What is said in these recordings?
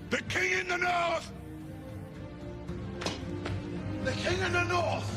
The king in the north! The king in the north!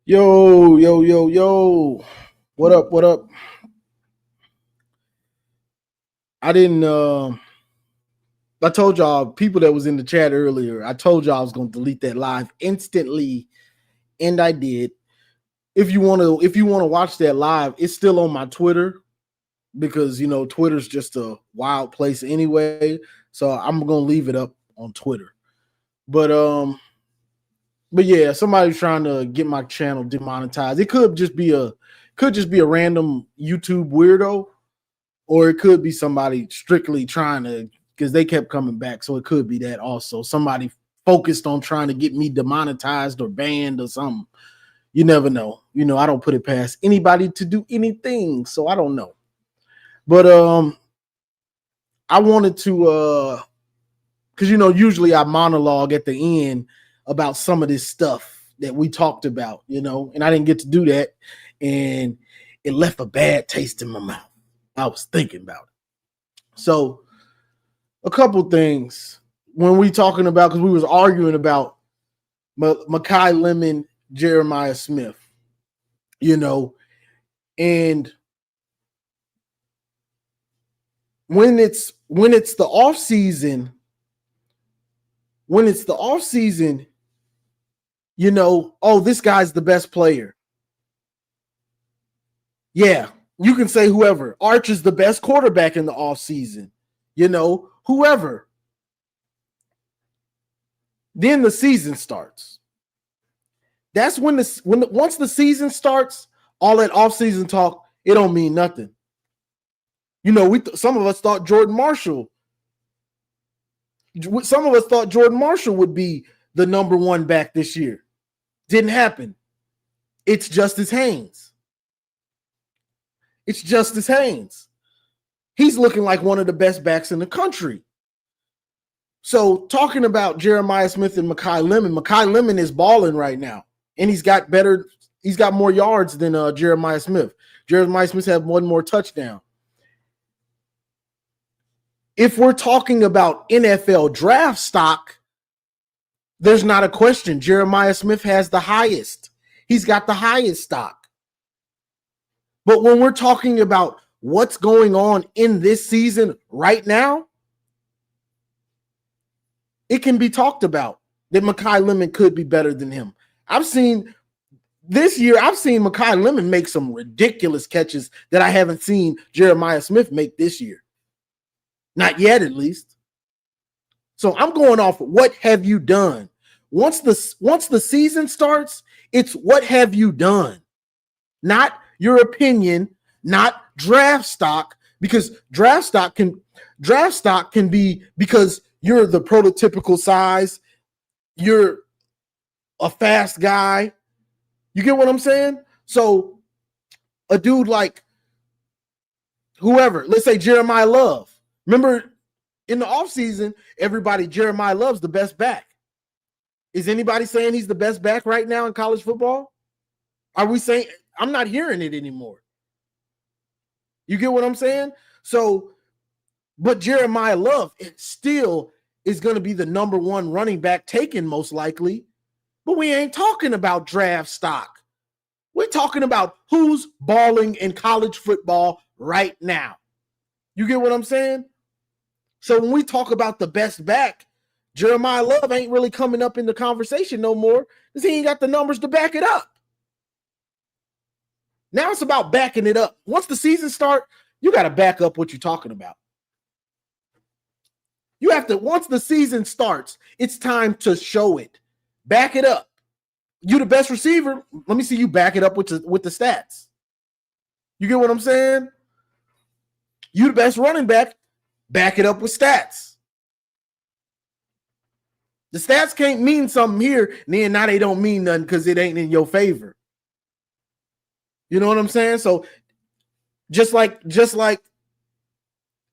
Yo, yo, yo, yo. What up? What up? I didn't I told y'all people that was in the chat earlier, I told y'all I was going to delete that live instantly, and I did. If you want to watch that live, it's still on my Twitter because Twitter's just a wild place anyway. So I'm going to leave it up on Twitter. But yeah, somebody's trying to get my channel demonetized. It could just be a random YouTube weirdo, or it could be somebody strictly trying to, because they kept coming back. So it could be that also. Somebody focused on trying to get me demonetized or banned or something. You never know. I don't put it past anybody to do anything. So I don't know. But I wanted to because usually I monologue at the end about some of this stuff that we talked about, and I didn't get to do that, and it left a bad taste in my mouth. I was thinking about it. So a couple things when we talking about, because we was arguing about Mekhi Lemon, Jeremiah Smith, and when it's the off season, oh, this guy's the best player. Yeah, you can say whoever. Arch is the best quarterback in the offseason. Whoever. Then the season starts. That's when once the season starts, all that offseason talk, it don't mean nothing. Some of us thought Jordan Marshall would be the number one back this year. Didn't happen. It's Justice Haynes. He's looking like one of the best backs in the country. So talking about Jeremiah Smith and Mekhi Lemon is balling right now. And he's got more yards than Jeremiah Smith. Jeremiah Smith had one more touchdown. If we're talking about NFL draft stock, there's not a question. Jeremiah Smith has the highest. He's got the highest stock. But when we're talking about what's going on in this season right now, it can be talked about that Mekhi Lemon could be better than him. I've seen Mekhi Lemon make some ridiculous catches that I haven't seen Jeremiah Smith make this year. Not yet, at least. So I'm going off what have you done? Once the season starts, it's what have you done? Not your opinion, not draft stock, because draft stock can be because you're the prototypical size, you're a fast guy. You get what I'm saying? So a dude like whoever, let's say Jeremiah Love. Remember in the offseason, Jeremiah Love's the best back. Is anybody saying he's the best back right now in college football? Are we saying? I'm not hearing it anymore. You get what I'm saying? So, but Jeremiah Love, it still is going to be the number one running back taken most likely. But we ain't talking about draft stock. We're talking about who's balling in college football right now. You get what I'm saying? So when we talk about the best back, Jeremiah Love ain't really coming up in the conversation no more because he ain't got the numbers to back it up. Now it's about backing it up. Once the season starts, you got to back up what you're talking about. You have to, once the season starts, it's time to show it. Back it up. You the best receiver. Let me see you back it up with the stats. You get what I'm saying? You the best running back. Back it up with stats. The stats can't mean something here, and then now they don't mean nothing because it ain't in your favor. You know what I'm saying? So just like,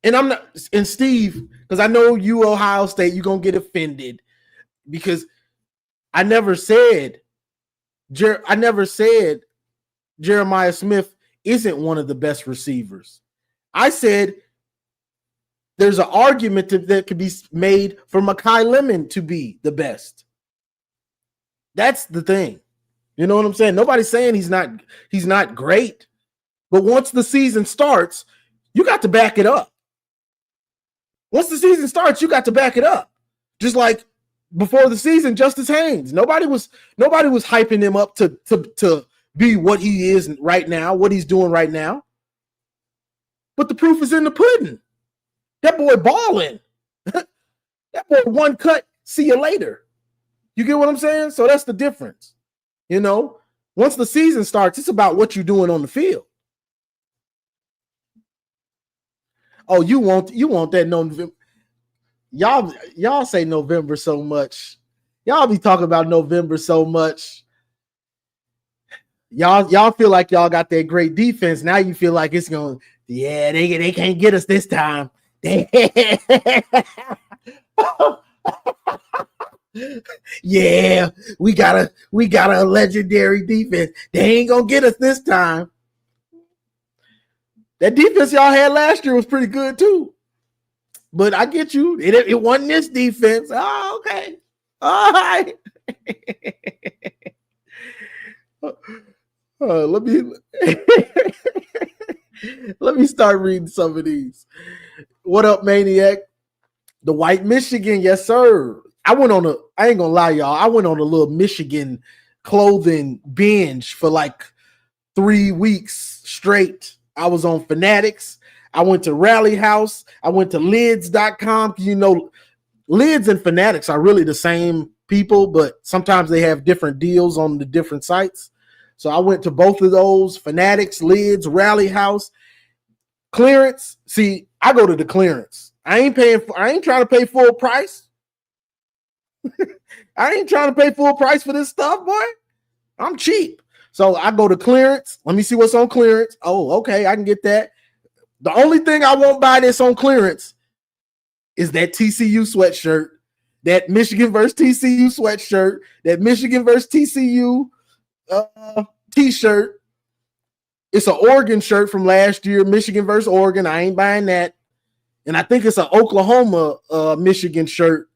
and I'm not, and Steve, because I know you Ohio State, you're gonna get offended because I never said Jeremiah Smith isn't one of the best receivers. I said there's an argument that could be made for Mekhi Lemon to be the best. That's the thing. You know what I'm saying? Nobody's saying he's not great, but once the season starts, you got to back it up. Once the season starts, you got to back it up. Just like before the season, Justice Haynes. Nobody was hyping him up to be what he is right now, what he's doing right now. But the proof is in the pudding. That boy balling. That boy one cut, see you later. You get what I'm saying? So that's the difference. You know, once the season starts, it's about what you're doing on the field. Oh, you want that November. Y'all say November so much. Y'all be talking about November so much. Y'all feel like y'all got that great defense. Now you feel like it's going, yeah, they can't get us this time. Yeah, we got a legendary defense. They ain't gonna get us this time. That defense y'all had last year was pretty good too. But I get you. It wasn't this defense. Oh, okay. All right. Let me start reading some of these. What up, Maniac? The White Michigan, yes, sir. I ain't gonna lie, y'all. I went on a little Michigan clothing binge for like 3 weeks straight. I was on Fanatics. I went to Rally House. I went to lids.com. You know, Lids and Fanatics are really the same people, but sometimes they have different deals on the different sites. So I went to both of those, Fanatics, Lids, Rally House. Clearance. See, I go to the clearance. I ain't trying to pay full price. I ain't trying to pay full price for this stuff, boy. I'm cheap. So I go to clearance. Let me see what's on clearance. Oh, okay, I can get that. The only thing I won't buy that's on clearance is that TCU sweatshirt, that Michigan versus TCU sweatshirt, that Michigan versus TCU t-shirt. It's an Oregon shirt from last year, Michigan versus Oregon. I ain't buying that. And I think it's an Oklahoma Michigan shirt.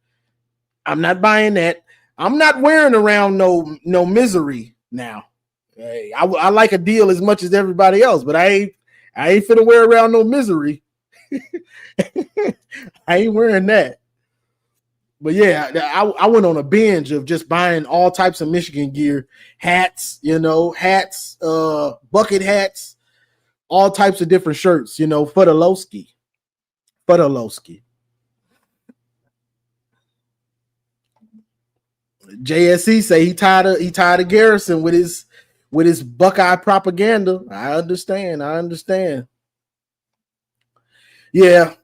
I'm not buying that. I'm not wearing around no misery now. Hey, I like a deal as much as everybody else, but I ain't finna wear around no misery. I ain't wearing that. But yeah, I went on a binge of just buying all types of Michigan gear, hats, bucket hats, all types of different shirts, Fudolowski. JSC say he tired of Garrison with his Buckeye propaganda. I understand. Yeah.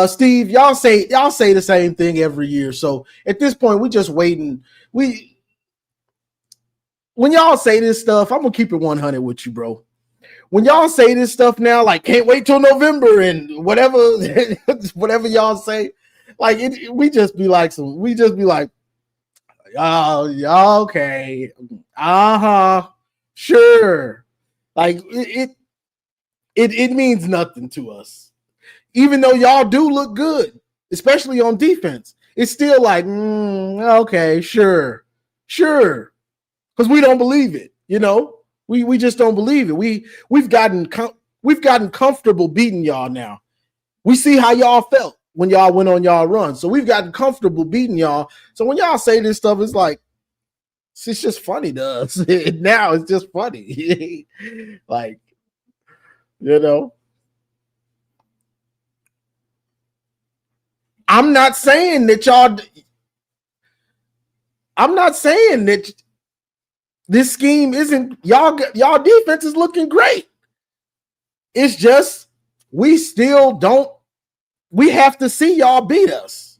Steve, y'all say the same thing every year. So at this point, we just waiting. When y'all say this stuff, I'm gonna keep it 100 with you, bro. When y'all say this stuff now, like can't wait till November and whatever, whatever y'all say, like we just be like, oh, y'all okay, sure. Like it means nothing to us. Even though y'all do look good, especially on defense, it's still like, okay, sure. Because we don't believe it, we just don't believe it. We've gotten comfortable beating y'all now. We see how y'all felt when y'all went on y'all run. So we've gotten comfortable beating y'all. So when y'all say this stuff, it's like, it's just funny to us. Now it's just funny. Like, I'm not saying that this scheme isn't y'all defense is looking great. It's just we have to see y'all beat us.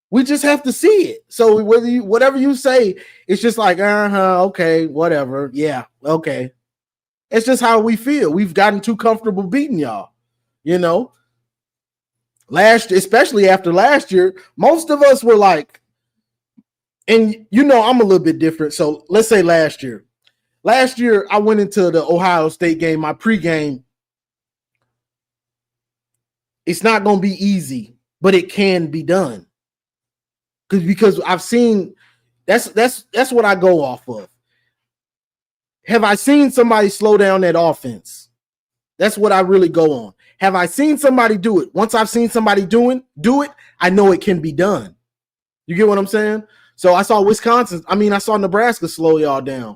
We just have to see it. So whatever you say, it's just like, okay, whatever. Yeah, okay. It's just how we feel. We've gotten too comfortable beating y'all, especially after last year, most of us were like, and I'm a little bit different. So let's say last year I went into the Ohio State game, my pregame. It's not going to be easy, but it can be done. Because I've seen that's what I go off of. Have I seen somebody slow down that offense? That's what I really go on. Have I seen somebody do it? Once I've seen somebody do it, I know it can be done. You get what I'm saying? So I saw I saw Nebraska slow y'all down.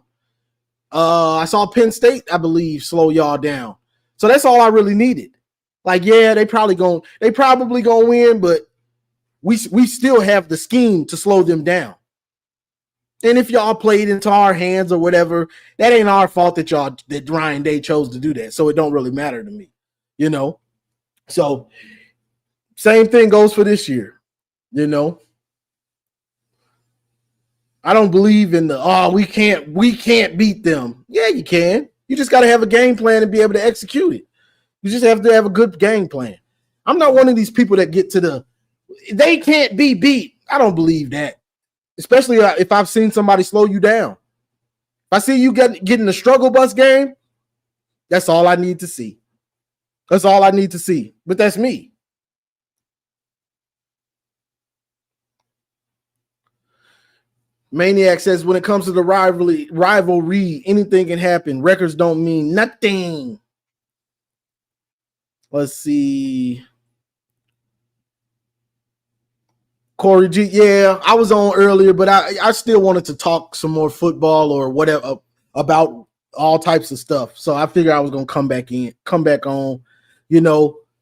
I saw Penn State, I believe, slow y'all down. So that's all I really needed. Like, yeah, they probably gonna win, but we still have the scheme to slow them down. And if y'all played into our hands or whatever, that ain't our fault that Ryan Day chose to do that. So it don't really matter to me, So same thing goes for this year, I don't believe in we can't beat them. Yeah, you can. You just got to have a game plan and be able to execute it. You just have to have a good game plan. I'm not one of these people that get to they can't be beat. I don't believe that. Especially if I've seen somebody slow you down. If I see you getting the struggle bus game, that's all I need to see. That's all I need to see. But that's me. Maniac says, when it comes to the rivalry, anything can happen. Records don't mean nothing. Let's see. Corey G. Yeah, I was on earlier, but I still wanted to talk some more football or whatever about all types of stuff. So I figured I was going to come back on.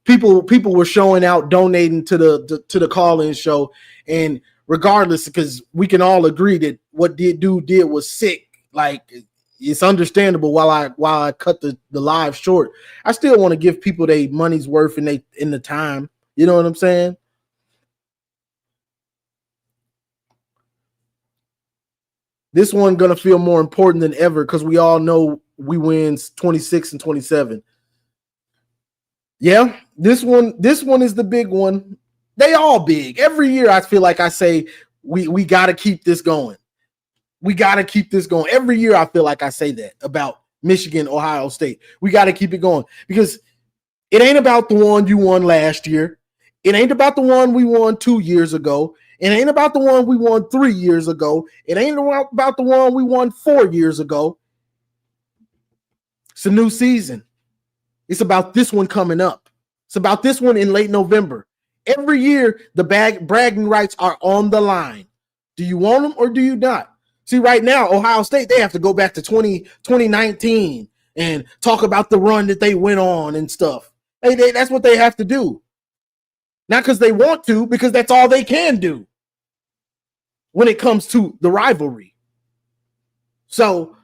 People were showing out, donating to the call-in show, and regardless, because we can all agree that what dude did was sick. Like, it's understandable. While I cut the live short, I still want to give people their money's worth in the time. You know what I'm saying? This one gonna feel more important than ever because we all know we wins 26 and 27. Yeah, this one is the big one. They all big. Every year I feel like I say we got to keep this going. We got to keep this going. Every year I feel like I say that about Michigan, Ohio State. We got to keep it going because it ain't about the one you won last year. It ain't about the one we won 2 years ago. It ain't about the one we won 3 years ago. It ain't about the one we won 4 years ago. It's a new season. It's about this one coming up. It's about this one in late November. Every year, the bragging rights are on the line. Do you want them or do you not? See, right now, Ohio State, they have to go back to 2019 and talk about the run that they went on and stuff. That's what they have to do. Not because they want to, because that's all they can do when it comes to the rivalry. So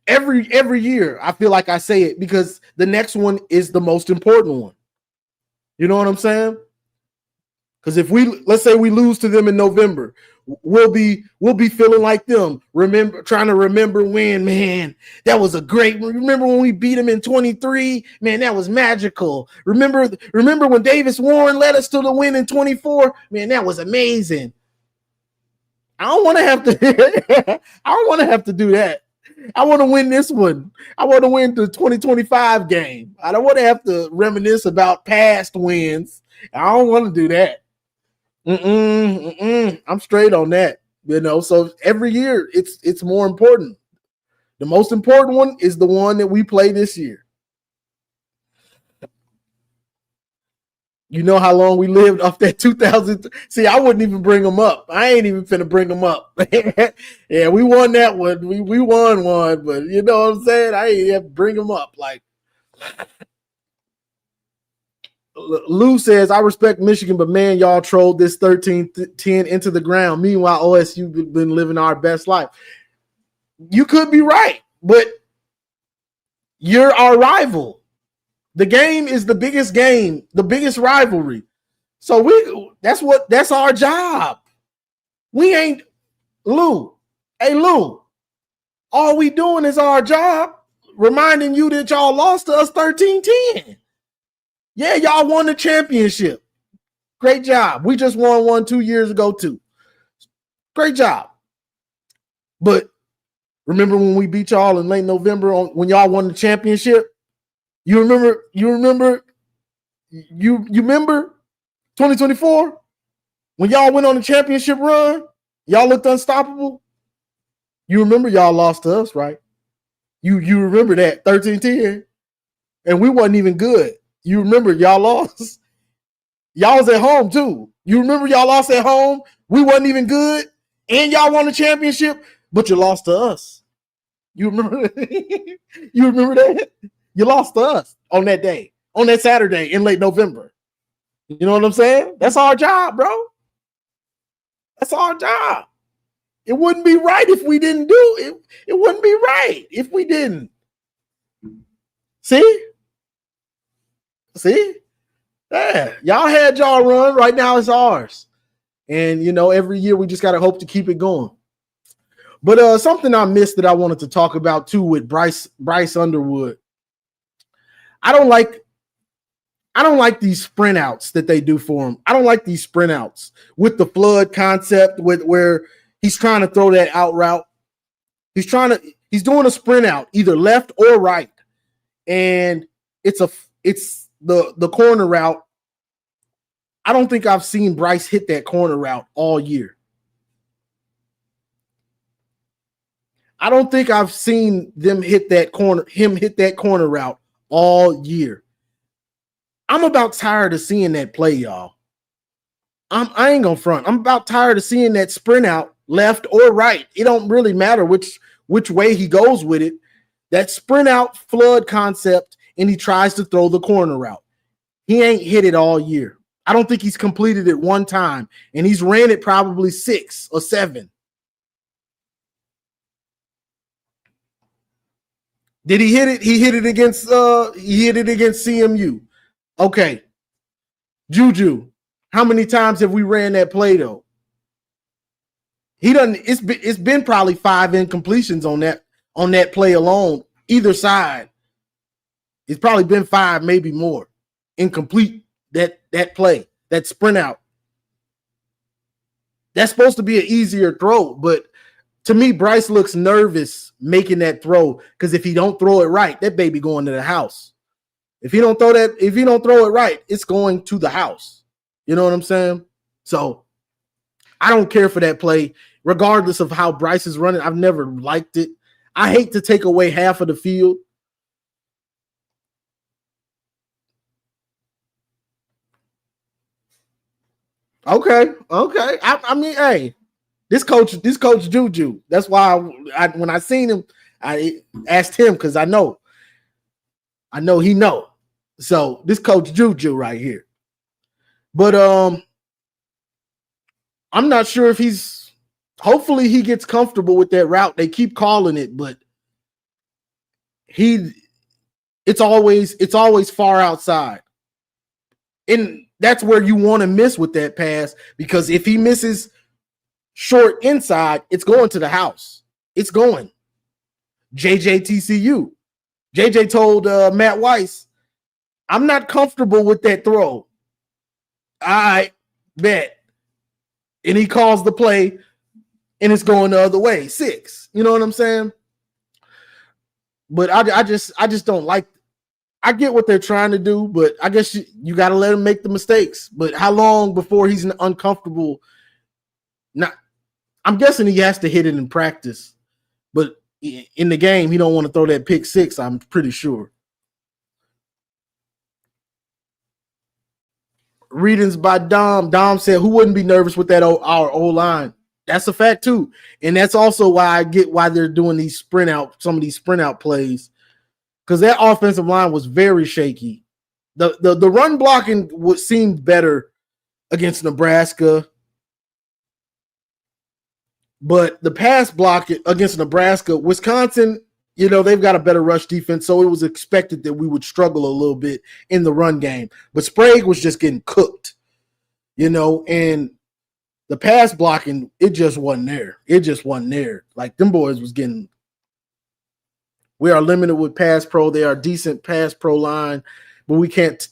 every year, I feel like I say it because the next one is the most important one. You know what I'm saying? Because let's say we lose to them in November, we'll be feeling like them. Trying to remember when, man, that was remember when we beat them in 23? Man, that was magical. Remember when Davis Warren led us to the win in 24? Man, that was amazing. I don't want to have to do that. I want to win this one. I want to win the 2025 game. I don't want to have to reminisce about past wins. I don't want to do that. I'm straight on that. So every year it's more important. The most important one is the one that we play this year. You know how long we lived off that 2000. See, I wouldn't even bring them up. I ain't even finna bring them up. Yeah, we won that one. We won one, but you know what I'm saying? I ain't have to bring them up. Like, Lou says, I respect Michigan, but man, y'all trolled this 13-10 into the ground. Meanwhile, OSU been living our best life. You could be right, but you're our rival. The game is the biggest game, the biggest rivalry. So that's our job. We ain't Lou. Hey, Lou, all we doing is our job, reminding you that y'all lost to us 13-10. Yeah, y'all won the championship. Great job. We just won one 2 years ago, too. Great job. But remember when we beat y'all in late November when y'all won the championship? You remember 2024? When y'all went on the championship run, y'all looked unstoppable. You remember y'all lost to us, right? You remember that 13-10, and we wasn't even good. You remember y'all lost. Y'all was at home too. You remember y'all lost at home. We wasn't even good, and y'all won the championship, but you lost to us. You remember? You remember that? You lost to us on that day, on that Saturday in late November. You know what I'm saying? That's our job, bro. That's our job. It wouldn't be right if we didn't do it. It wouldn't be right if we didn't. See? Yeah, y'all had y'all run. Right now it's ours. And, every year we just got to hope to keep it going. But something I missed that I wanted to talk about, too, with Bryce Underwood. I don't like these sprint outs that they do for him. I don't like these sprint outs with the flood concept where he's trying to throw that out route. He's doing a sprint out, either left or right. And it's the corner route. I don't think I've seen Bryce hit that corner route all year. I don't think I've seen him hit that corner route all year. I'm about tired of seeing that play, y'all. I ain't gonna front. I'm about tired of seeing that sprint out left or right. It don't really matter which way he goes with it. That sprint out flood concept, and he tries to throw the corner route. He ain't hit it all year. I don't think he's completed it one time, and he's ran it probably 6 or 7. Did he hit it? He hit it against CMU. Okay. Juju, how many times have we ran that play though? He doesn't. It's been probably 5 incompletions on that play alone, either side. It's probably been 5, maybe more, incomplete that play, that sprint out. That's supposed to be an easier throw, but to me, Bryce looks nervous making that throw because if he don't throw it right, that baby going to the house. If he don't throw it right, it's going to the house. You know what I'm saying? So I don't care for that play, regardless of how Bryce is running. I've never liked it. I hate to take away half of the field. Okay. I mean, hey, this coach Juju. That's why when I seen him, I asked him because I know he know. So this coach Juju right here. But I'm not sure if hopefully he gets comfortable with that route. They keep calling it, but it's always far outside. And that's where you want to miss with that pass, because if he misses short inside, it's going to the house. It's going. TCU. JJ told Matt Weiss, I'm not comfortable with that throw. I bet. And he calls the play, and it's going the other way. 6. You know what I'm saying? But I just don't like. I get what they're trying to do, but I guess you got to let him make the mistakes. But how long before he's uncomfortable? I'm guessing he has to hit it in practice, but in the game, he don't want to throw that pick 6. I'm pretty sure. Readings by Dom. Dom said, "Who wouldn't be nervous with that our O-line?" That's a fact too, and that's also why I get why they're doing some of these sprint out plays, because that offensive line was very shaky The run blocking seemed better against Nebraska, but the pass block against Nebraska, Wisconsin, they've got a better rush defense, so it was expected that we would struggle a little bit in the run game. But Sprague was just getting cooked, and the pass blocking, it just wasn't there. It just wasn't there. Like, them boys was getting – we are limited with pass pro. They are decent pass pro line, but we can't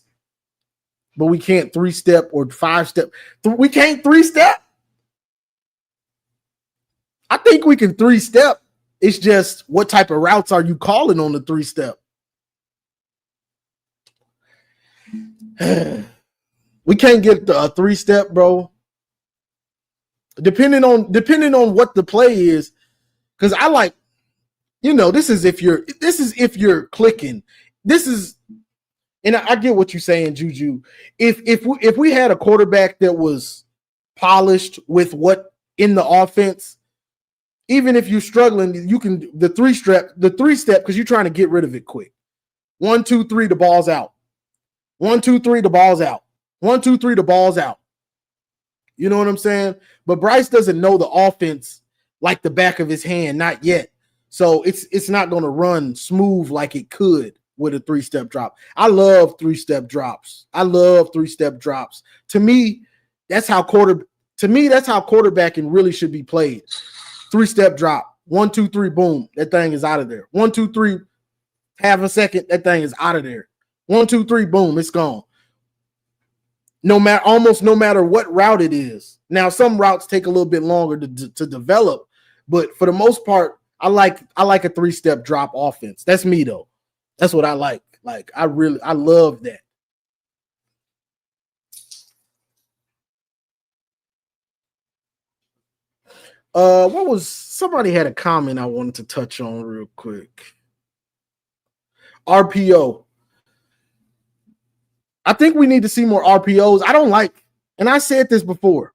three-step or five-step. We can't three-step. I think we can three-step. It's just what type of routes are you calling on the three-step? We can't get a three-step, bro. Depending on what the play is, because I like, this is if you're clicking. And I get what you're saying, Juju. If we had a quarterback that was polished with what in the offense, even if you're struggling, you can the three-step because you're trying to get rid of it quick. 1, 2, 3, the ball's out. 1, 2, 3, the ball's out. 1, 2, 3, the ball's out. You know what I'm saying? But Bryce doesn't know the offense like the back of his hand, not yet. So it's not going to run smooth like it could with a three-step drop. I love three-step drops. To me, that's how quarterbacking really should be played. Three-step drop. 1, 2, 3, boom. That thing is out of there. 1, 2, 3, half a second, that thing is out of there. 1, 2, 3, boom, it's gone. Almost no matter what route it is. Now, some routes take a little bit longer to develop, but for the most part, I like a three-step drop offense. That's me though. That's what I like. Like, I love that. Somebody had a comment I wanted to touch on real quick. RPO. I think we need to see more RPOs. I don't like, and I said this before.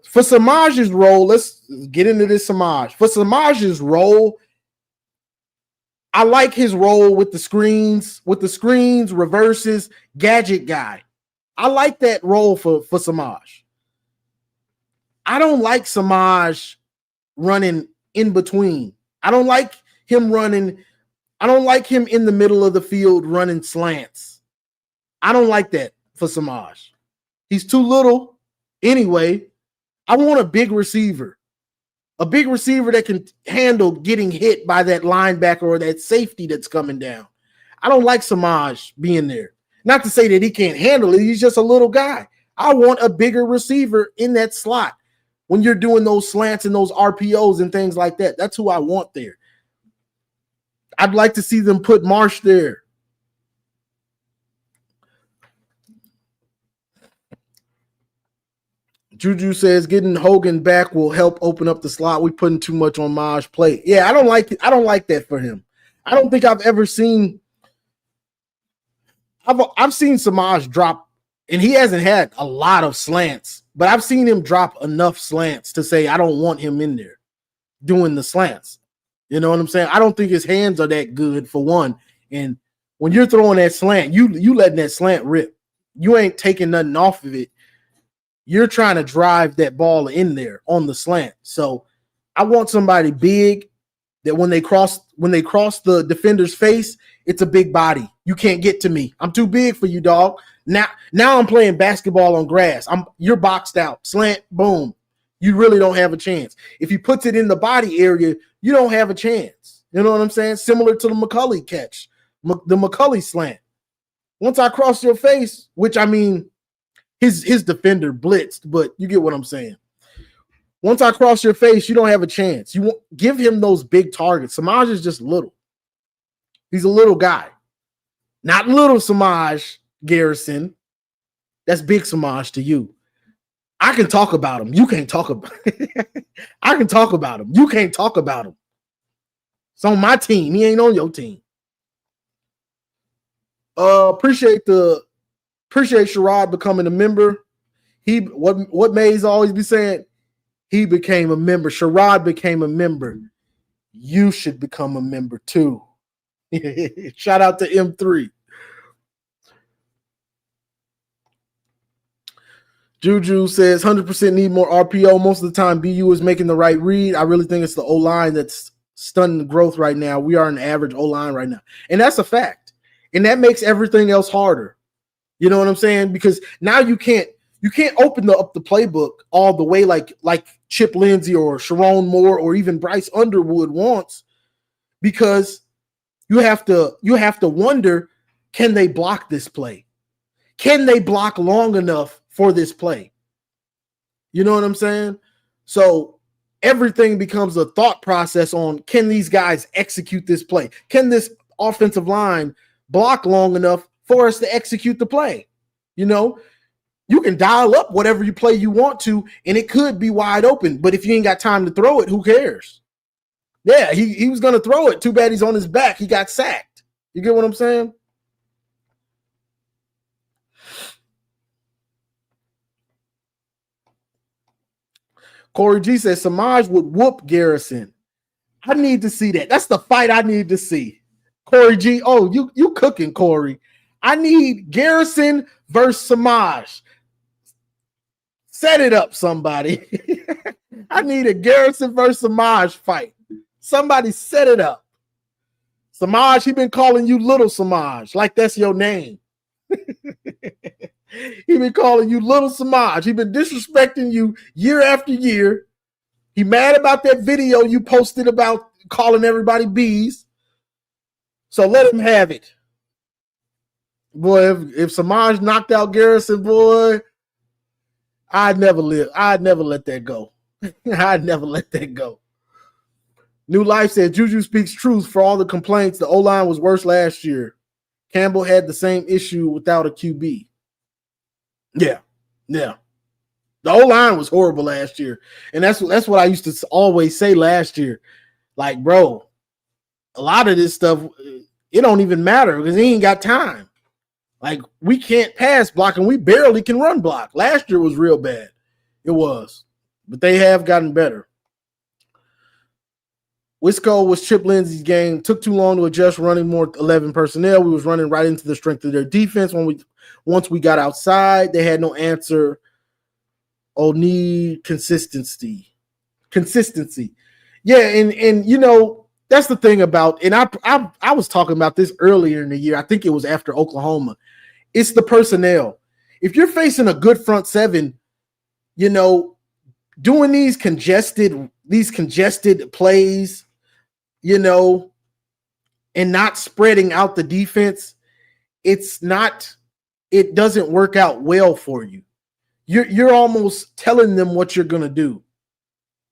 For Samaje's role, let's get into this Samaje. For Samaje's role, I like his role with the screens, reverses, gadget guy. I like that role for Samaje. I don't like Samaje running in between. I don't like him in the middle of the field running slants. I don't like that for Samaje. He's too little anyway. I want a big receiver that can handle getting hit by that linebacker or that safety that's coming down. I don't like Samaje being there. Not to say that he can't handle it. He's just a little guy. I want a bigger receiver in that slot when you're doing those slants and those RPOs and things like that. That's who I want there. I'd like to see them put Marsh there. Juju says getting Hogan back will help open up the slot. We're putting too much on Maj's plate. Yeah, I don't like it. I don't like that for him. I don't think I've ever seen. I've seen Samaje drop, and he hasn't had a lot of slants, but I've seen him drop enough slants to say I don't want him in there doing the slants. You know what I'm saying? I don't think his hands are that good, for one. And when you're throwing that slant, you letting that slant rip. You ain't taking nothing off of it. You're trying to drive that ball in there on the slant. So I want somebody big that when they cross the defender's face, it's a big body. You can't get to me. I'm too big for you, dog. Now I'm playing basketball on grass. You're boxed out. Slant, boom. You really don't have a chance. If he puts it in the body area, you don't have a chance. You know what I'm saying? Similar to the McCulley catch, the McCulley slant. Once I cross your face, which I mean, his defender blitzed, but you get what I'm saying. Once I cross your face, you don't have a chance. You won't give him those big targets. Samaje is just little. He's a little guy. Not little Samaje Garrison. That's big Samaje to you. I can talk about him. You can't talk about him. I can talk about him. You can't talk about him. It's on my team. He ain't on your team. Appreciate Sherrod becoming a member. What Mays always be saying, he became a member. Sherrod became a member. You should become a member too. Shout out to M3. Juju says 100% need more RPO. Most of the time, BU is making the right read. I really think it's the O-line that's stunning the growth right now. We are an average O-line right now. And that's a fact. And that makes everything else harder. You know what I'm saying? Because now you can't open up the playbook all the way like Chip Lindsey or Sharon Moore or even Bryce Underwood wants, because you have to wonder, can they block this play? Can they block long enough for this play? You know what I'm saying? So everything becomes a thought process on, can these guys execute this play? Can this offensive line block long enough for us to execute the play? You know, you can dial up whatever you play you want to, and it could be wide open. But if you ain't got time to throw it, who cares? Yeah, he was going to throw it. Too bad he's on his back. He got sacked. You get what I'm saying? Corey G says Samaj would whoop Garrison. I need to see that. That's the fight I need to see. Corey G. Oh, you cooking, Corey. I need Garrison versus Samaj. Set it up, somebody. I need a Garrison versus Samaj fight. Somebody set it up. Samaj, he been calling you Little Samaj, like that's your name. He been calling you Little Samaj. He been disrespecting you year after year. He mad about that video you posted about calling everybody bees. So let him have it. Boy, if Samaj knocked out Garrison, boy, I'd never let that go. I'd never let that go. New Life said Juju speaks truth. For all the complaints, the O-line was worse last year. Campbell had the same issue without a QB. Yeah. The O-line was horrible last year. And that's what I used to always say last year. Like, bro, a lot of this stuff, it don't even matter because he ain't got time. Like, we can't pass block and we barely can run block. Last year was real bad. It was. But they have gotten better. Wisco was Chip Lindsey's game. Took too long to adjust running more 11 personnel. We was running right into the strength of their defense. Once we got outside, they had no answer. Oh, need consistency. Yeah, and you know, that's the thing about, and I was talking about this earlier in the year. I think it was after Oklahoma. It's the personnel. If you're facing a good front seven, you know, doing these congested plays, you know, and not spreading out the defense, it doesn't work out well for you. You're almost telling them what you're going to do.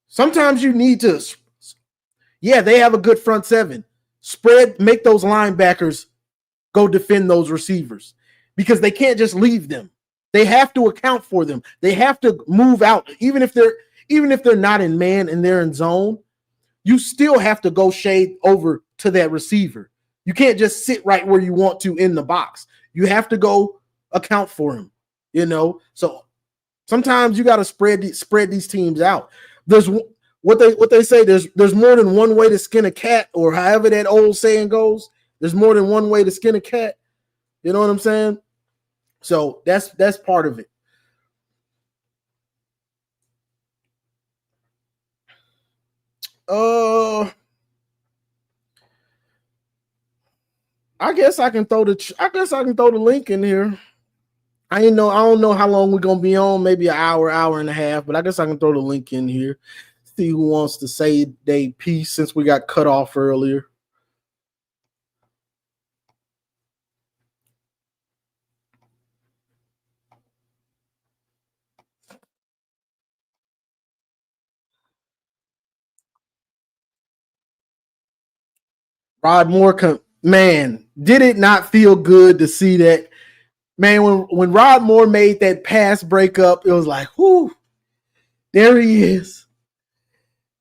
Sometimes you need to, they have a good front seven. Make those linebackers go defend those receivers because they can't just leave them. They have to account for them. They have to move out. Even if they're not in man and they're in zone, you still have to go shade over to that receiver. You can't just sit right where you want to in the box. You have to go account for him, you know? So sometimes you got to spread these teams out. There's what they say, there's more than one way to skin a cat, or however that old saying goes. There's more than one way to skin a cat. You know what I'm saying? So that's part of it. I guess I can throw the link in here. I don't know how long we're gonna be on, maybe an hour and a half, but I guess I can throw the link in here. See who wants to say their piece since we got cut off earlier. Rod Moore, man, did it not feel good to see that? Man, when Rod Moore made that pass breakup, it was like, whoo, there he is.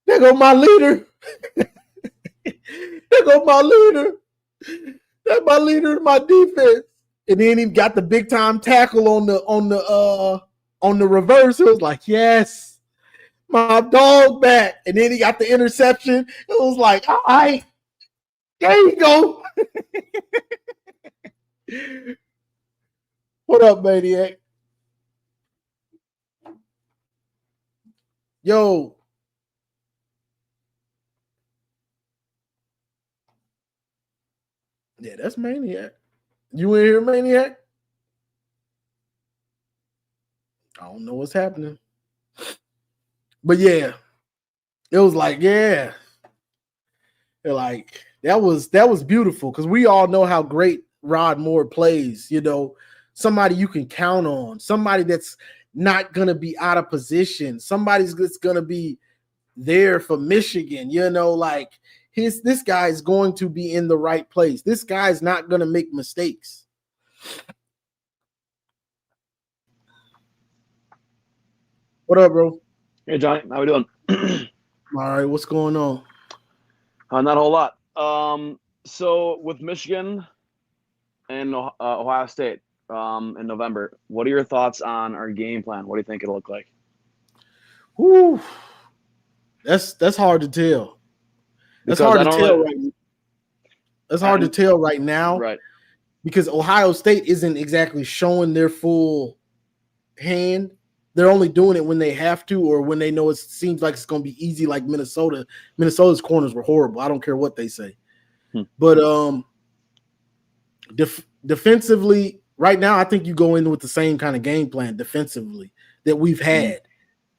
There go my leader. There go my leader. That's my leader in my defense. And then he got the big time tackle on the reverse. It was like, yes, my dog back. And then he got the interception. It was like, all right, there you go. What up, Maniac? Yo. Yeah, that's Maniac. You in here, Maniac? I don't know what's happening. But yeah, it was like, yeah. Like that was beautiful because we all know how great Rod Moore plays, somebody you can count on, somebody that's not gonna be out of position, somebody's that's gonna be there for Michigan, like this guy is going to be in the right place. This guy's not gonna make mistakes. What up, bro? Hey, Johnny, how we doing? All right, what's going on? Not a whole lot. So with Michigan and Ohio State in November, what are your thoughts on our game plan? What do you think it'll look like? Whew. That's hard to tell. That's hard to tell right now. That's hard to tell right now. Right. Because Ohio State isn't exactly showing their full hand. They're only doing it when they have to or when they know it seems like it's going to be easy, like Minnesota. Minnesota's corners were horrible. I don't care what they say. But defensively, right now, I think you go in with the same kind of game plan defensively that we've had.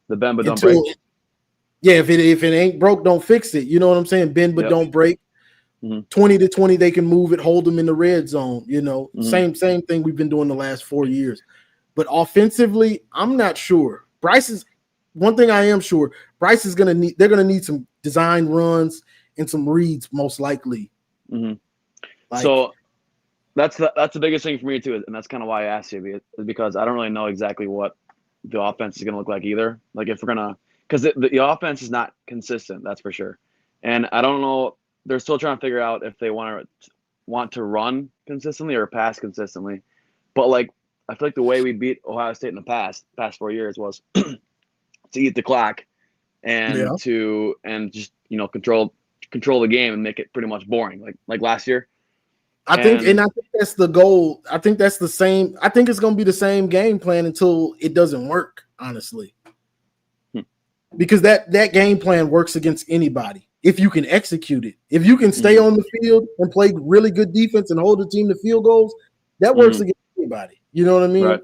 The bend but don't break. Yeah, if it ain't broke, don't fix it. You know what I'm saying? Bend but don't break. 20 to 20, they can move it, hold them in the red zone. Same thing we've been doing the last 4 years. But offensively, I'm not sure. One thing I am sure, Bryce is they're gonna need some design runs and some reads most likely. So that's the biggest thing for me too, and that's kind of why I asked you, because I don't really know exactly what the offense is gonna look like either. Like if we're gonna, because the offense is not consistent, that's for sure. And I don't know. They're still trying to figure out if they want to run consistently or pass consistently. But like I feel like the way we beat Ohio State in the past 4 years was to eat the clock and just control the game and make it pretty much boring like last year. I think that's the goal. I think that's the same. I think it's going to be the same game plan until it doesn't work, honestly. Because that game plan works against anybody. If you can execute it, if you can stay on the field and play really good defense and hold the team to field goals, that works against anybody. You know what I mean? Right.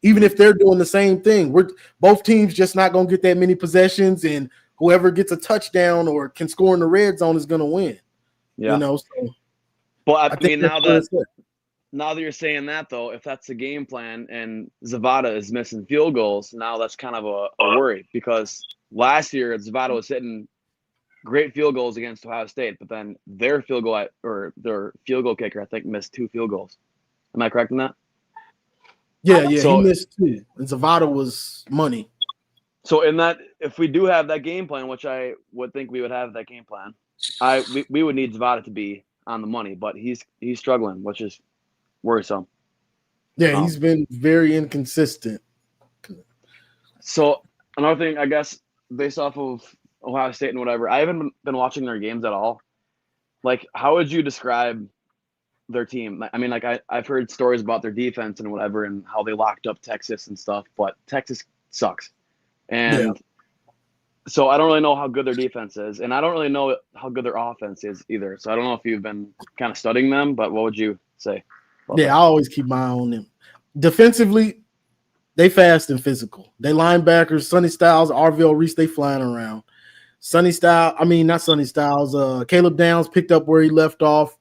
Even if they're doing the same thing, both teams just not going to get that many possessions, and whoever gets a touchdown or can score in the red zone is going to win. Yeah. So, but I mean, now that you're saying that, though, if that's the game plan and Zavada is missing field goals, now that's kind of a worry, because last year Zavada was hitting great field goals against Ohio State, but then their field goal kicker, I think, missed 2 field goals. Am I correct in that? Yeah, he missed 2. And Zavada was money. So in that, if we do have that game plan, which I would think we would have that game plan, we would need Zavada to be on the money, but he's struggling, which is worrisome. Yeah, he's been very inconsistent. So another thing, I guess, based off of Ohio State and whatever, I haven't been watching their games at all. Like, how would you describe their team? I mean, like I've heard stories about their defense and whatever, and how they locked up Texas and stuff, but Texas sucks. And so I don't really know how good their defense is, and I don't really know how good their offense is either. So I don't know if you've been kind of studying them, but what would you say? I always keep my eye on them. Defensively, they fast and physical. They linebackers, Sonny Styles, Arvell Reese, they flying around. Caleb Downs picked up where he left off.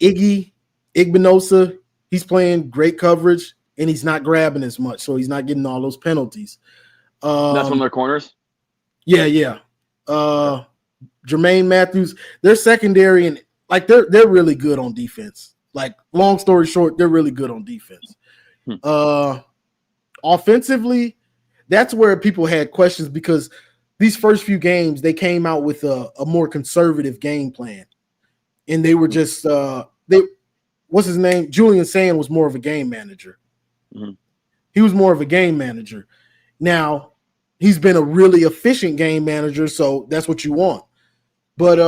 Igbinosa, he's playing great coverage, and he's not grabbing as much, so he's not getting all those penalties. That's one of their corners? Yeah. Jermaine Matthews, they're secondary, and like they're really good on defense. Like, long story short, they're really good on defense. Offensively, that's where people had questions, because these first few games, they came out with a more conservative game plan. And they were just what's his name? Julian Sand was more of a game manager. He was more of a game manager. Now, he's been a really efficient game manager, so that's what you want. But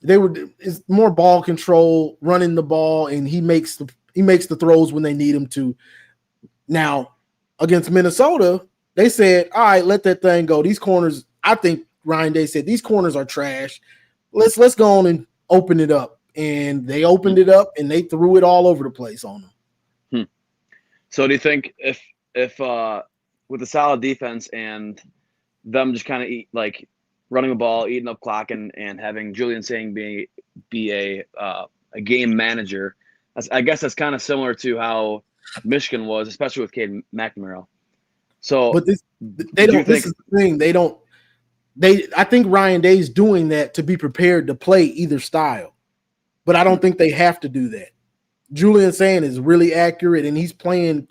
it's more ball control, running the ball, and he makes the throws when they need him to. Now, against Minnesota, They said, all right, let that thing go. These corners, I think Ryan Day said, these corners are trash. Let's go on and open it up. And they opened it up and they threw it all over the place on them. So do you think if with a solid defense and them just kind of running the ball, eating up clock, and having Julian Sain be a game manager, I guess that's kind of similar to how Michigan was, especially with Cade McNamara. So, but this is the thing. I think Ryan Day's doing that to be prepared to play either style, but I don't think they have to do that. Julian Sain is really accurate and he's playing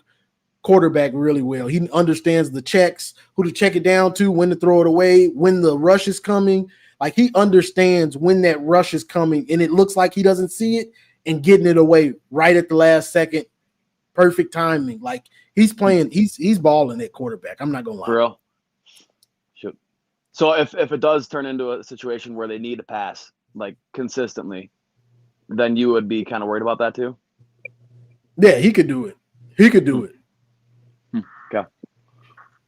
quarterback really well. He understands the checks, who to check it down to, when to throw it away, when the rush is coming. Like he understands when that rush is coming and it looks like he doesn't see it and getting it away right at the last second. Perfect timing. Like he's playing, he's balling at quarterback. I'm not gonna lie. For real. Shoot. So if it does turn into a situation where they need to pass like consistently, then you would be kind of worried about that too? Yeah, he could do it. He could do it. Okay.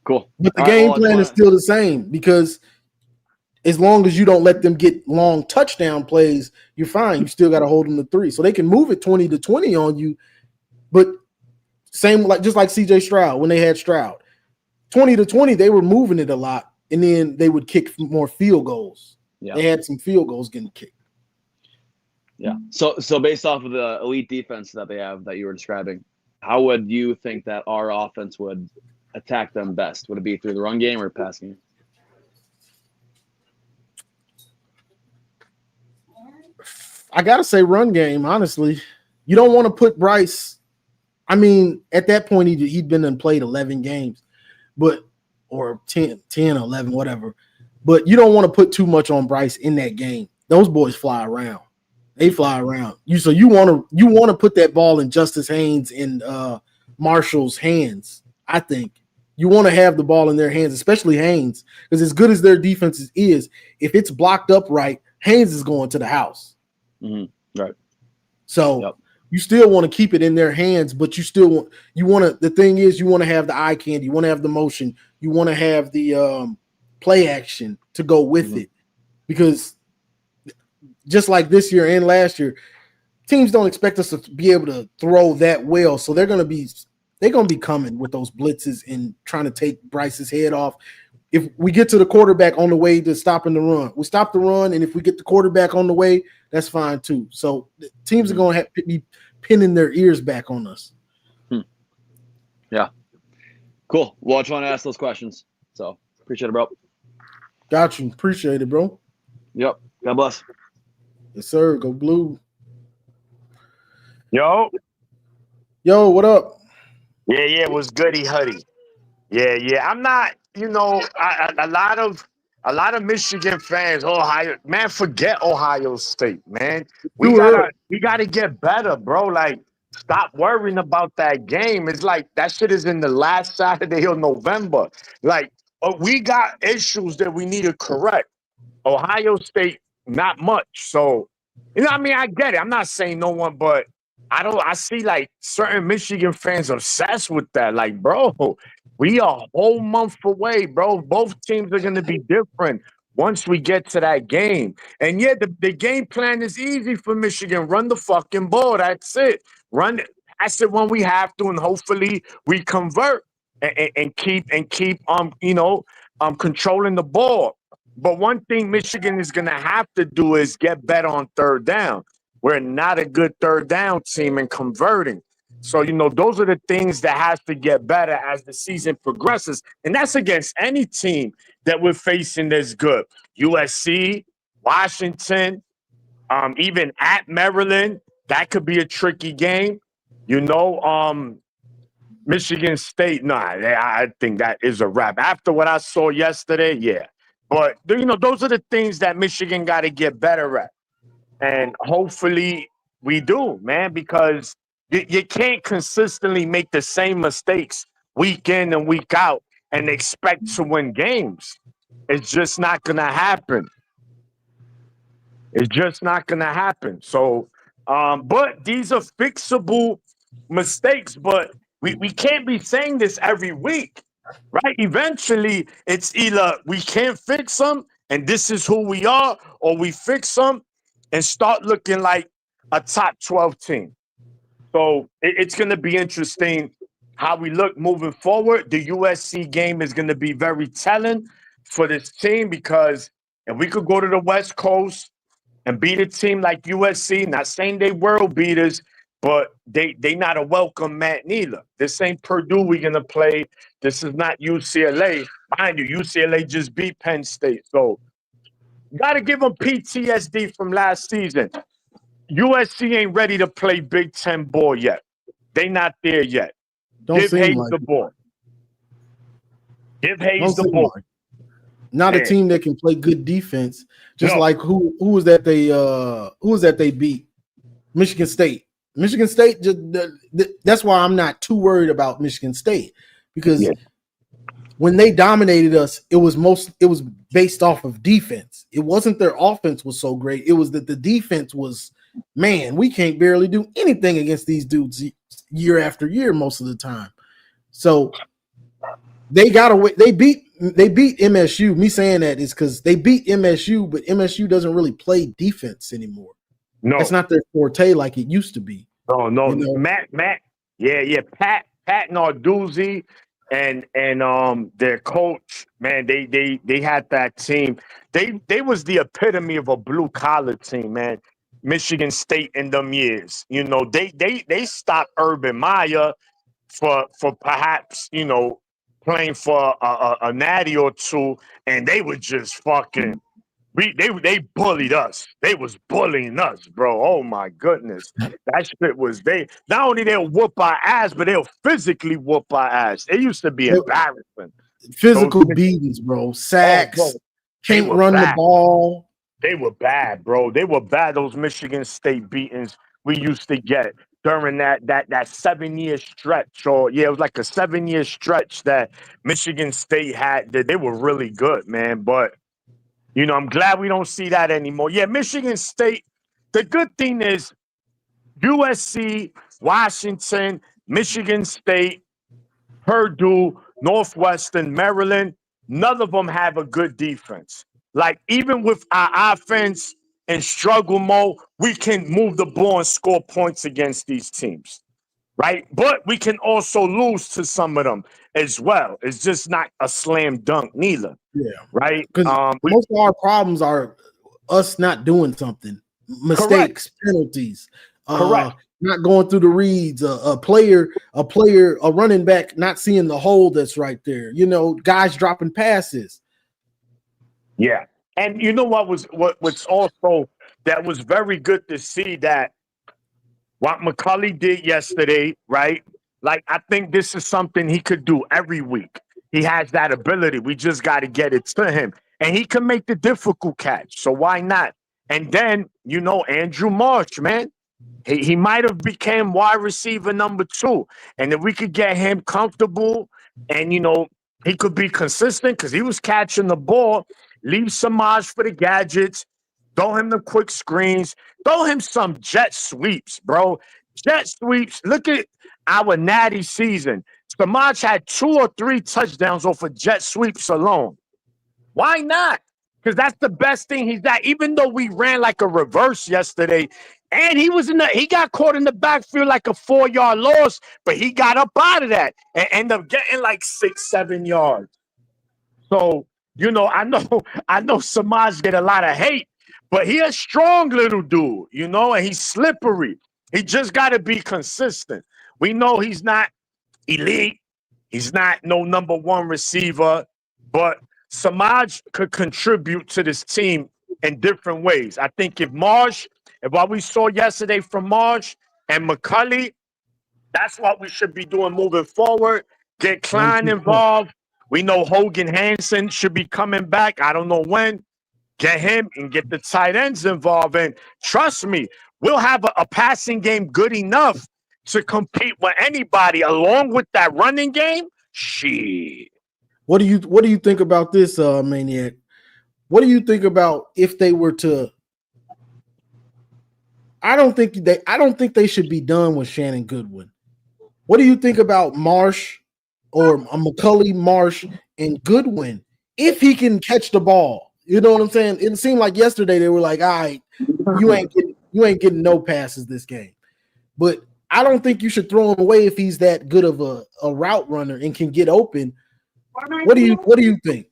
Cool. But the game plan is still the same because as long as you don't let them get long touchdown plays, you're fine. You still got to hold them to 3. So they can move it 20-20 on you. But same just like CJ Stroud when they had Stroud. 20-20, they were moving it a lot, and then they would kick more field goals. Yeah. They had some field goals getting kicked. Yeah. So based off of the elite defense that they have that you were describing, how would you think that our offense would attack them best? Would it be through the run game or passing game? I got to say run game, honestly. You don't want to put Bryce. I mean, at that point, he'd been and played 11 games, or 10, 11, whatever. But you don't want to put too much on Bryce in that game. Those boys fly around. They fly around. So you want to put that ball in Justice Haynes and Marshall's hands. I think you want to have the ball in their hands, especially Haynes, because as good as their defense is, if it's blocked up right, Haynes is going to the house. Mm-hmm. Right. So you still want to keep it in their hands, but you want to. The thing is, you want to have the eye candy, you want to have the motion, you want to have the play action to go with it, because just like this year and last year, teams don't expect us to be able to throw that well. So they're going to be coming with those blitzes and trying to take Bryce's head off. If we get to the quarterback on the way to stopping the run, we stop the run. And if we get the quarterback on the way, that's fine too. So the teams are going to have to be pinning their ears back on us. Yeah. Cool. Well, I just want to ask those questions. So appreciate it, bro. Got you. Appreciate it, bro. Yep. God bless. Yes, sir. Go Blue. Yo, what up? Yeah, what's goody huddy? Yeah. I'm not, a lot of Michigan fans, Ohio, man, forget Ohio State, man. We gotta get better, bro. Like, stop worrying about that game. It's like that shit is in the last Saturday of November. Like, we got issues that we need to correct. Ohio State, not much. So, I get it. I'm not saying no one, but I see like certain Michigan fans obsessed with that. Like, bro, we are a whole month away, bro. Both teams are going to be different once we get to that game. And yeah, the game plan is easy for Michigan. Run the fucking ball. That's it. Run it. That's it when we have to, and hopefully we convert and keep controlling the ball. But one thing Michigan is going to have to do is get better on third down. We're not a good third down team in converting. So, those are the things that has to get better as the season progresses. And that's against any team that we're facing that's good. USC, Washington, even at Maryland, that could be a tricky game. Michigan State, I think that is a wrap. After what I saw yesterday, yeah. But, those are the things that Michigan got to get better at. And hopefully we do, man, because you can't consistently make the same mistakes week in and week out and expect to win games. It's just not going to happen. It's just not going to happen. So, but these are fixable mistakes, but we can't be saying this every week. right? Eventually, it's either we can't fix them and this is who we are, or we fix them and start looking like a top 12 team. So it's going to be interesting how we look moving forward. The USC game is going to be very telling for this team because if we could go to the West Coast and beat a team like USC, not saying they world beaters, but they not a welcome mat neither. This ain't Purdue we're going to play. This is not UCLA. Mind you, UCLA just beat Penn State. So got to give them PTSD from last season. USC ain't ready to play Big Ten ball yet. They not there yet. Don't Give seem Hayes like the it. ball. Give Hayes Don't the seem ball. like it. Not a Man. team that can play good defense. Just No. like who was that they beat? Michigan State. Michigan State. That's why I'm not too worried about Michigan State because when they dominated us, it was based off of defense. It wasn't their offense was so great. It was that the defense was, man, we can't barely do anything against these dudes year after year most of the time. So they got away. They beat MSU. Me saying that is because they beat MSU, but MSU doesn't really play defense anymore. No. It's not their forte like it used to be. No. You know? Matt. Yeah. Pat Narduzzi and their coach, man, they had that team. They was the epitome of a blue collar team, man. Michigan State in them years. You know, they stopped Urban Meyer for perhaps, you know, playing for a natty or two, and they were just fucking. They bullied us. They was bullying us, bro. Oh my goodness, that shit was they. Not only they'll whoop our ass, but they'll physically whoop our ass. It used to be embarrassing. Physical beatings, bro. Sacks. Bro, can't run the ball. They were bad, bro. They were bad. Those Michigan State beatings we used to get during that 7-year stretch, or it was like a 7-year stretch that Michigan State had. That they were really good, man. But you know, I'm glad we don't see that anymore. Yeah, Michigan State. The good thing is USC, Washington, Michigan State, Purdue, Northwestern, Maryland. None of them have a good defense. Like, even with our offense in struggle mode, we can move the ball and score points against these teams, right? But we can also lose to some of them as well. It's just not a slam dunk neither. Yeah. Right? Because most of our problems are us not doing something. Mistakes, penalties, not going through the reads, a running back not seeing the hole that's right there. You know, guys dropping passes. Yeah. And you know what's also that was very good to see that what McCulley did yesterday, right? Like, I think this is something he could do every week. He has that ability. We just got to get it to him. And he can make the difficult catch. So why not? And then, you know, Andrew Marsh, man, he might have became wide receiver number 2. And if we could get him comfortable and, you know, he could be consistent because he was catching the ball, leave Samaj for the gadgets, throw him the quick screens, throw him some jet sweeps, bro. Jet sweeps. Look at our natty season. Samaj had 2 or 3 touchdowns off of jet sweeps alone. Why not? Because that's the best thing he's at. Even though we ran like a reverse yesterday, and he got caught in the backfield like a 4-yard loss, but he got up out of that and ended up getting like 6-7 yards. So, you know, I know Samaj get a lot of hate, but he a strong little dude, you know, and he's slippery. He just got to be consistent. We know he's not elite. He's not no number 1 receiver, but Samaj could contribute to this team in different ways. I think if what we saw yesterday from Marsh and McCulley, that's what we should be doing moving forward. Get Klein involved. We know Hogan Hansen should be coming back. I don't know when. Get him and get the tight ends involved. And trust me, we'll have a passing game good enough to compete with anybody along with that running game. Shit. What do you think about this, Maniac? What do you think about if they were to? I don't think they should be done with Shannon Goodwin. What do you think about Marsh or a McCulley, Marsh, and Goodwin if he can catch the ball. You know what I'm saying? It seemed like yesterday they were like, all right, you ain't getting no passes this game. But I don't think you should throw him away if he's that good of a route runner and can get open. What do you think?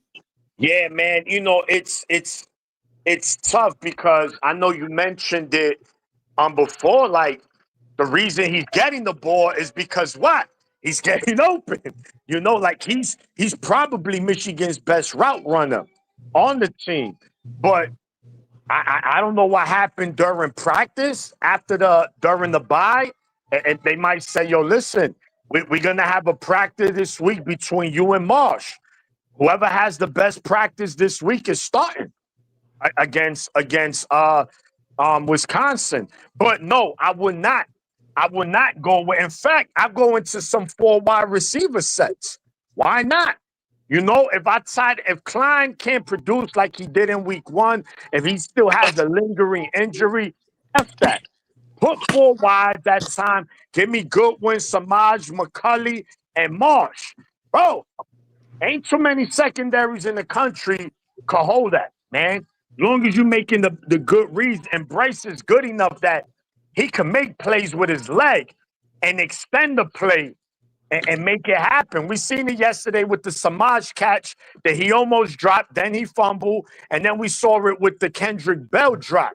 Yeah, man. You know, it's tough because I know you mentioned it before. Like the reason he's getting the ball is because what? He's getting open. You know, like he's probably Michigan's best route runner on the team. But I don't know what happened during practice during the bye. And they might say, yo, listen, we're gonna have a practice this week between you and Marsh. Whoever has the best practice this week is starting against Wisconsin. But no, I would not. I would not go with. In fact, I go into some 4 wide receiver sets. Why not? You know, if Klein can't produce like he did in week 1, if he still has a lingering injury, F that. Put 4 wide that time. Give me Goodwin, Samaj, McCulley, and Marsh. Bro, ain't too many secondaries in the country can hold that, man. Long as you're making the good reads, and Bryce is good enough that he can make plays with his leg and extend the play and make it happen. We seen it yesterday with the Samaj catch that he almost dropped, then he fumbled, and then we saw it with the Kendrick Bell drop,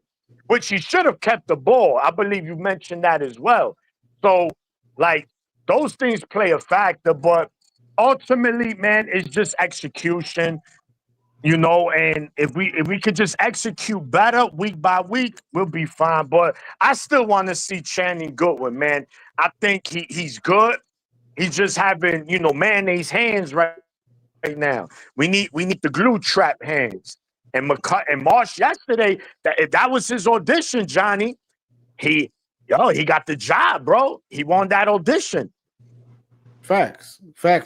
which he should have kept the ball. I believe you mentioned that as well. So, like, those things play a factor, but ultimately, man, it's just execution. You know, and if we could just execute better week by week, we'll be fine. But I still want to see Channing Goodwin, man. I think he's good. He's just having, mayonnaise hands right now. We need the glue trap hands. And and Marsh yesterday, that was his audition, Johnny. He got the job, bro. He won that audition. Facts.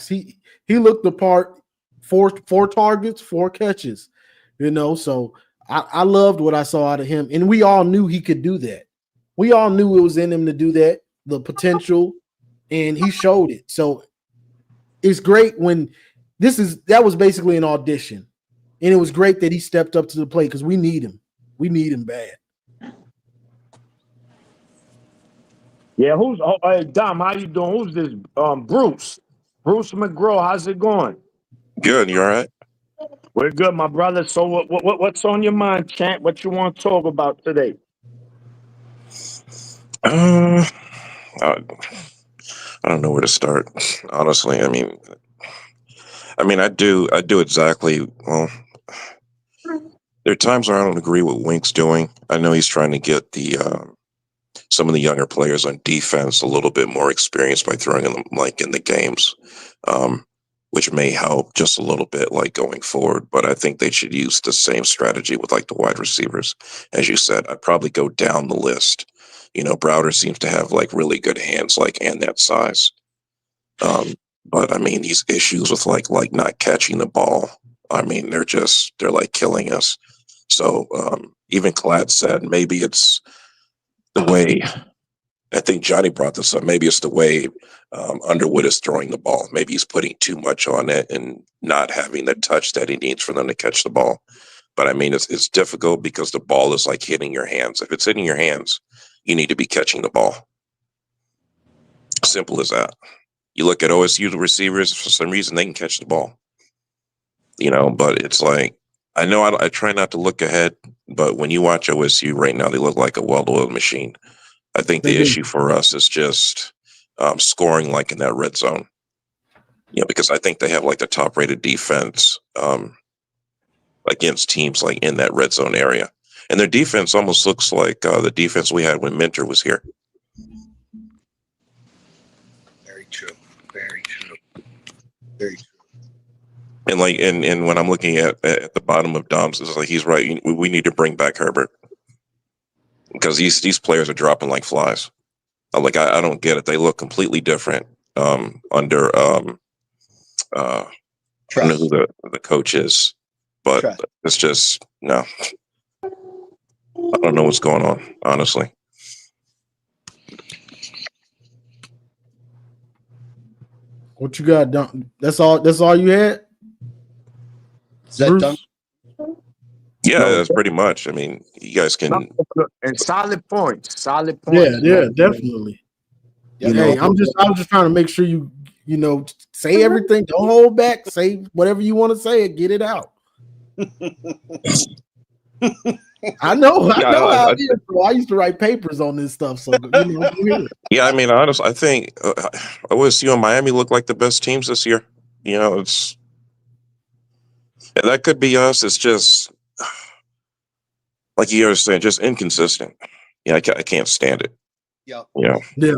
He looked the part. Four targets, 4 catches. So I loved what I saw out of him, and we all knew he could do that. We all knew it was in him to do that, the potential, and he showed it. So it's great when that was basically an audition, and it was great that he stepped up to the plate because we need him. We need him bad. Yeah, Dom, how you doing? Who's this? Bruce McGraw. How's it going? Good. You all right? We're good, my brother. So what's on your mind, Chant? What you want to talk about today? I don't know where to start. Honestly, I mean, I do exactly. Well, there are times where I don't agree with Wink's doing. I know he's trying to get some of the younger players on defense a little bit more experience by throwing them like in the games, which may help just a little bit like going forward. But I think they should use the same strategy with like the wide receivers. As you said, I'd probably go down the list. Browder seems to have like really good hands, like, and that size. But I mean, these issues with like not catching the ball, I mean, they're like killing us. So even Klatt said maybe it's the way. I think Johnny brought this up. Maybe it's the way Underwood is throwing the ball. Maybe he's putting too much on it and not having the touch that he needs for them to catch the ball. But I mean, it's difficult because the ball is like hitting your hands. If it's hitting your hands, you need to be catching the ball. Simple as that. You look at OSU receivers, for some reason they can catch the ball. But it's like, I know I try not to look ahead, but when you watch OSU right now, they look like a well-oiled machine. I think the issue for us is just scoring like in that red zone. Because I think they have like the top-rated defense against teams like in that red zone area. And their defense almost looks like the defense we had when Minter was here. Very true. And like, and when I'm looking at the bottom of Dom's, it's like he's right. We need to bring back Herbert because these players are dropping like flies. Like I don't get it. They look completely different under I don't know who the coach is, but it's just no. I don't know what's going on, honestly. What you got done? That's all you had? Is that Bruce? done? Yeah, No. that's pretty much. I mean, you guys can. And solid points. Solid Yeah, points. man. definitely. Yeah. Hey, I was just trying to make sure you say everything. Don't hold back. Say whatever you want to say and get it out. I know Yeah, how it is. Bro. I used to write papers on this stuff, so go ahead. yeah. I mean, honestly, I think OSU and Miami look like the best teams this year. You know, that could be us. It's just like you guys saying, just inconsistent. Yeah, I can't stand it. Yeah. You know. Yeah.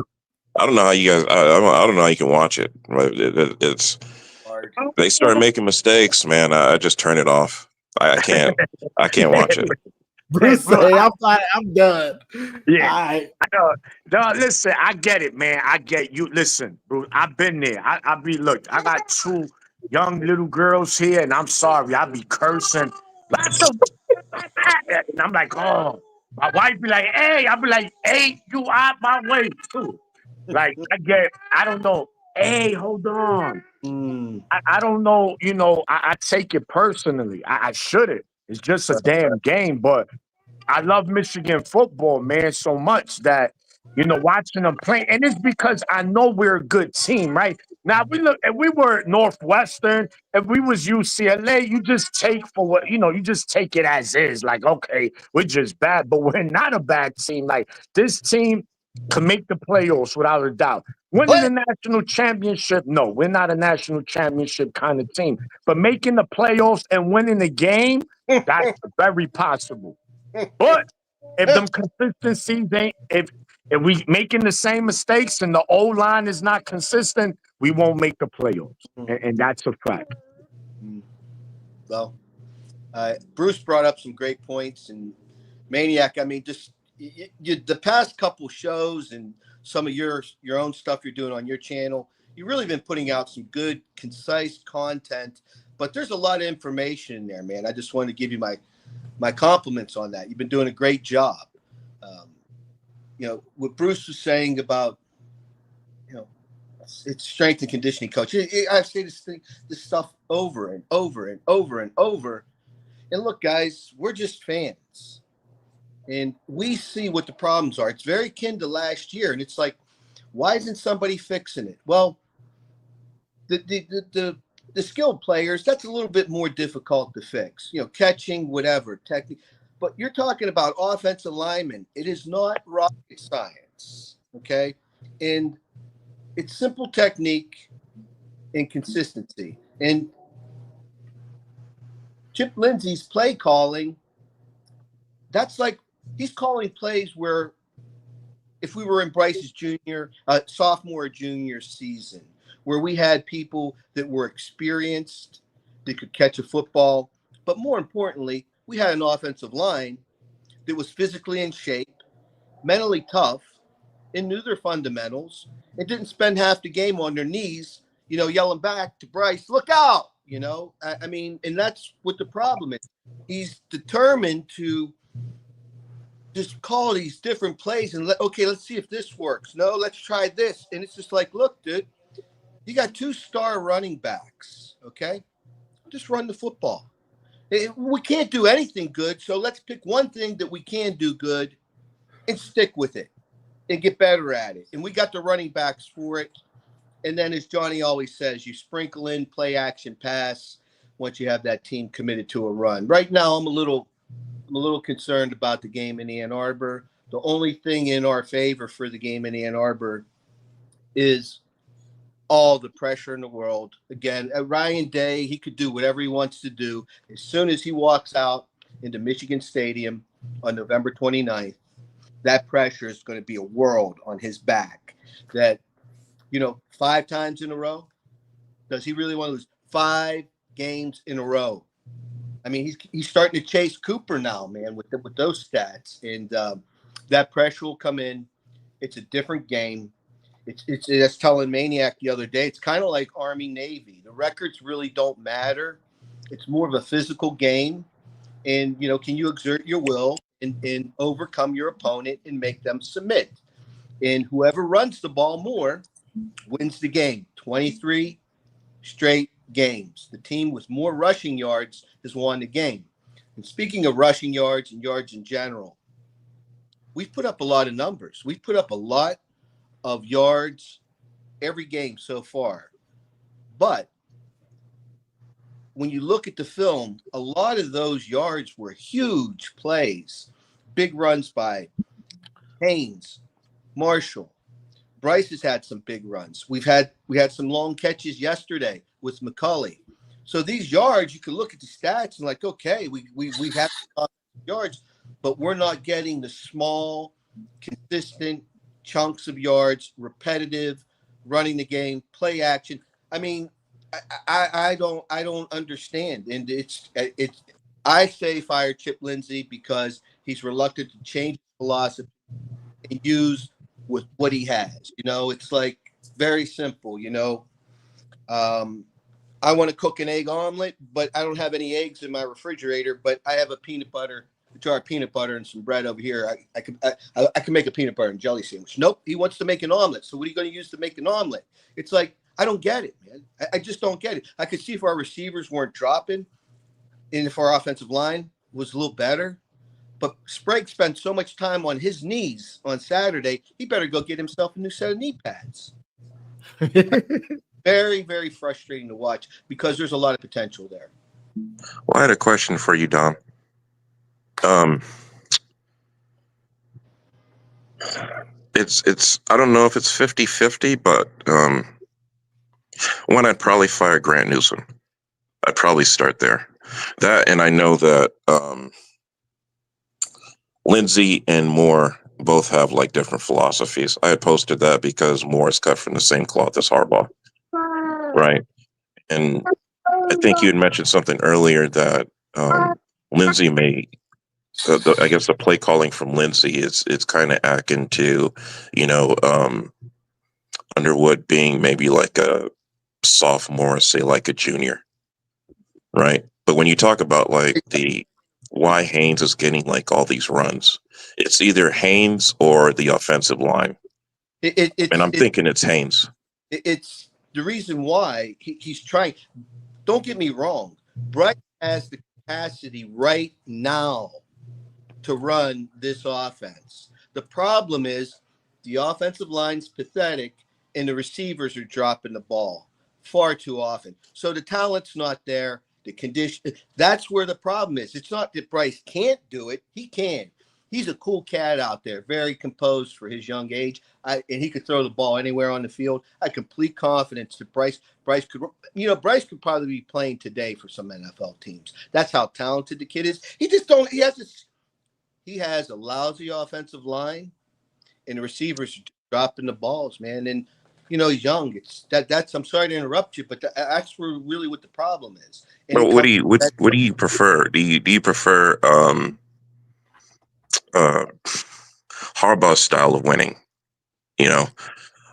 I don't know how you guys. I don't know how you can watch it. It's Hard. they start making mistakes, man. I just turn it off. I can't. I can't watch it. Bruce, Bro, hey, I'm done. Yeah. All right. I know. No, listen, I get it, man. I get you. Listen, bro, I've been there. Look, I got two young little girls here, and I'm sorry, I be cursing. Like, and I'm like, oh, my wife be like, hey, I be like, hey, you out my way too. Like, I don't know. Hey, hold on. I don't know, I take it personally. I shouldn't. It's just a damn game, but I love Michigan football, man, so much that watching them play, and it's because I know we're a good team, right? Now if we were Northwestern, if we was UCLA, you just take for what you just take it as is. Like, okay, we're just bad, but we're not a bad team. Like this team can make the playoffs without a doubt. Winning the national championship, no, we're not a national championship kind of team. But making the playoffs and winning the game, that's very possible. But if them consistencies ain't, if we making the same mistakes and the O line is not consistent, we won't make the playoffs, and that's a fact. Well, Bruce brought up some great points, and Maniac. I mean, just the past couple shows and some of your own stuff you're doing on your channel, you've really been putting out some good, concise content. But there's a lot of information in there, man. I just wanted to give you my compliments on that. You've been doing a great job. What Bruce was saying about, it's strength and conditioning coach. I say this stuff over and over and over and over. And look, guys, we're just fans. And we see what the problems are. It's very akin to last year. And it's like, why isn't somebody fixing it? Well, the skilled players, that's a little bit more difficult to fix. Catching, whatever, technique. But you're talking about offensive linemen. It is not rocket science, okay? And it's simple technique and consistency. And Chip Lindsey's play calling, that's like he's calling plays where if we were in Bryce's sophomore or junior season, where we had people that were experienced, that could catch a football, but more importantly, we had an offensive line that was physically in shape, mentally tough, and knew their fundamentals, and didn't spend half the game on their knees, yelling back to Bryce, look out, I mean, and that's what the problem is. He's determined to just call these different plays and let's see if this works. No, let's try this. And it's just like, look, dude, you got 2-star running backs, okay? Just run the football. We can't do anything good, so let's pick one thing that we can do good and stick with it and get better at it. And we got the running backs for it. And then, as Johnny always says, you sprinkle in play action pass once you have that team committed to a run. Right now, I'm a little concerned about the game in Ann Arbor. The only thing in our favor for the game in Ann Arbor is all the pressure in the world. Again, Ryan Day, he could do whatever he wants to do. As soon as he walks out into Michigan Stadium on November 29th, that pressure is going to be a world on his back. That, 5 times in a row, does he really want to lose 5 games in a row? I mean, he's starting to chase Cooper now, man, with those stats. And that pressure will come in. It's a different game. It's telling Maniac the other day. It's kind of like Army Navy. The records really don't matter. It's more of a physical game. And, can you exert your will and overcome your opponent and make them submit? And whoever runs the ball more wins the game. 23 straight games. The team with more rushing yards has won the game. And speaking of rushing yards and yards in general, we've put up a lot of numbers. We've put up a lot of yards every game so far. But when you look at the film, a lot of those yards were huge plays, big runs by Haynes, Marshall. Bryce has had some big runs. We had some long catches yesterday with McCulley. So these yards, you can look at the stats and like, okay, we have yards, but we're not getting the small, consistent chunks of yards, repetitive, running the game, play action. I mean, I don't understand, and it's I say fire Chip Lindsey because he's reluctant to change philosophy and use with what he has. It's like very simple. I want to cook an egg omelet, but I don't have any eggs in my refrigerator. But I have a jar of peanut butter and some bread over here. I can make a peanut butter and jelly sandwich. Nope, he wants to make an omelet. So what are you going to use to make an omelet? It's like, I don't get it, man. I just don't get it. I could see if our receivers weren't dropping and if our offensive line was a little better. But Sprague spent so much time on his knees on Saturday, he better go get himself a new set of knee pads. Very, very frustrating to watch because there's a lot of potential there. Well, I had a question for you, Dom. It's I don't know if it's 50-50, but one, I'd probably fire Grant Newsom. I'd probably start there. That, and I know that Lindsey and Moore both have like different philosophies. I had posted that because Moore is cut from the same cloth as Harbaugh, right? And I think you had mentioned something earlier that Lindsey may. I guess the play calling from Lindsey is kind of akin to, Underwood being maybe like a sophomore, say like a junior, right? But when you talk about like why Haynes is getting like all these runs, it's either Haynes or the offensive line, and I'm thinking it's Haynes. It's the reason why he's trying. Don't get me wrong, Bryce has the capacity right now to run this offense. The problem is the offensive line's pathetic and the receivers are dropping the ball far too often. So the talent's not there. The condition, that's where the problem is. It's not that Bryce can't do it. He can. He's a cool cat out there, very composed for his young age. And he could throw the ball anywhere on the field. I have complete confidence that Bryce could probably be playing today for some NFL teams. That's how talented the kid is. He has a lousy offensive line, and the receivers are dropping the balls, man. And he's young. I'm sorry to interrupt you, but that's really what the problem is. And Well, what do you prefer? Do you prefer Harbaugh's style of winning,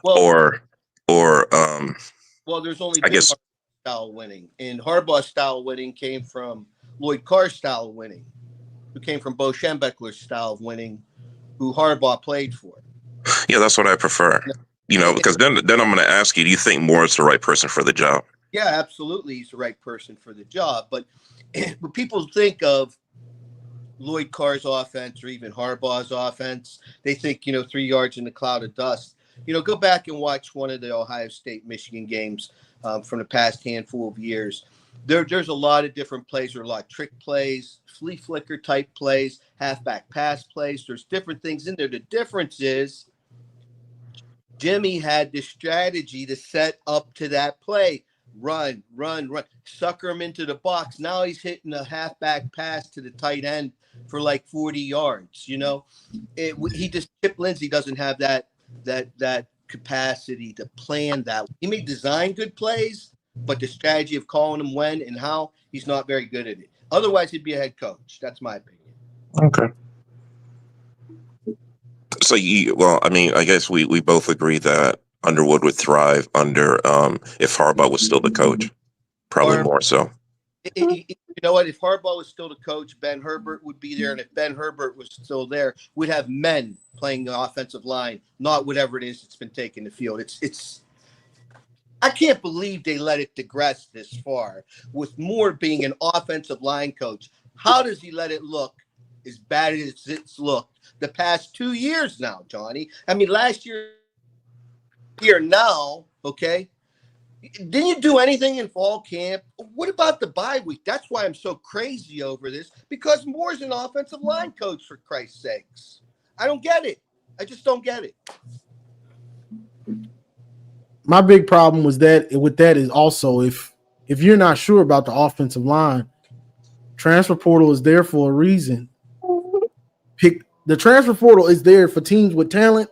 or there's only I guess Harbaugh's style of winning, and Harbaugh's style of winning came from Lloyd Carr's style of winning, who came from Bo Schembechler's style of winning, who Harbaugh played for. Yeah, that's what I prefer. Because then I'm going to ask you, do you think Moore is the right person for the job? Yeah, absolutely, he's the right person for the job. But when people think of Lloyd Carr's offense or even Harbaugh's offense, they think 3 yards in the cloud of dust. Go back and watch one of the Ohio State-Michigan games from the past handful of years. There's a lot of different plays. There are a lot of trick plays, flea flicker type plays, halfback pass plays. There's different things in there. The difference is Jimmy had the strategy to set up to that play. Run, sucker him into the box. Now he's hitting a halfback pass to the tight end for like 40 yards. Chip Lindsey doesn't have that capacity to plan that. He may design good plays, but the strategy of calling them when and how, he's not very good at it. Otherwise, he'd be a head coach. That's my opinion. Okay. So I guess we both agree that Underwood would thrive under if Harbaugh was still the coach, probably more so. You know what? If Harbaugh was still the coach, Ben Herbert would be there, and if Ben Herbert was still there, we'd have men playing the offensive line, not whatever it is that's been taking the field. I can't believe they let it digress this far with Moore being an offensive line coach. How does he let it look as bad as it's looked the past 2 years now, Johnny? I mean, last year, here now, okay? Didn't you do anything in fall camp? What about the bye week? That's why I'm so crazy over this, because Moore's an offensive line coach, for Christ's sakes. I don't get it. I just don't get it. My big problem was that with that is also if you're not sure about the offensive line, transfer portal is there for a reason. The transfer portal is there for teams with talent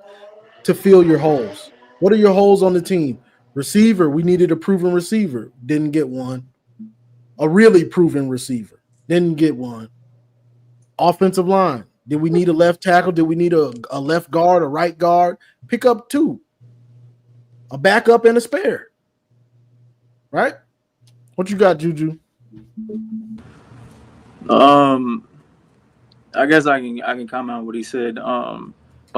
to fill your holes. What are your holes on the team? Receiver, we needed a proven receiver. Didn't get one. A really proven receiver. Didn't get one. Offensive line. Did we need a left tackle? Did we need a left guard, a right guard? Pick up two. A backup and a spare. Right? What you got, Juju? I guess I can comment on what he said about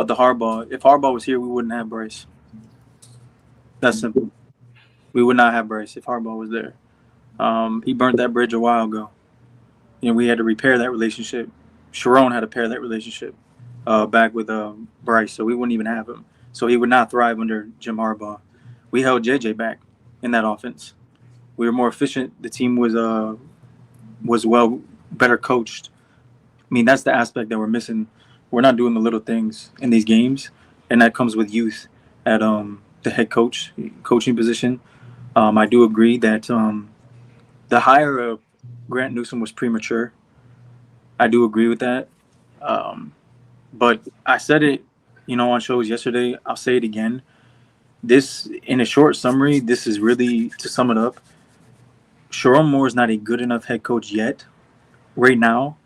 the Harbaugh. If Harbaugh was here, we wouldn't have Bryce. That's simple. We would not have Bryce if Harbaugh was there. He burnt that bridge a while ago. We had to repair that relationship. Sharon had to repair that relationship back with Bryce, so we wouldn't even have him. So he would not thrive under Jim Harbaugh. We held JJ back in that offense. We were more efficient. The team was better coached. I mean, that's the aspect that we're missing. We're not doing the little things in these games, and that comes with youth at the head coaching position. I do agree that the hire of Grant Newsom was premature. I do agree with that. But I said it, on shows yesterday. I'll say it again. This, in a short summary, this is really, to sum it up, Sharon Moore is not a good enough head coach yet, right now,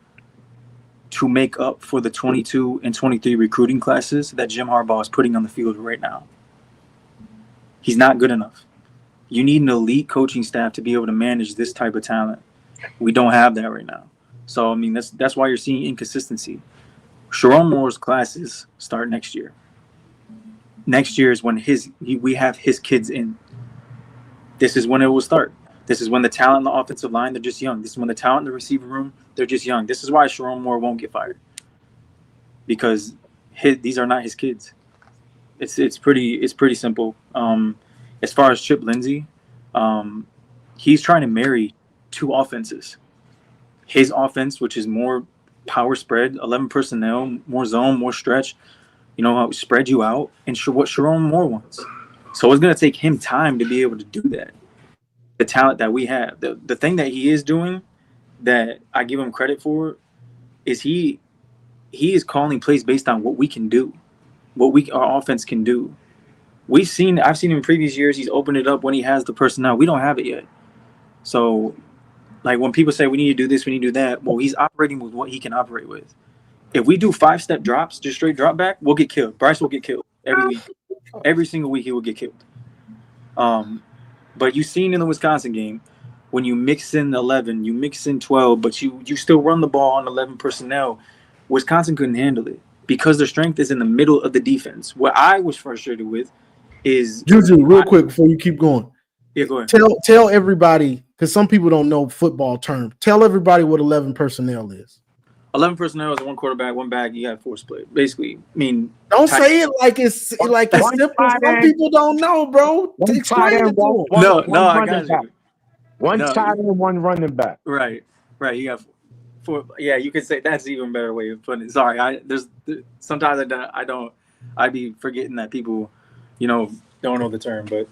to make up for the 22 and 23 recruiting classes that Jim Harbaugh is putting on the field right now. He's not good enough. You need an elite coaching staff to be able to manage this type of talent. We don't have that right now. So, I mean, that's why you're seeing inconsistency. Sharon Moore's classes start next year. Next year is when we have his kids in. This is when it will start. This is when the talent in the offensive line, they're just young. This is when the talent in the receiver room, they're just young. This is why Sharon Moore won't get fired. Because these are not his kids. It's pretty simple. As far as Chip Lindsey, he's trying to marry two offenses. His offense, which is more power spread, 11 personnel, more zone, more stretch, spread you out, and what Sharon Moore wants. So it's going to take him time to be able to do that. The talent that we have, the thing that he is doing that I give him credit for is he is calling plays based on what we can do, our offense can do. I've seen in previous years, he's opened it up when he has the personnel. We don't have it yet. So, like when people say we need to do this, we need to do that, well, he's operating with what he can operate with. If we do 5-step drops, just straight drop back, we'll get killed. Bryce will get killed every week. Every single week he will get killed. But you've seen in the Wisconsin game, when you mix in 11, you mix in 12, but you still run the ball on 11 personnel, Wisconsin couldn't handle it because their strength is in the middle of the defense. What I was frustrated with is Juju, real quick before you keep going. Yeah, go ahead. Tell everybody, because some people don't know football term. Tell everybody what 11 personnel is. 11 personnel is one quarterback, one back. You got 4 split. Basically, I mean, don't say it like it's simple. Some people don't know, bro. Explain it to them. No, I got you. One tight end, one running back. Right. You got 4. Yeah, you could say that's even better way of putting it. Sorry, sometimes I'd be forgetting that people, don't know the term, but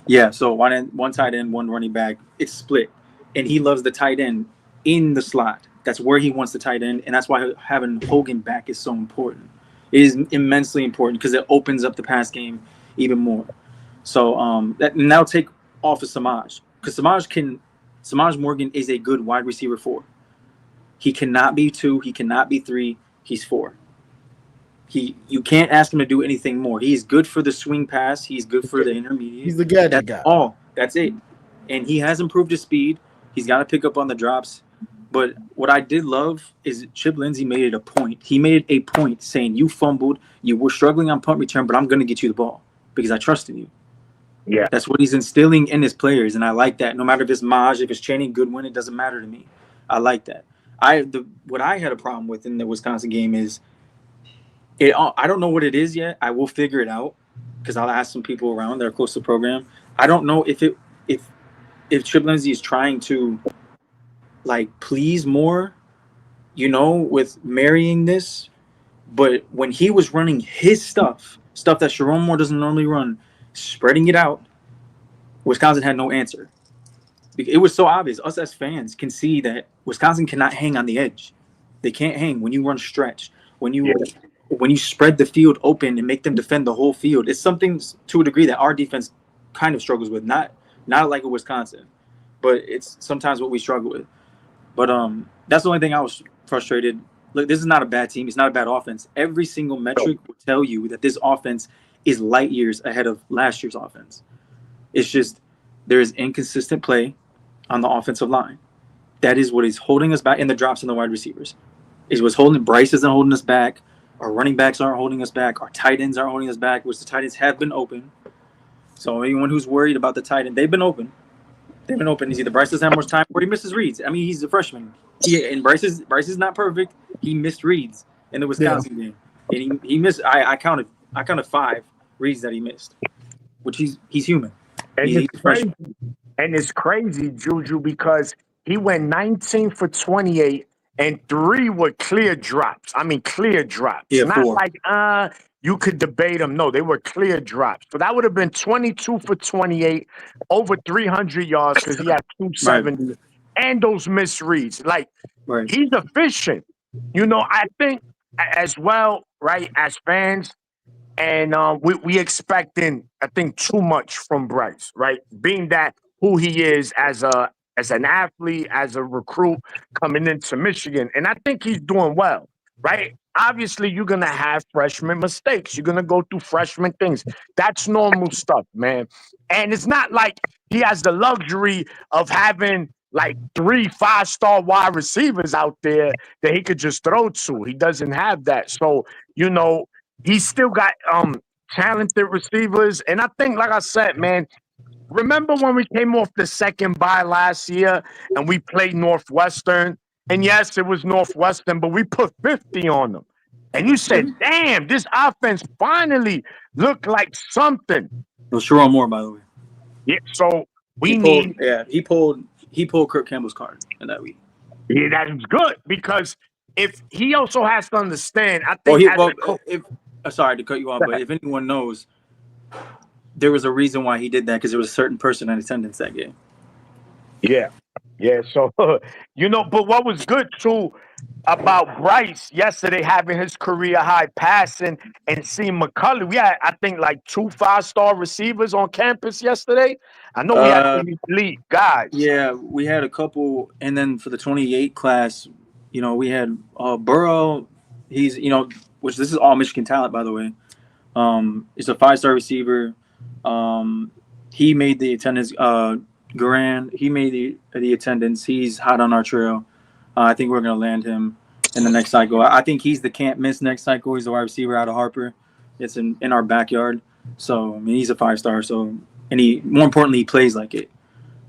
yeah. So one tight end, one running back. It's split, and he loves the tight end in the slot. That's where he wants the tight end, and that's why having Hogan back is so important. It is immensely important because it opens up the pass game even more. So that'll take off of Samaj, because Samaj Morgan is a good wide receiver 4. He cannot be 2. He cannot be 3. He's 4. You can't ask him to do anything more. He's good for the swing pass. He's good for the intermediate. He's the gadget guy. That's it. And he has improved his speed. He's got to pick up on the drops. But what I did love is Chip Lindsey made it a point. He made it a point saying, you fumbled, you were struggling on punt return, but I'm going to get you the ball because I trust in you. Yeah. That's what he's instilling in his players, and I like that. No matter if it's Maj, if it's Channing Goodwin, it doesn't matter to me. I like that. What I had a problem with in the Wisconsin game is I don't know what it is yet. I will figure it out because I'll ask some people around that are close to the program. I don't know if Chip Lindsey is trying to like please more, with marrying this. But when he was running his stuff that Sharon Moore doesn't normally run, spreading it out, Wisconsin had no answer. It was so obvious. Us as fans can see that Wisconsin cannot hang on the edge. They can't hang when you run stretch. When you spread the field open and make them defend the whole field. It's something to a degree that our defense kind of struggles with. Not like a Wisconsin, but it's sometimes what we struggle with. But that's the only thing I was frustrated. Look, this is not a bad team. It's not a bad offense. Every single metric will tell you that this offense is light years ahead of last year's offense. It's just there is inconsistent play on the offensive line. That is what is holding us back in the drops in the wide receivers. Is what's holding. Bryce isn't holding us back. Our running backs aren't holding us back. Our tight ends aren't holding us back, which the tight ends have been open. So anyone who's worried about the tight end, they've been open. They've been open. It's either Bryce doesn't have much time or he misses reads. I mean, he's a freshman. And Bryce is not perfect. He missed reads in the Wisconsin game. And he missed. I counted 5 reads that he missed, which he's human. And He's it's crazy. And it's crazy, Juju, because he went 19 for 28 and 3 were clear drops. I mean, clear drops. Yeah, Not 4. like you could debate them. No, they were clear drops. So that would have been 22 for 28, over 300 yards because he had 270 Right. and those misreads. Like, Right. he's efficient. I think as well, right, as fans, and we expecting, I think, too much from Bryce, right? Being that who he is as an athlete, as a recruit coming into Michigan. And I think he's doing well, right? Obviously, you're going to have freshman mistakes. You're going to go through freshman things. That's normal stuff, man. And it's not like he has the luxury of having like 3 5-star wide receivers out there that he could just throw to. He doesn't have that. So, he's still got talented receivers. And I think, like I said, man, remember when we came off the second bye last year and we played Northwestern? And yes, it was Northwestern, but we put 50 on them. And you said, damn, this offense finally looked like something. It was Sharon Moore, by the way. Yeah, so he pulled Kirk Campbell's card in that week. Yeah, that is good because if he also has to understand, I think sorry to cut you off, but if anyone knows, there was a reason why he did that because there was a certain person in attendance that game. Yeah. So, but what was good too about Bryce yesterday having his career high passing and seeing McCulley. We had, I think, like 2 5-star receivers on campus yesterday. I know we had some elite guys. Yeah, we had a couple. And then for the 28 class, we had Burrow. He's, which this is all Michigan talent, by the way. It's a 5-star receiver. He made the attendance. Garand, he made the attendance. He's hot on our trail. I think we're going to land him in the next cycle. I think he's the can't miss next cycle. He's a wide receiver out of Harper. It's in our backyard. So, I mean, he's a 5-star. So, and more importantly, he plays like it.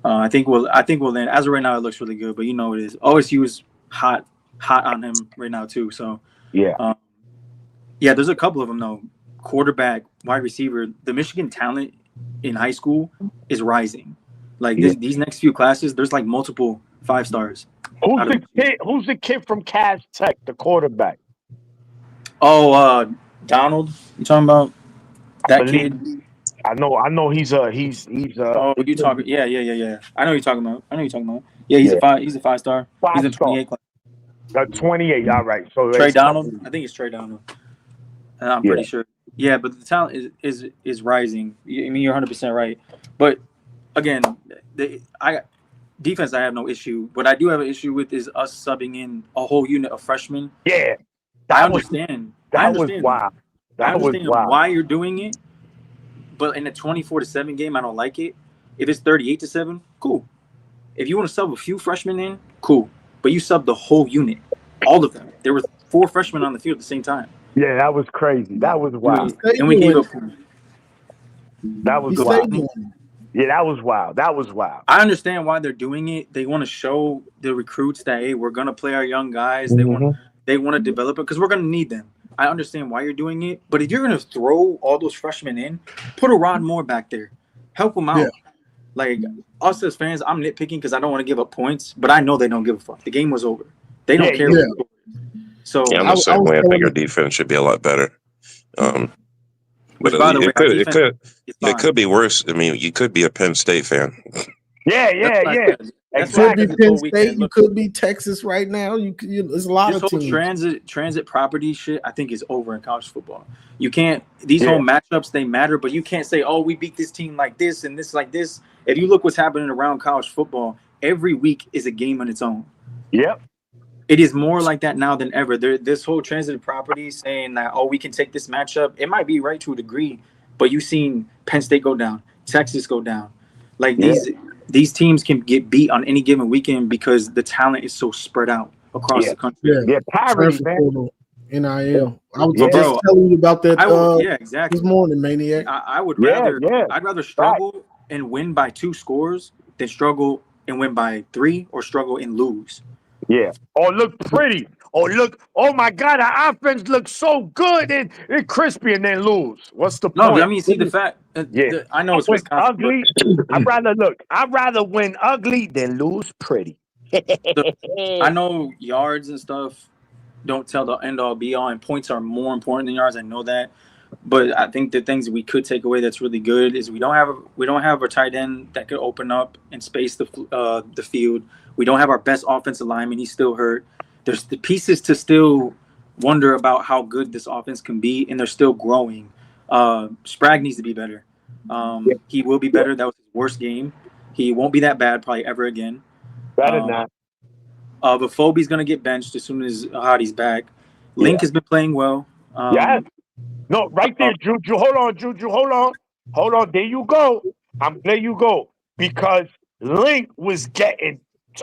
I think we'll land. As of right now, it looks really good, but it is. OSU is hot on him right now too. So, yeah. There's a couple of them though. Quarterback, wide receiver. The Michigan talent in high school is rising. Like these next few classes, there's like multiple 5-stars. Who's the kid from Cass Tech, the quarterback? Oh, Donald. You talking about that kid? I know he's Oh, you talking? Yeah. I know you're talking about. Yeah, he's a 5-star. He's in 28 class. 28. All right. So Trey Donald. I think it's Trey Donald. I'm pretty sure. Yeah, but the talent is rising. I mean, you're 100% right. But again, defense I have no issue. What I do have an issue with is us subbing in a whole unit of freshmen. Yeah, I understand. That was wild. I understand why you're doing it, but in a 24-7 game, I don't like it. If it's 38-7, cool. If you want to sub a few freshmen in, cool. But you sub the whole unit, all of them. There were 4 freshmen on the field at the same time. Yeah, that was crazy. That was wild. And we gave up. That was He wild. stayed one. Yeah, that was wild. That was wild. I understand why they're doing it. They want to show the recruits that hey, we're gonna play our young guys. They want to develop it because we're gonna need them. I understand why you're doing it, but if you're gonna throw all those freshmen in, put a Rod Moore back there, help them out. Yeah. Like us as fans, I'm nitpicking because I don't want to give up points, but I know they don't give a fuck. The game was over. They don't care. Yeah. So Yeah, I'm the same way. I think our defense should be a lot better. Which, But by the way, it could be worse. I mean, you could be a Penn State fan. Yeah. That's could be Penn why State. You could be Texas right now. There's a lot this of whole teams. transit property shit, I think, is over in college football. You can't. These whole matchups, they matter, but you can't say, "Oh, we beat this team like this and this like this." If you look what's happening around college football, every week is a game on its own. Yep. It is more like that now than ever. This whole transitive property saying that, oh, we can take this matchup. It might be right to a degree, but you've seen Penn State go down, Texas go down. Like these teams can get beat on any given weekend because the talent is so spread out across the country. Yeah, parity, man. NIL. I was just telling you about that exactly. this morning, Maniac. I would rather I'd rather struggle and win by 2 scores than struggle and win by 3 or struggle and lose. Yeah. Or look pretty. Or look, oh my God, our offense looks so good and crispy and then lose. What's the point? No, I mean, see the fact. I know it's Wisconsin. Ugly. I'd rather win ugly than lose pretty. I know yards and stuff don't tell the end all be all, and points are more important than yards. I know that. But I think the things that we could take away that's really good is we don't have a tight end that could open up and space the field. We don't have our best offensive lineman. He's still hurt. There's the pieces to still wonder about how good this offense can be, and they're still growing. Sprague needs to be better. He will be better. That was his worst game. He won't be that bad probably ever again. Better not. But Foby's going to get benched as soon as Hadi's back. Link has been playing well. No, right there, Juju. Hold on, Juju. Hold on. There you go. There you go. Because Link was getting,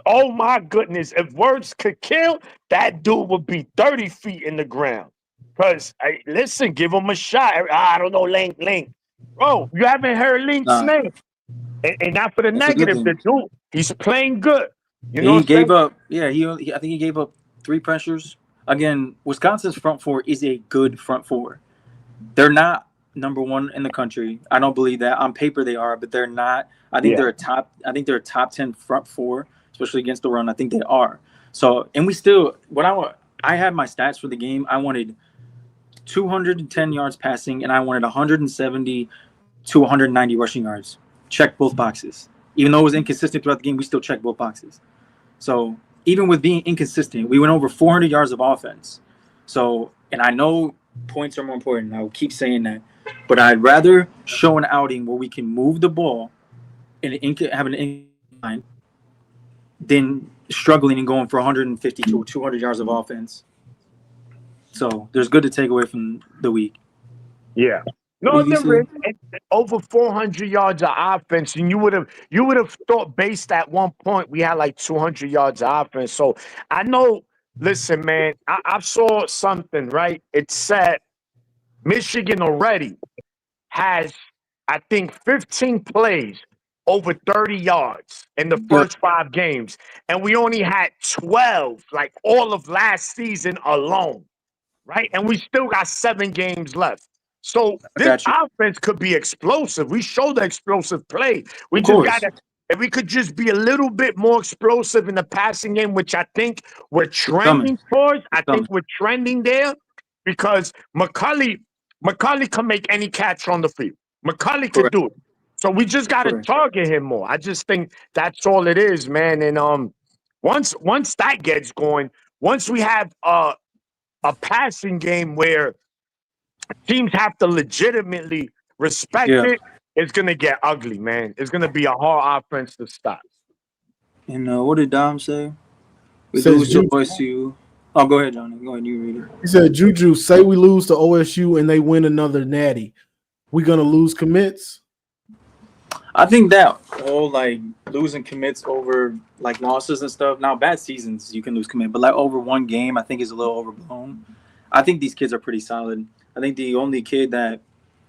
oh my goodness, if words could kill, that dude would be 30 feet in the ground. Because, listen, give him a shot. I don't know, Link. Bro, you haven't heard Link's name. And not for the negative, the dude, he's playing good. You know, he gave up. Yeah, I think he gave up 3 pressures. Again, Wisconsin's front 4 is a good front 4. They're not number 1 in the country. I don't believe that. On paper they are, but they're not. I think they're a top 10 front 4, especially against the run. I think they are. So, and we still I had my stats for the game. I wanted 210 yards passing and I wanted 170 to 190 rushing yards. Check both boxes. Even though it was inconsistent throughout the game, we still checked both boxes. So, even with being inconsistent, we went over 400 yards of offense. So, and I know points are more important. I will keep saying that. But I'd rather show an outing where we can move the ball and have an incline than struggling and going for 150 to 200 yards of offense. So, there's good to take away from the week. Yeah. No, there is over 400 yards of offense, and you would have thought based at one point we had like 200 yards of offense. So I know. Listen, man, I saw something right. It said Michigan already has, I think, 15 plays over 30 yards in the first 5 games, and we only had 12, like all of last season alone, right? And we still got 7 games left. So this offense could be explosive. We showed the explosive play. We just got to, if we could just be a little bit more explosive in the passing game, which I think we're trending towards. I think we're trending there because McCulley can make any catch on the field. McCulley could do it. So we just got to target him more. I just think that's all it is, man. And once that gets going, once we have a passing game where teams have to legitimately respect it, it's going to get ugly, man. It's going to be a hard offense to stop. And what did Dom say? We lose to OSU. Oh, go ahead, Johnny. Go ahead, you read it. He said, Juju, say we lose to OSU and they win another natty. We going to lose commits? I think that losing commits over like losses and stuff. Now, bad seasons, you can lose commit, but like over one game, I think is a little overblown. I think these kids are pretty solid. I think the only kid that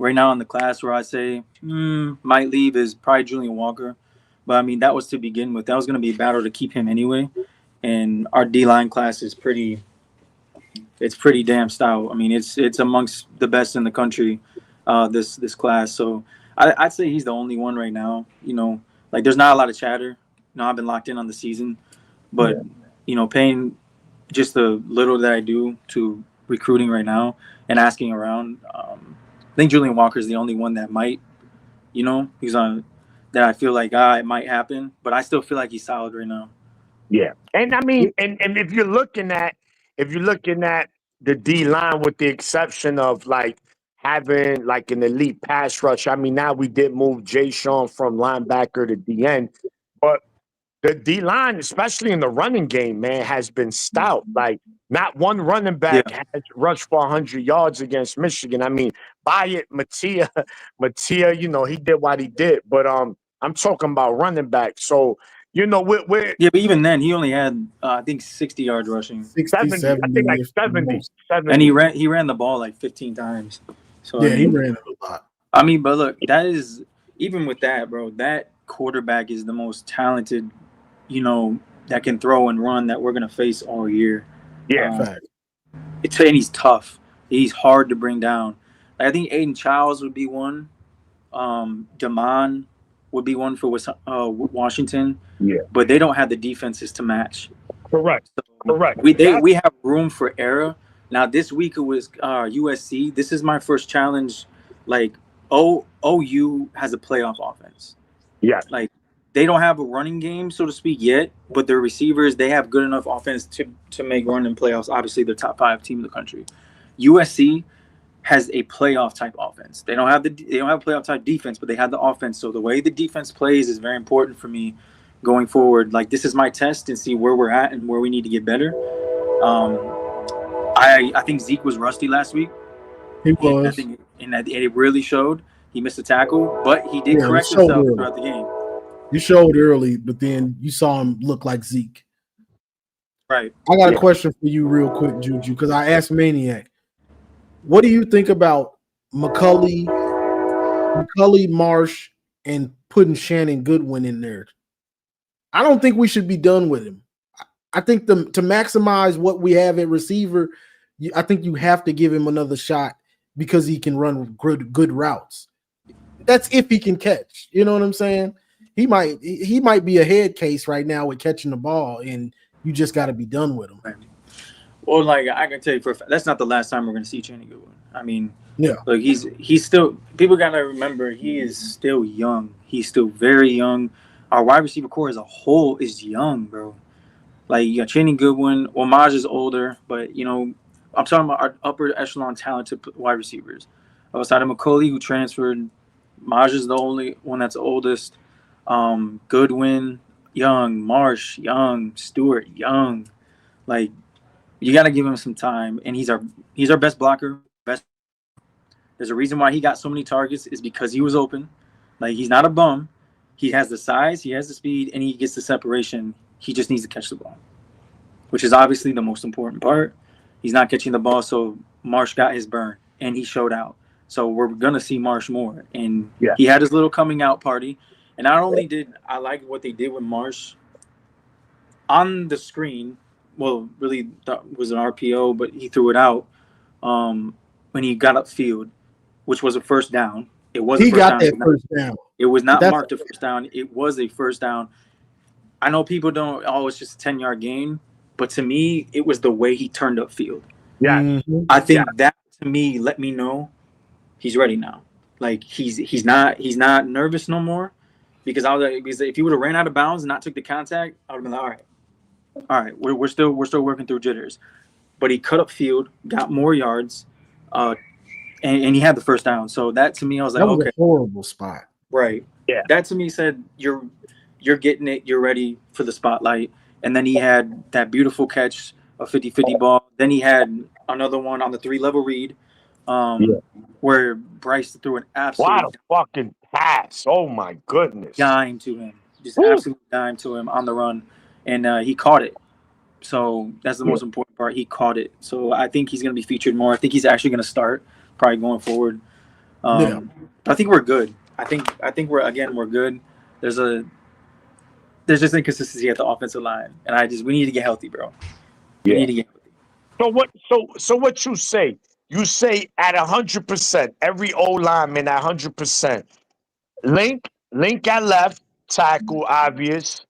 right now in the class where I say might leave is probably Julian Walker. But I mean, that was to begin with. That was going to be a battle to keep him anyway. And our D-line class is pretty damn stout. I mean, it's amongst the best in the country, this class. So I'd say he's the only one right now. You know, like there's not a lot of chatter. You know, I've been locked in on the season, but you know, paying just the little that I do to recruiting right now and asking around, I think Julian Walker is the only one that might, you know, he's on that I feel like it might happen, but I still feel like he's solid right now. Yeah, and I mean, and if you're looking at the D line, with the exception of like having like an elite pass rush, I mean, now we did move Jay Sean from linebacker to DN, but the D line, especially in the running game, man, has been stout. Like not one running back has rushed for 100 yards against Michigan. I mean, Bayet, Mattia, you know, he did what he did, but I'm talking about running back. So. You know, we're but even then, he only had I think 60 yards rushing. 70, I think like 70. And he ran the ball like 15 times. So yeah, he ran it a lot. I mean, but look, that is even with that, bro. That quarterback is the most talented, you know, that can throw and run that we're gonna face all year. Yeah, and he's tough. He's hard to bring down. Like, I think Aiden Childs would be one. Damon would be one for Washington. Yeah, but they don't have the defenses to match. Correct. We have room for error. Now this week it was USC. This is my first challenge. Like OU has a playoff offense. Yeah, like they don't have a running game, so to speak, yet, but their receivers, they have good enough offense to make run in playoffs. Obviously, they're top 5 team in the country. USC has a playoff type offense. They don't have a playoff type defense, but they have the offense. So the way the defense plays is very important for me going forward. Like, this is my test and see where we're at and where we need to get better. I think Zeke was rusty last week. He was. And it really showed. He missed a tackle, but he did correct himself throughout the game. You showed early, but then you saw him look like Zeke. Right. I got a question for you real quick, Juju, because I asked Maniac, what do you think about McCulley, Marsh, and putting Shannon Goodwin in there? I don't think we should be done with him. I think to maximize what we have at receiver, I think you have to give him another shot because he can run good routes. That's if he can catch. You know what I'm saying? He might be a head case right now with catching the ball, and you just got to be done with him. Well, like I can tell you for a fact, that's not the last time we're going to see Shannon Goodwin. I mean, yeah, look, he's still. People got to remember he is still young. He's still very young. Our wide receiver core as a whole is young, bro. Like, you got Shannon Goodwin. Omaj is older, but you know, I'm talking about our upper echelon talented wide receivers. Outside of McCulley, who transferred, Maj is the only one that's oldest. Goodwin, young. Marsh, young. Stewart, young. Like, you got to give him some time, and he's our best blocker. There's a reason why he got so many targets is because he was open. Like, he's not a bum. He has the size, he has the speed, and he gets the separation. He just needs to catch the ball, which is obviously the most important part. He's not catching the ball, so Marsh got his burn, and he showed out. So we're going to see Marsh more. And he had his little coming out party. And not only did I like what they did with Marsh on the screen, well, really thought it was an RPO, but he threw it out when he got upfield, which was a first down. It was he got that first down. It was not marked a first down. It was a first down. I know people don't, it's just a 10-yard gain, but to me, it was the way he turned upfield. Yeah. I think that, to me, let me know he's ready now. Like, he's not nervous no more, because if he would have ran out of bounds and not took the contact, I would have been like, all right, we're still working through jitters. But he cut upfield, got more yards, and he had the first down. So that, to me, I was like, okay, a horrible spot. Right. Yeah. That, to me, said you're getting it, you're ready for the spotlight. And then he had that beautiful catch, a 50-50 ball. Then he had another one on the 3-level read, where Bryce threw an absolute fucking pass. Oh my goodness. Dime to him. Just absolute dime to him on the run. And he caught it. So that's the most important part. He caught it. So I think he's going to be featured more. I think he's actually going to start probably going forward. I think we're good. I think we're good. There's just inconsistency at the offensive line, and we need to get healthy, bro. We need to get healthy. So what you say? You say at 100%, every O lineman at 100%. Link at left tackle, obvious.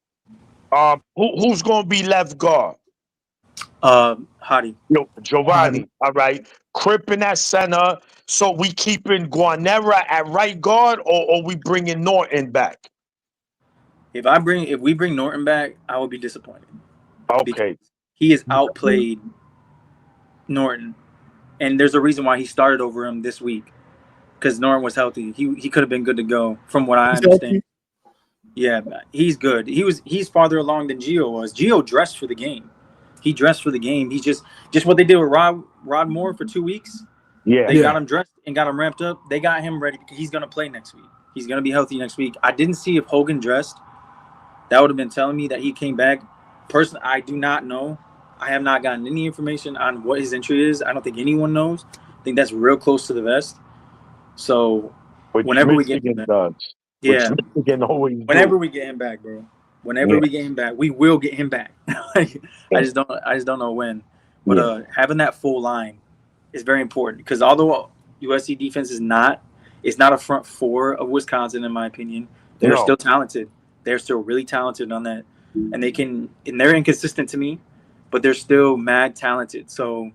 Who's gonna be left guard? Hottie. Giovanni. All right. Crippen at center. So we keeping Guarnera at right guard, or we bringing Norton back? If we bring Norton back, I will be disappointed. Okay. He has outplayed Norton, and there's a reason why he started over him this week, because Norton was healthy. He could have been good to go, from what I understand. Yeah, he's good. He's farther along than Gio was. Gio dressed for the game. He dressed for the game. He's just what they did with Rod Moore for 2 weeks. Yeah, they got him dressed and got him ramped up. They got him ready because he's gonna play next week. He's gonna be healthy next week. I didn't see if Hogan dressed. That would have been telling me that he came back. Personally, I do not know. I have not gotten any information on what his injury is. I don't think anyone knows. I think that's real close to the vest. So whenever we get him back, whenever we get him back, bro. Whenever we get him back, we will get him back. I just don't know when. But having that full line is very important, because although USC defense is not a front four of Wisconsin, in my opinion, they're still talented. They're still really talented on that, and they're inconsistent to me, but they're still mad talented. So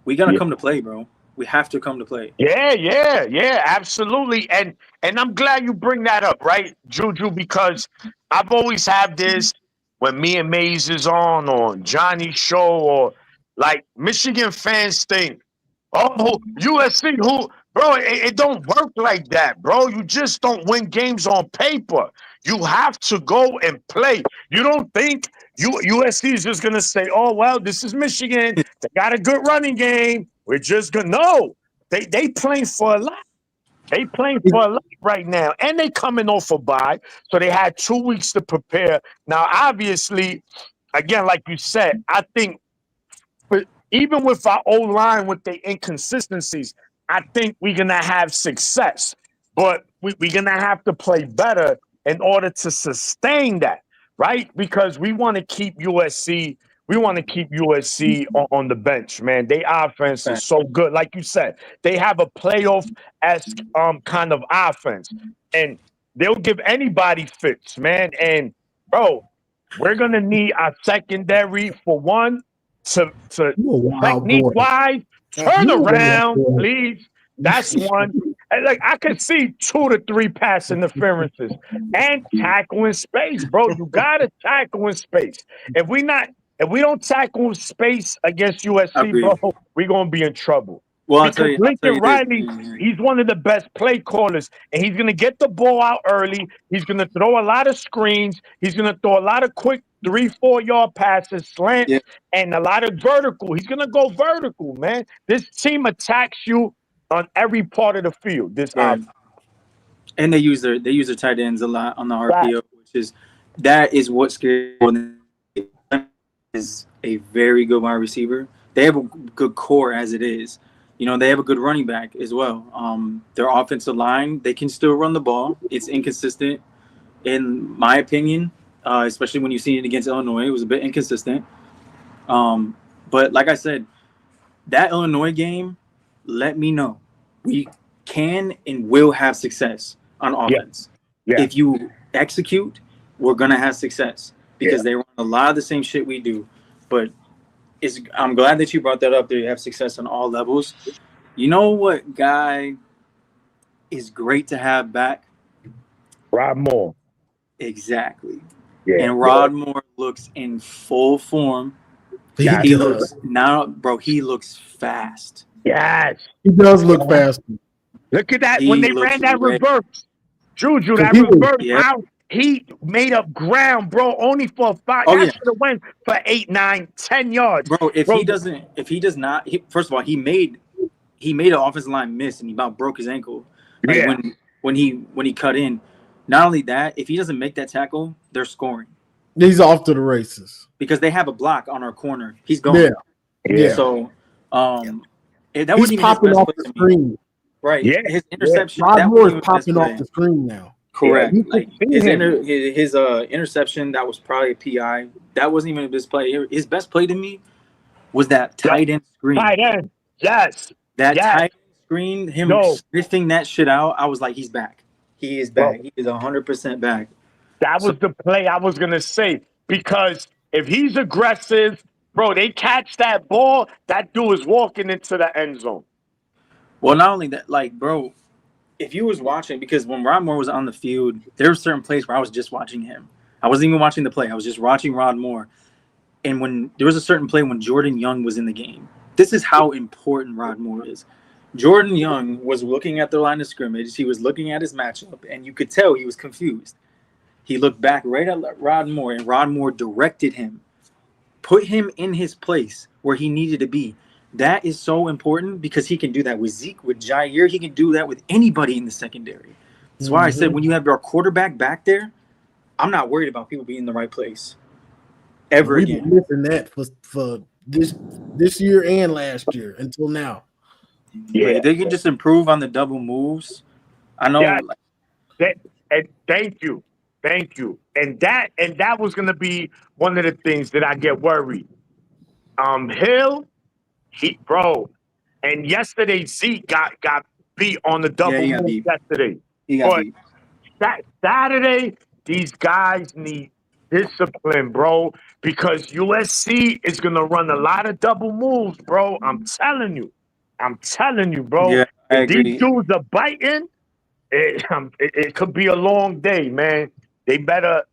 we gotta come to play, bro. We have to come to play. Yeah, absolutely. And I'm glad you bring that up, right, Juju, because I've always had this when me and Maze is on Johnny's show, or like Michigan fans think, oh, USC, who, bro, it don't work like that, bro. You just don't win games on paper. You have to go and play. You don't think USC is just going to say, oh, well, this is Michigan. They got a good running game. We're just going to, no. They playing for a lot. They playing for a lot right now. And they coming off a bye. So they had 2 weeks to prepare. Now, obviously, again, like you said, I think even with our O-line, with the inconsistencies, I think we're going to have success. But we're going to have to play better in order to sustain that, right? Because we want to keep USC. We want to keep USC on the bench, man. Their offense is so good. Like you said, they have a playoff-esque kind of offense. And they'll give anybody fits, man. And, bro, we're going to need our secondary, for one, to technique-wise, turn around, please. That's one. And like, I could see 2 to 3 pass interferences and tackle in space, bro. You gotta tackle in space. If we don't tackle in space against USC, bro, we're gonna be in trouble. Well, because Lincoln Riley, he's one of the best play callers, and he's gonna get the ball out early. He's gonna throw a lot of screens. He's gonna throw a lot of quick 3-4 yard passes, slants, and a lot of vertical. He's gonna go vertical, man. This team attacks you on every part of the field. And they use their tight ends a lot on the RPO, that is what scares me. Is a very good wide receiver. They have a good core as it is. They have a good running back as well. Their offensive line, they can still run the ball. It's inconsistent, in my opinion, especially when you see it against Illinois. It was a bit inconsistent. But like I said, that Illinois game, let me know. We can and will have success on offense. Yeah. If you execute, we're going to have success, because they run a lot of the same shit we do. But I'm glad that you brought that up. They have success on all levels. You know what guy is great to have back? Rod Moore. Exactly. Yeah. And Rod Moore looks in full form. He looks fast. Yes. He does look fast. Look at that. When they ran that reverse. Juju, that reverse, he made up ground, bro, only for 5. That should have went for 8, 9, 10 yards. Bro, he does not, first of all, he made an offensive line miss, and he about broke his ankle. When he cut in. Not only that, if he doesn't make that tackle, they're scoring. He's off to the races. Because they have a block on our corner. He's going. Yeah. So, he's popping off the screen. Right. Yeah, His interception. Rod That Moore wasn't is even his popping off play. the screen now. Correct. you could Like see his him. interception, that was probably a PI. That wasn't even his play. His best play to me was that Yeah, tight end screen. tight end. Yes. That Yes. tight end screen, him No, sniffing that shit out. I was like, he's back. He is bro. back. He is 100% back. That So, was the play I was gonna say. Because if he's aggressive, bro, they catch that ball, that dude is walking into the end zone. well, not only that, like, bro, if you was watching, because when Rod Moore was on the field, there were certain plays where I was just watching him. I wasn't even watching the play. I was just watching Rod Moore. And when there was a certain play when Jordan Young was in the game, this is how important Rod Moore is. Jordan Young was looking at the line of scrimmage. He was looking at his matchup, and you could tell he was confused. He looked back right at Rod Moore, and Rod Moore directed him, put him in his place where he needed to be. That is so important because he can do that with Zeke, with Jair. He can do that with anybody in the secondary. That's why I said when you have your quarterback back there, I'm not worried about people being in the right place ever We've again. been missing that for this year and last year until now. Yeah, if they can just improve on the double moves. I know. Yeah. And thank you. And that was gonna be one of the things that I get worried. Hill, bro, and yesterday Zeke got beat on the double he got move beat. yesterday. He got But beat. that Saturday, these guys need discipline, bro, because USC is gonna run a lot of double moves, bro. I'm telling you, bro. Yeah, I If these agree. dudes are biting, it could be a long day, man. They better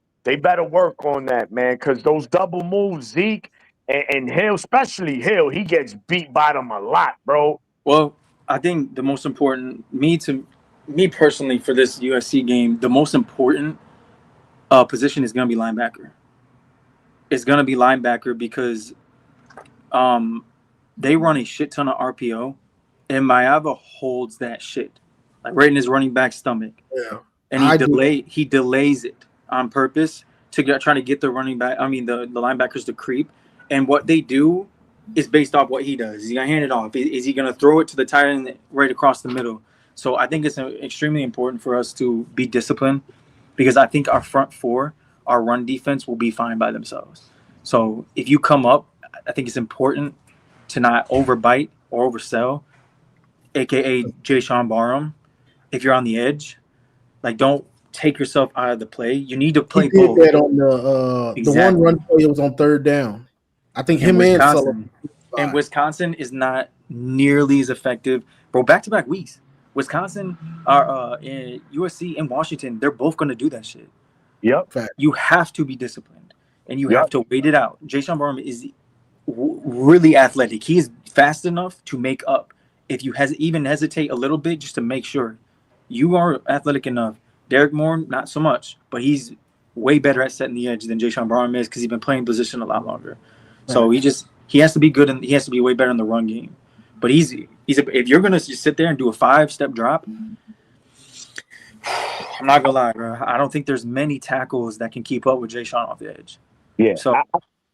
work on that, man, because those double moves, Zeke and Hill, especially Hill, he gets beat by them a lot, bro. Well, I think the most important, me personally, for this USC game, the most important position is going to be linebacker. It's going to be linebacker because they run a shit ton of RPO, and Maeva holds that shit like right in his running back stomach. Yeah, and he delays it on purpose to try to get the linebackers to creep. And what they do is based off what he does. Is he gonna hand it off? Is he gonna throw it to the tight end right across the middle? So I think it's extremely important for us to be disciplined because I think our front four, our run defense will be fine by themselves. So if you come up, I think it's important to not overbite or oversell, aka Jay Sean Barham. If you're on the edge, like don't take yourself out of the play. You need to play he did both. that on the one run play. It was on third down. I think him and Sullivan. And Wisconsin is not nearly as effective, bro. Back-to-back weeks. Wisconsin are in USC and Washington. They're both going to do that shit. Yep. You have to be disciplined, and you have to wait it out. Jay Sean Barham is really athletic. He is fast enough to make up. If you even hesitate a little bit, just to make sure you are athletic enough. Derek Moore, not so much, but he's way better at setting the edge than Jay Sean Barham is because he's been playing position a lot longer. So he has to be good and he has to be way better in the run game. But if you're gonna just sit there and do a 5-step drop, I'm not gonna lie, bro. I don't think there's many tackles that can keep up with Jay Sean off the edge. Yeah, so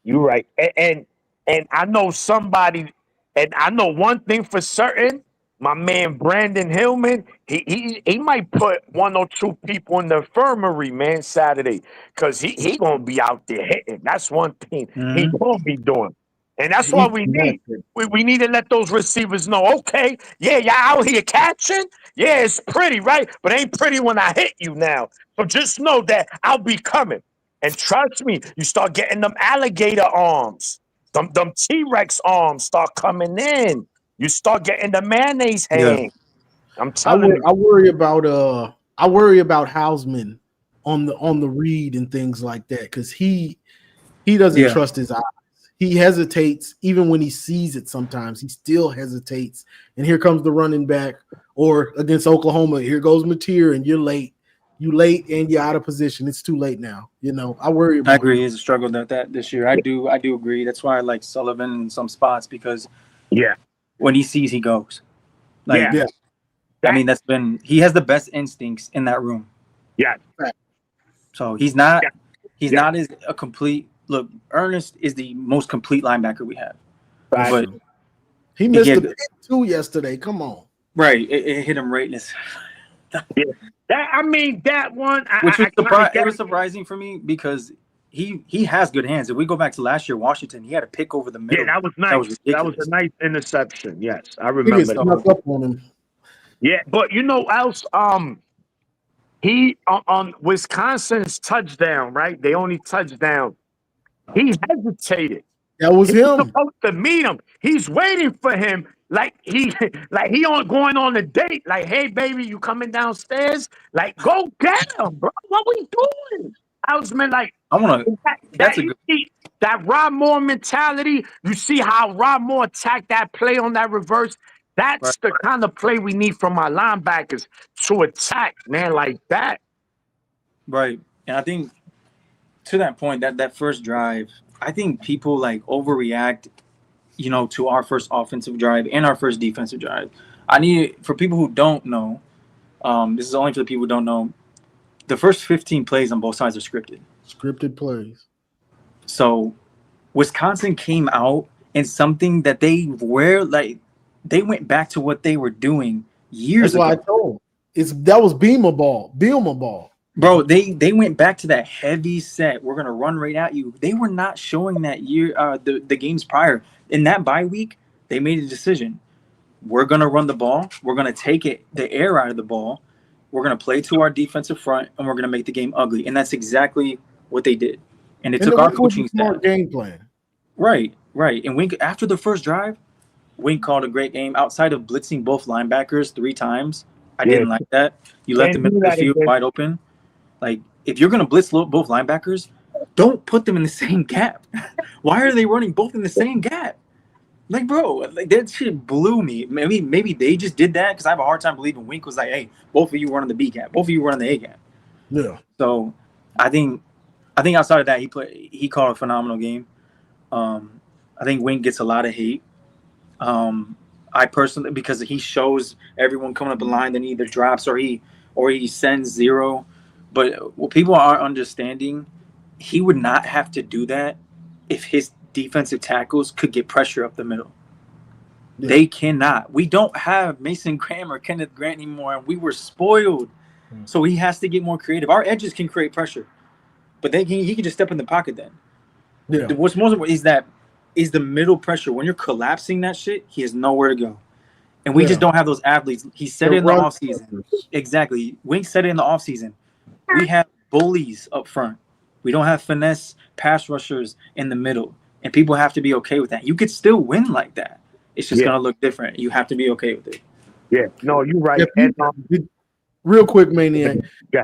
you're right. And I know somebody, and I know one thing for certain. My man Brandon Hillman, he might put 1 or 2 people in the infirmary, man, Saturday, because he gonna be out there hitting. That's one thing he gonna be doing, and that's why we need to let those receivers know. Okay, yeah, y'all out here catching. Yeah, it's pretty, right? But it ain't pretty when I hit you now. So just know that I'll be coming, and trust me, you start getting them alligator arms, them T-Rex arms start coming in. You start getting the mayonnaise hang. I'm telling you. I worry about Hausman on the read and things like that because he doesn't trust his eyes. He hesitates even when he sees it. Sometimes he still hesitates. And here comes the running back. Or against Oklahoma, here goes Mateer, and you're late. You late and you're out of position. It's too late now. I worry about. I agree. He's struggled at that this year. I do agree. That's why I like Sullivan in some spots because when he sees, he goes. I mean, he has the best instincts in that room. Yeah. So he's not as a complete look. Ernest is the most complete linebacker we have. But he missed the pick too yesterday. Come on. Right. It hit him right in his. Yeah. That one, Which was I it was surprising for me because he has good hands. If we go back to last year, Washington, he had a pick over the middle. Yeah, that was nice. That was That was ridiculous. a nice interception. Yes, I He remember gets that. snuck up on him. Yeah, but you know else? He on Wisconsin's touchdown, right? They only touchdown. He hesitated. That was He was him. supposed to meet him. He's waiting for him, like he on going on a date. Like, hey, baby, you coming downstairs? Like, go get him, bro. What we doing? I was like, I want to. That's a you good. see that Rob Moore mentality. You see how Rob Moore attacked that play on that reverse. That's the kind of play we need from our linebackers to attack, man, like that. Right, and I think to that point, that first drive, I think people like overreact, to our first offensive drive and our first defensive drive. For people who don't know, this is only for the people who don't know, the first 15 plays on both sides are scripted. Scripted plays. So Wisconsin came out and something that they went back to what they were doing years ago. That's why I told him. That was Beamer ball. Bro, they went back to that heavy set. We're gonna run right at you. They were not showing that year. The games prior in that bye week, they made a decision. We're gonna run the ball. We're gonna take the air out of the ball. We're gonna play to our defensive front, and we're gonna make the game ugly. And that's exactly what they did. And it took our coaching staff. Game plan. Right. And Wink, after the first drive, Wink called a great game. Outside of blitzing both linebackers 3 times, I didn't like that. You left them in the field wide open. Like, if you're going to blitz both linebackers, don't put them in the same gap. Why are they running both in the same gap? Like, bro, like that shit blew me. Maybe they just did that because I have a hard time believing Wink was like, hey, both of you run on the B gap. Both of you run on the A gap. Yeah. So I think outside of that, he called a phenomenal game. I think Wink gets a lot of hate. I personally, because he shows everyone coming up in line, then he either drops or he sends 0. But what people are understanding, he would not have to do that if his defensive tackles could get pressure up the middle. Yeah. They cannot. We don't have Mason Graham or Kenneth Grant anymore, and we were spoiled. So he has to get more creative. Our edges can create pressure, but he can just step in the pocket then. Yeah. What's most important is the middle pressure. When you're collapsing that shit, he has nowhere to go. And we just don't have those athletes. He said it in the offseason. Exactly. Wink said it in the offseason. We have bullies up front. We don't have finesse pass rushers in the middle. And people have to be okay with that. You could still win like that. It's just going to look different. You have to be okay with it. Yeah. No, you're right. Yeah, real quick, Maniac.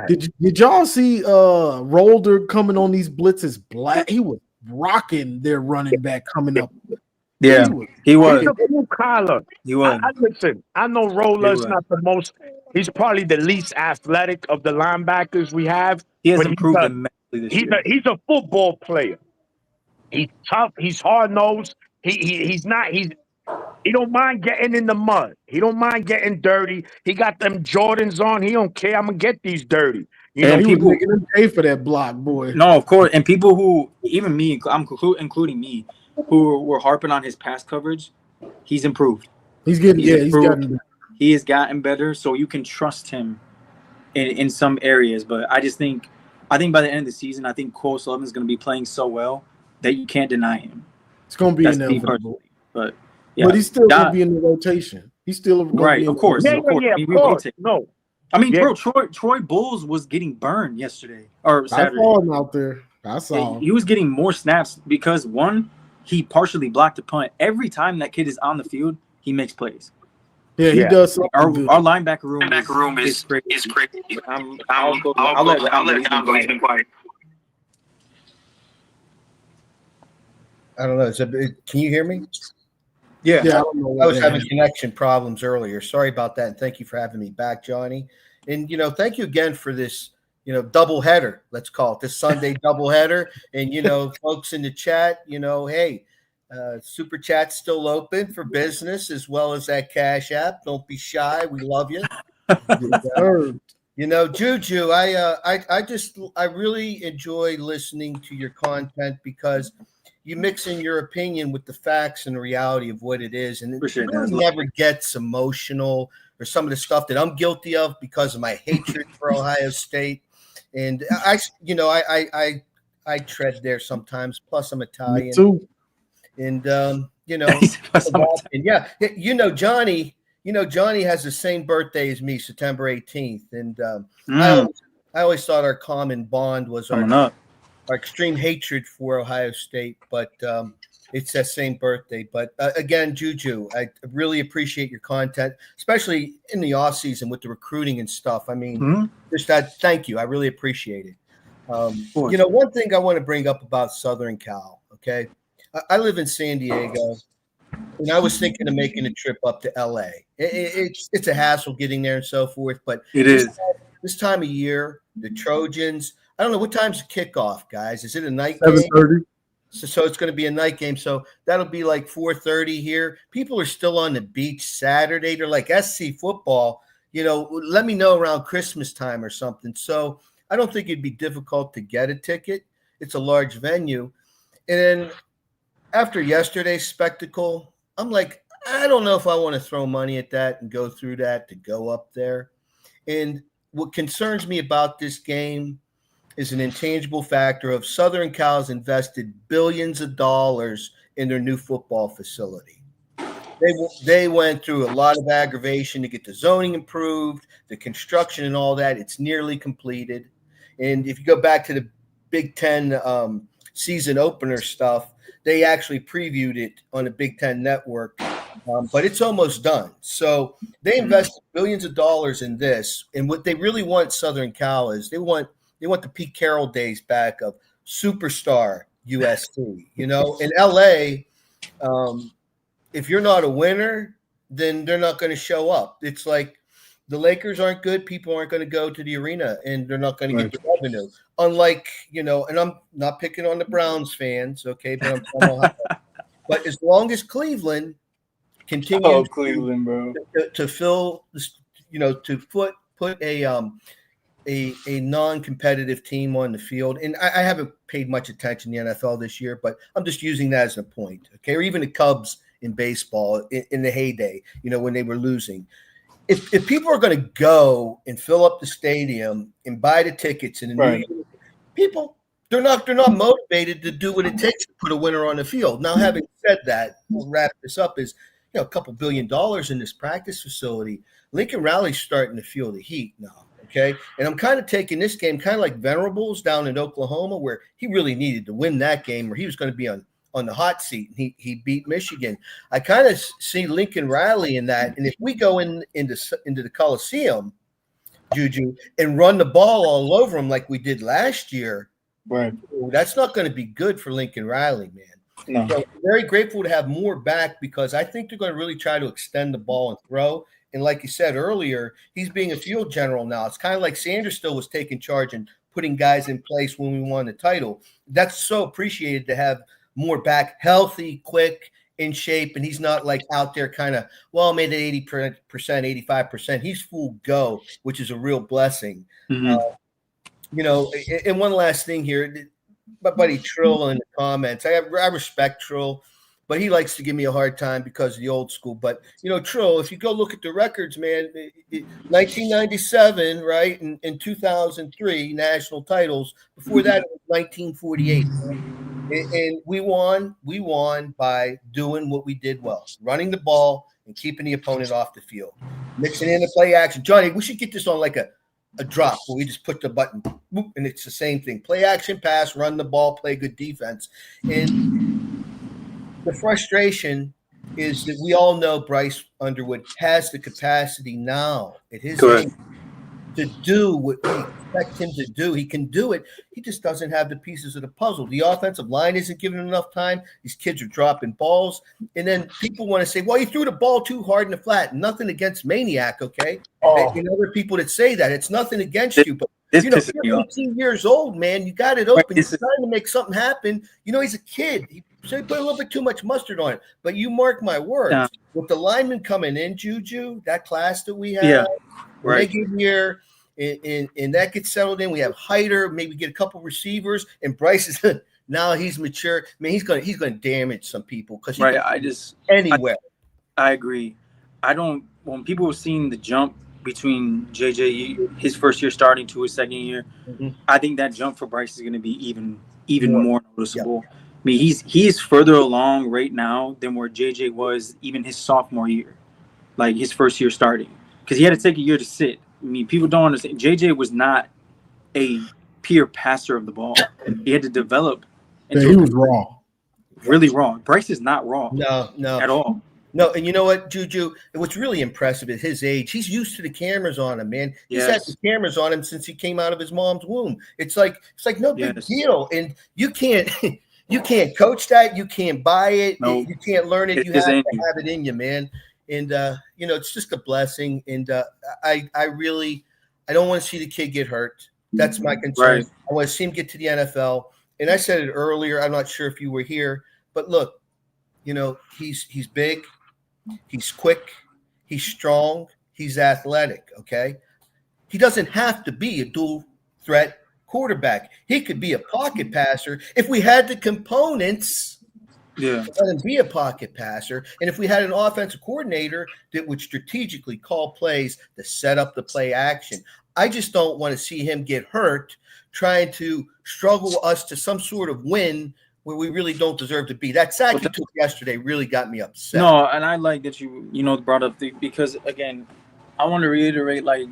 Did y'all see Rolder coming on these blitzes? He was rocking their running back coming up. Yeah, he was. He's a blue collar. He was. Listen, I know Roller's not the most. He's probably the least athletic of the linebackers we have. He has improved immensely this year. He's a football player. He's tough. He's hard nosed. He don't mind getting in the mud. He don't mind getting dirty. He got them Jordans on. He don't care. I'm gonna get these dirty. People making him pay for that block, boy. No, of course. And people who, even me, including me, who were harping on his pass coverage, he's improved. He's gotten better. He has gotten better, so you can trust him in some areas. But I think by the end of the season, I think Cole Sullivan is going to be playing so well that you can't deny him. It's going to be inevitable. But he's still going to be in the rotation. He's still going to be of course. Yeah, of course. No. I mean, bro, Troy Bulls was getting burned yesterday or Saturday. I saw him out there. I saw him. He was getting more snaps because, one, he partially blocked a punt. Every time that kid is on the field, he makes plays. Yeah, he does. Our linebacker room is crazy. I'll let him go. He's been quiet. I don't know. Can you hear me? Yeah. I was having connection problems earlier. Sorry about that. And thank you for having me back, Johnny. And, thank you again for this, double header. Let's call it this Sunday double header. And, folks in the chat, hey, Super Chat's still open for business as well as that Cash App. Don't be shy. We love you. Juju, I really enjoy listening to your content because you mix in your opinion with the facts and the reality of what it is. And it really never gets emotional or some of the stuff that I'm guilty of because of my hatred for Ohio State. And I tread there sometimes. Plus, I'm Italian. Me too. And Johnny. Johnny has the same birthday as me, September 18th. And I always thought our common bond was our extreme hatred for Ohio State, but it's that same birthday. But again, Juju, I really appreciate your content, especially in the off season with the recruiting and stuff. I mean, thank you. I really appreciate it. One thing I want to bring up about Southern Cal, okay? I live in San Diego, and I was thinking of making a trip up to LA. It's a hassle getting there and so forth, but this time of year, the Trojans, I don't know, what time's the kickoff, guys? Is it a night game? 7:30. So it's going to be a night game. So that'll be like 4:30 here. People are still on the beach Saturday. They're like SC football, let me know around Christmas time or something. So I don't think it'd be difficult to get a ticket. It's a large venue. And then after yesterday's spectacle, I'm like, I don't know if I want to throw money at that and go through that to go up there. And what concerns me about this game is an intangible factor of Southern Cal's invested billions of dollars in their new football facility. They went through a lot of aggravation to get the zoning improved, the construction and all that. It's nearly completed. And if you go back to the Big Ten season opener stuff, they actually previewed it on the Big Ten network, but it's almost done. So they invested billions of dollars in this. And what they really want Southern Cal is they want the Pete Carroll days back of superstar USC. In LA, if you're not a winner, then they're not going to show up. It's like the Lakers aren't good. People aren't going to go to the arena and they're not going to get the revenue. Unlike, and I'm not picking on the Browns fans, okay, but I'm from Ohio. But as long as Cleveland continues to fill, to put a non-competitive team on the field, and I haven't paid much attention to the NFL this year, but I'm just using that as a point, okay? Or even the Cubs in baseball in the heyday, when they were losing. If people are going to go and fill up the stadium and buy the tickets and people, they're not motivated to do what it takes to put a winner on the field. Now, having said that, we'll wrap this up. Is a couple $2 billion in this practice facility. Lincoln Riley's starting to feel the heat now. Okay, and I'm kind of taking this game kind of like Venerables down in Oklahoma, where he really needed to win that game, or he was going to be on the hot seat. And he beat Michigan. I kind of see Lincoln Riley in that. And if we go into the Coliseum, Juju, and run the ball all over him like we did last year, that's not going to be good for Lincoln Riley, man. No. So I'm very grateful to have more back because I think they're going to really try to extend the ball and throw. And like you said earlier, he's being a field general now. It's kind of like Sanders still was taking charge and putting guys in place when we won the title. That's so appreciated to have more back, healthy, quick, in shape, and he's not like out there kind of, made it 80%, 85%. He's full go, which is a real blessing. And one last thing here, my buddy Trill in the comments, I respect Trill, but he likes to give me a hard time because of the old school. But, Trill, if you go look at the records, man, 1997, right, and 2003 national titles. Before that, it was 1948. And we won by doing what we did well, running the ball and keeping the opponent off the field, mixing in the play action. Johnny, we should get this on like a drop where we just put the button, whoop, and it's the same thing. Play action, pass, run the ball, play good defense. And the frustration is that we all know Bryce Underwood has the capacity now at his age to do what we expect him to do. He can do it. He just doesn't have the pieces of the puzzle. The offensive line isn't giving him enough time. These kids are dropping balls. And then people want to say, well, he threw the ball too hard in the flat. Nothing against Maniac, okay? And other people that say that. It's nothing against you. But, you're 18 years old, man. You got it open. You're trying to make something happen. He's a kid. So he put a little bit too much mustard on it. But you mark my words. With the linemen coming in, Juju, that class that we have, they get here, and that gets settled in. We have Hyder, maybe get a couple receivers, and Bryce is now he's mature. I mean, he's gonna damage some people because anywhere. I agree. I don't when people were seeing the jump between JJ his first year starting to his second year, I think that jump for Bryce is going to be even more noticeable. Yeah. I mean, he's further along right now than where JJ was even his sophomore year, like his first year starting, because he had to take a year to sit. I mean, people don't understand. JJ was not a pure passer of the ball. He had to develop. He was raw. Really raw. Bryce is not raw. No. At all. No, and you know what, Juju? What's really impressive at his age, he's used to the cameras on him, man. He's had the cameras on him since he came out of his mom's womb. It's like no big deal. And you can't coach that. You can't buy it. Nope. You can't learn it. You have to have it in you, man. And it's just a blessing. And I don't want to see the kid get hurt. That's my concern. Right. I want to see him get to the NFL. And I said it earlier. I'm not sure if you were here, but look, he's big. He's quick, he's strong, he's athletic, okay? He doesn't have to be a dual threat quarterback. He could be a pocket passer if we had the components to let him be a pocket passer. And if we had an offensive coordinator that would strategically call plays to set up the play action. I just don't want to see him get hurt trying to struggle us to some sort of win where we really don't deserve to be. That sack you took yesterday really got me upset. No, and I like that you brought up because again, I want to reiterate, like,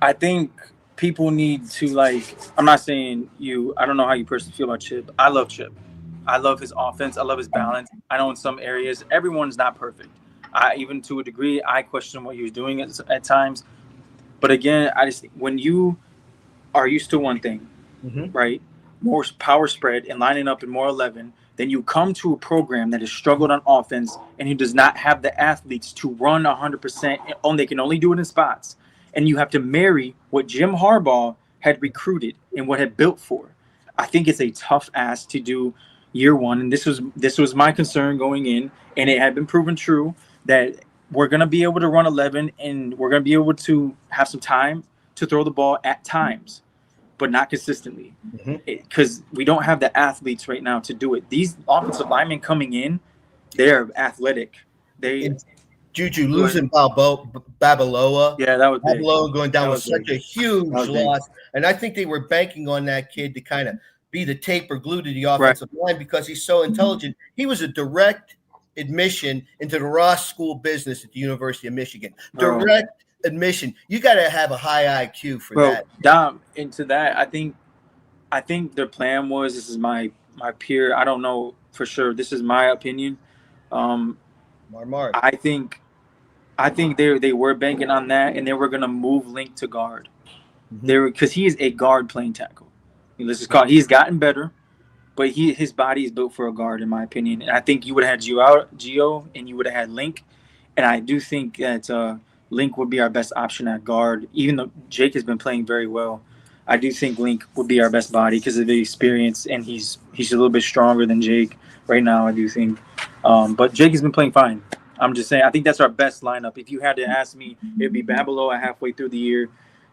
I think people need to, like, I'm not saying I don't know how you personally feel about Chip. I love Chip. I love his offense. I love his balance. I know in some areas everyone's not perfect. Even to a degree, I question what he was doing at times. But again, I just when you are used to one thing, right? More power spread and lining up in more 11, then you come to a program that has struggled on offense and who does not have the athletes to run 100%. They can only do it in spots. And you have to marry what Jim Harbaugh had recruited and what had built for. I think it's a tough ask to do year one. And this was my concern going in, and it had been proven true that we're going to be able to run 11 and we're going to be able to have some time to throw the ball at times, but not consistently, because we don't have the athletes right now to do it. These offensive linemen coming in, they're athletic. Juju losing Babaloa. Yeah, that was Babaloa going down was such a huge loss. And I think they were banking on that kid to kind of be the tape or glue to the offensive line because he's so intelligent. He was a direct admission into the Ross School of Business at the University of Michigan. Direct admission. You got to have a high IQ for that. Dom, into that, I think their plan was, this is my peer, I don't know for sure, this is my opinion. I think they were banking on that, and they were going to move Link to guard. Because he is a guard playing tackle. He's gotten better, but his body is built for a guard, in my opinion. And I think you would have had Gio and you would have had Link. And I do think that Link would be our best option at guard, even though Jake has been playing very well. I do think Link would be our best body because of the experience, and he's a little bit stronger than Jake right now, I do think. But Jake has been playing fine. I'm just saying, I think that's our best lineup. If you had to ask me, it would be Babaloa halfway through the year.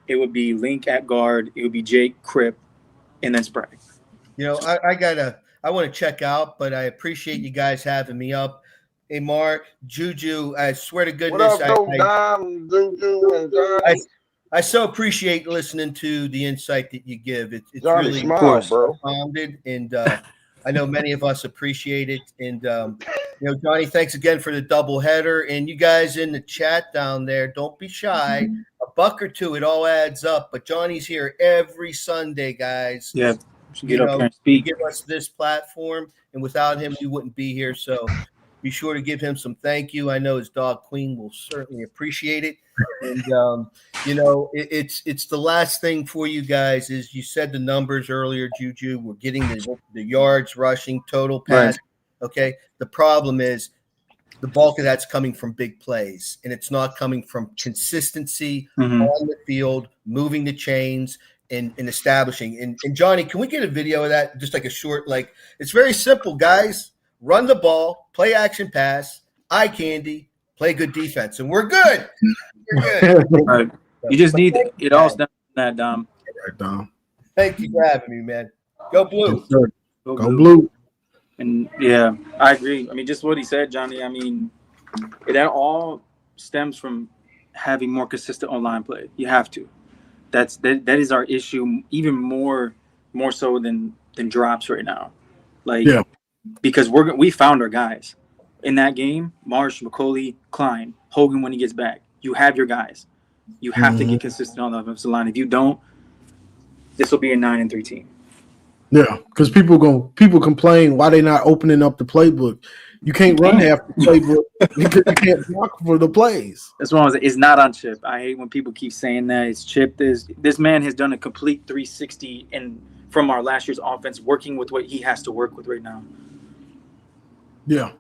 It would be Link at guard. It would be Jake, Kripp, and then Sprague. I want to check out, but I appreciate you guys having me up. Hey, Mark, Juju, I swear to goodness, I so appreciate listening to the insight that you give. It's really founded, and I know many of us appreciate it. And Johnny, thanks again for the doubleheader. And you guys in the chat down there, don't be shy. A buck or two, it all adds up. But Johnny's here every Sunday, guys. Yeah, get up here and speak. Give us this platform, and without him, we wouldn't be here. So be sure to give him some thank you. I know his dog Queen will certainly appreciate it. And it's the last thing for you guys. Is you said the numbers earlier, Juju. We're getting the yards rushing, total pass. Right. Okay. The problem is the bulk of that's coming from big plays, and it's not coming from consistency on the field, moving the chains, and establishing. And Johnny, can we get a video of that? Just like a short, it's very simple, guys. Run the ball, play action pass, eye candy, play good defense, and we're good. We're good. Right. You just need it all stems from that, Dom. Right, Dom. Thank you for having me, man. Go Blue. Yes, Go Blue. And yeah, I agree. I mean, just what he said, Johnny. I mean, that all stems from having more consistent online play. You have to. That is our issue, even more so than drops right now. Like, Yeah. because we found our guys in that game. Marsh, McCauley, Klein, Hogan when he gets back. You have your guys. You have to get consistent on the offensive line. If you don't, this will be a 9-3 team. Yeah, because people complain why they not opening up the playbook. You can't run half the playbook because you can't block for the plays. That's wrong. It's not on Chip. I hate when people keep saying that it's Chip. This man has done a complete 360 from our last year's offense, working with what he has to work with right now. Yeah.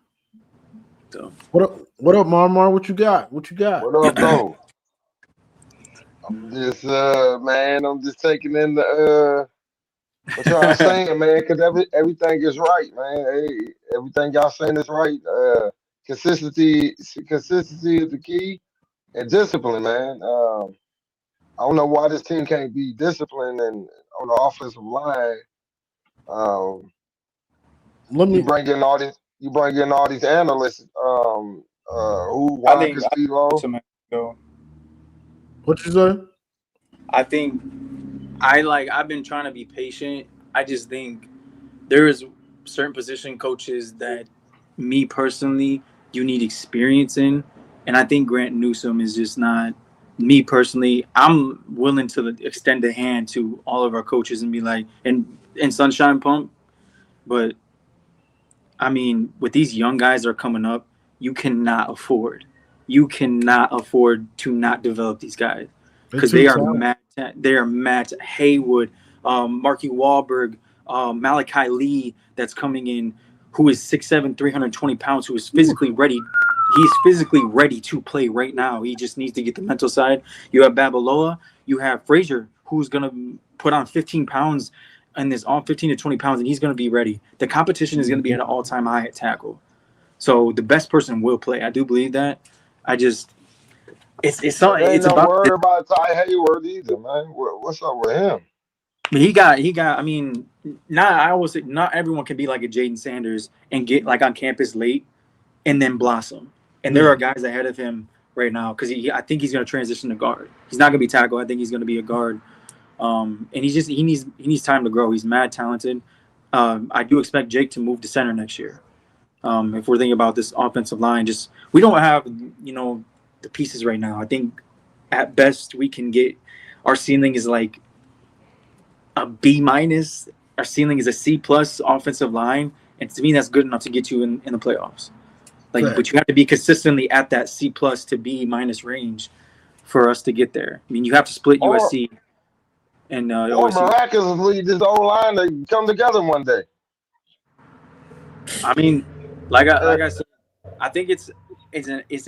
So what up, Marmar? What you got? What up, though? I'm just man, I'm just taking in the what y'all saying, man, because everything is right, man. Hey, everything y'all saying is right. Consistency is the key, and discipline, man. I don't know why this team can't be disciplined and on the offensive line. You bring in all these analysts. Wide go. What you say? I think I've been trying to be patient. I just think there is certain position coaches that me personally you need experience in, and I think Grant Newsome is just not. Me personally, I'm willing to extend a hand to all of our coaches and be like, and Sunshine Pump, but I mean, with these young guys that are coming up, you cannot afford to not develop these guys because they are Matt Haywood, Marky Wahlberg, Malachi Lee that's coming in, who is 6'7", 320 pounds, who is physically ready. He's physically ready to play right now. He just needs to get the mental side. You have Babaloa. You have Frazier, who's going to put on 15 pounds and this all 15 to 20 pounds, and he's going to be ready. The competition is going to be at an all-time high at tackle. So the best person will play. I do believe that. It's something. Ain't no word about Ty Hayward either, man. What's up with him? He got. I mean, not everyone can be like a Jaden Sanders and get like on campus late and then blossom. And there are guys ahead of him right now because I think he's going to transition to guard. He's not going to be tackle. I think he's going to be a guard. And he needs time to grow. He's mad talented. I do expect Jake to move to center next year. If we're thinking about this offensive line, we don't have the pieces right now. I think at best we can get our ceiling is like a B-. Our ceiling is a C+ offensive line, and to me that's good enough to get you in the playoffs. Like, right. But you have to be consistently at that C+ to B- range for us to get there. I mean, you have to split USC. And miraculously, this O-line to come together one day. I mean, like I said, I think it's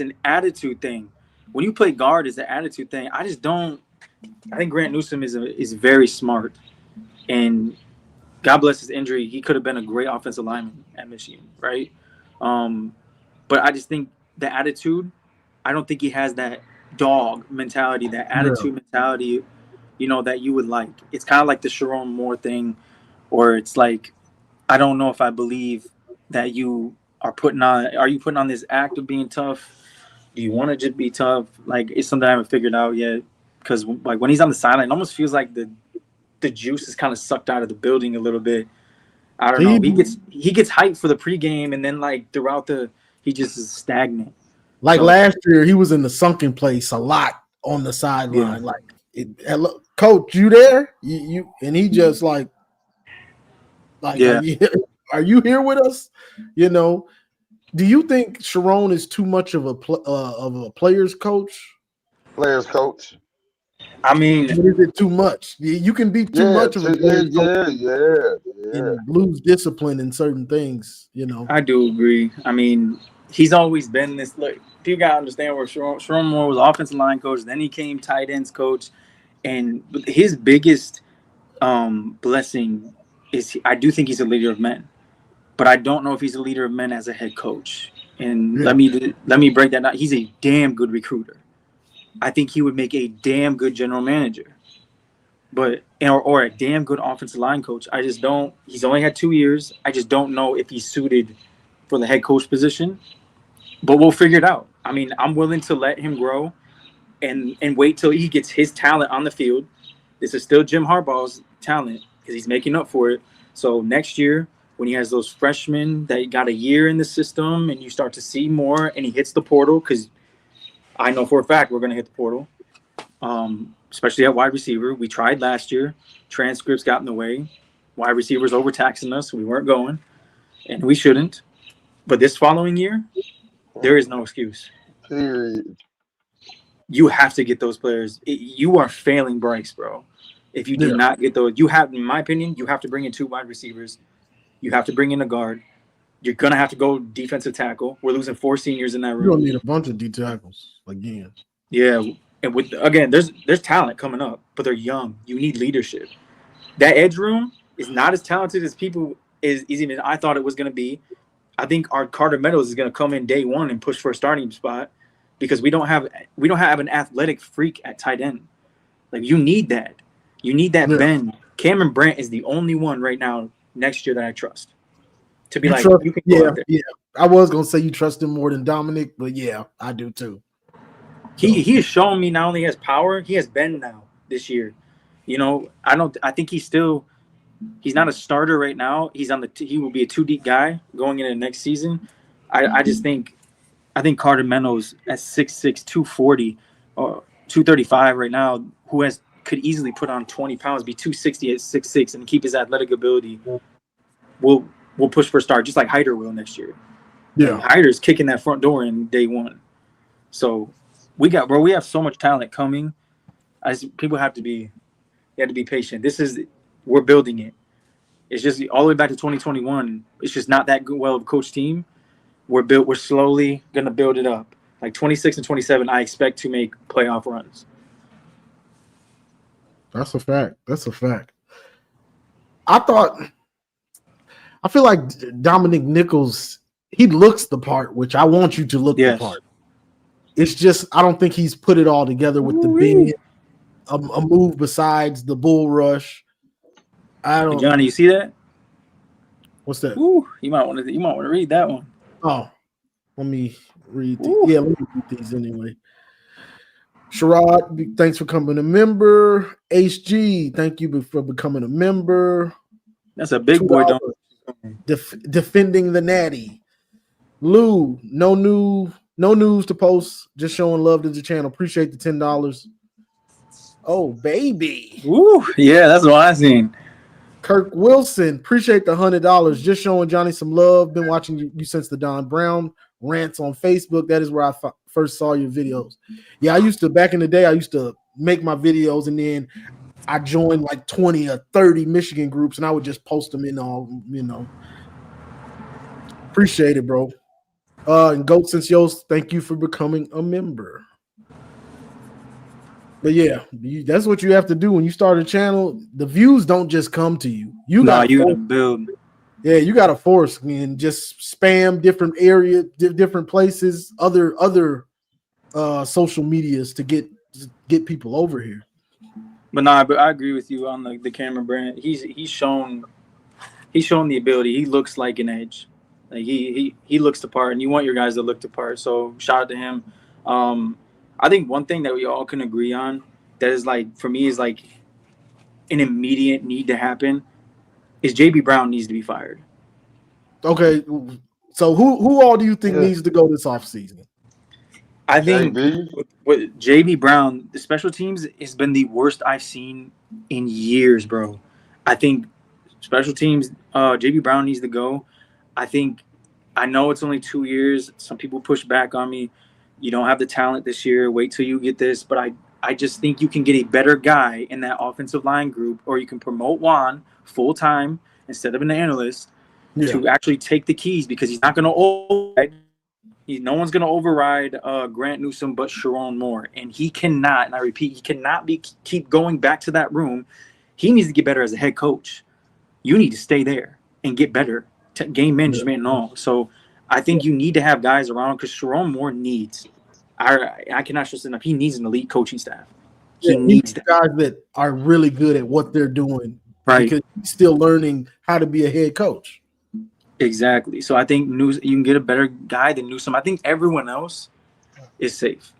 an attitude thing. When you play guard, it's an attitude thing. I think Grant Newsome is very smart, and God bless his injury. He could have been a great offensive lineman at Michigan, right? But I just think the attitude. I don't think he has that dog mentality, that attitude mentality. That you would like. It's kind of like the Sharon Moore thing, or it's like, I don't know if I believe that you are putting on this act of being tough. Do you want to just be tough? Like, it's something I haven't figured out yet. Because like when he's on the sideline, it almost feels like the juice is kind of sucked out of the building a little bit. I don't know. He gets hyped for the pregame, and then like throughout he just is stagnant. Like last year, he was in the sunken place a lot on the sideline. Yeah. Like, Coach, you there? You and he just like yeah. Are you here with us? Do you think Sharon is too much of a player's coach? Player's coach. I mean, is it too much? You can be too much of a player's coach. And lose discipline in certain things. I do agree. I mean, he's always been this. Look, you gotta understand where Sharon Moore was offensive line coach. Then he came tight ends coach. And his biggest blessing is I do think he's a leader of men, but I don't know if he's a leader of men as a head coach. And let me break that down. He's a damn good recruiter. I think he would make a damn good general manager, or a damn good offensive line coach. I just don't. He's only had 2 years. I just don't know if he's suited for the head coach position. But we'll figure it out. I mean, I'm willing to let him grow and wait till he gets his talent on the field. This is still Jim Harbaugh's talent because he's making up for it. So next year, when he has those freshmen that got a year in the system and you start to see more and he hits the portal, because I know for a fact we're going to hit the portal, especially at wide receiver. We tried last year. Transcripts got in the way. Wide receivers overtaxing us. We weren't going, and we shouldn't. But this following year, there is no excuse. Period. You have to get those players. You are failing Bryce, bro. If you do not get those, you have, in my opinion, you have to bring in 2 wide receivers. You have to bring in a guard. You're going to have to go defensive tackle. We're losing 4 seniors in that room. You're going to need a bunch of D tackles again. Yeah. And again, there's talent coming up, but they're young. You need leadership. That edge room is not as talented as people is even I thought it was going to be. I think our Carter Meadows is going to come in day 1 and push for a starting spot because we don't have an athletic freak at tight end. Like, you need that. You need that bend. Cameron Brandt is the only one right now next year that I trust. To be you can go out there. Yeah. I was going to say you trust him more than Dominic, but yeah, I do too. He has shown me not only has power, he has bend now this year. You know, I think he's not a starter right now. He will be a 2 deep guy going into next season. I think Carter Meadows at 6'6", 240 or 235 right now, who could easily put on 20 pounds, be 260 at 6'6", and keep his athletic ability, will push for a start, just like Hyder will next year. Yeah, Hyder's kicking that front door in day 1. So we have so much talent coming. People have to be patient. We're building it. It's just all the way back to 2021. It's just not that good, well of a coach team. We're slowly gonna build it up. Like 26 and 27, I expect to make playoff runs. That's a fact. I feel like Dominic Nichols, he looks the part, which I want you to look the part. It's just I don't think he's put it all together with the big a move besides the bull rush. Johnny, you see that? What's that? Ooh, you might want to read that one. Oh, let me read. Let me read these anyway. Sherrod, thanks for becoming a member. HG, thank you for becoming a member. That's a big boy. Defending the natty. Lou, no news to post. Just showing love to the channel. Appreciate the $10. Oh, baby. Ooh, yeah, that's what I seen. Kirk Wilson, appreciate the $100. Just showing Johnny some love. Been watching you since the Don Brown rants on Facebook. That is where I first saw your videos. Yeah, back in the day, I used to make my videos and then I joined like 20 or 30 Michigan groups and I would just post them in all, Appreciate it, bro. And Goat Since Yost, thank you for becoming a member. But yeah, that's what you have to do when you start a channel. The views don't just come to you. You got to build. Yeah, you got to force and just spam different areas, different places, other social medias to get people over here. But I agree with you on the Cameron Brandt. He's shown the ability. He looks like an edge. Like he looks the part, and you want your guys to look the part. So shout out to him. I think one thing that we all can agree on that is like for me is like an immediate need to happen is JB Brown needs to be fired. Okay, so who all do you think needs to go this offseason? I think with JB Brown, the special teams has been the worst I've seen in years, bro. I think special teams, JB Brown needs to go. I know it's only 2 years. Some people push back on me. You don't have the talent this year. Wait till you get this. But I just think you can get a better guy in that offensive line group, or you can promote Juan full-time instead of an analyst to actually take the keys because he's not going to override. No one's going to override Grant Newsome but Sharon Moore. And he cannot, and I repeat, he cannot keep going back to that room. He needs to get better as a head coach. You need to stay there and get better, game management and all. So I think you need to have guys around because Sharon Moore needs. I cannot stress enough. He needs an elite coaching staff. He needs guys that are really good at what they're doing, right? Because he's still learning how to be a head coach. Exactly. So I think you can get a better guy than Newsome. I think everyone else is safe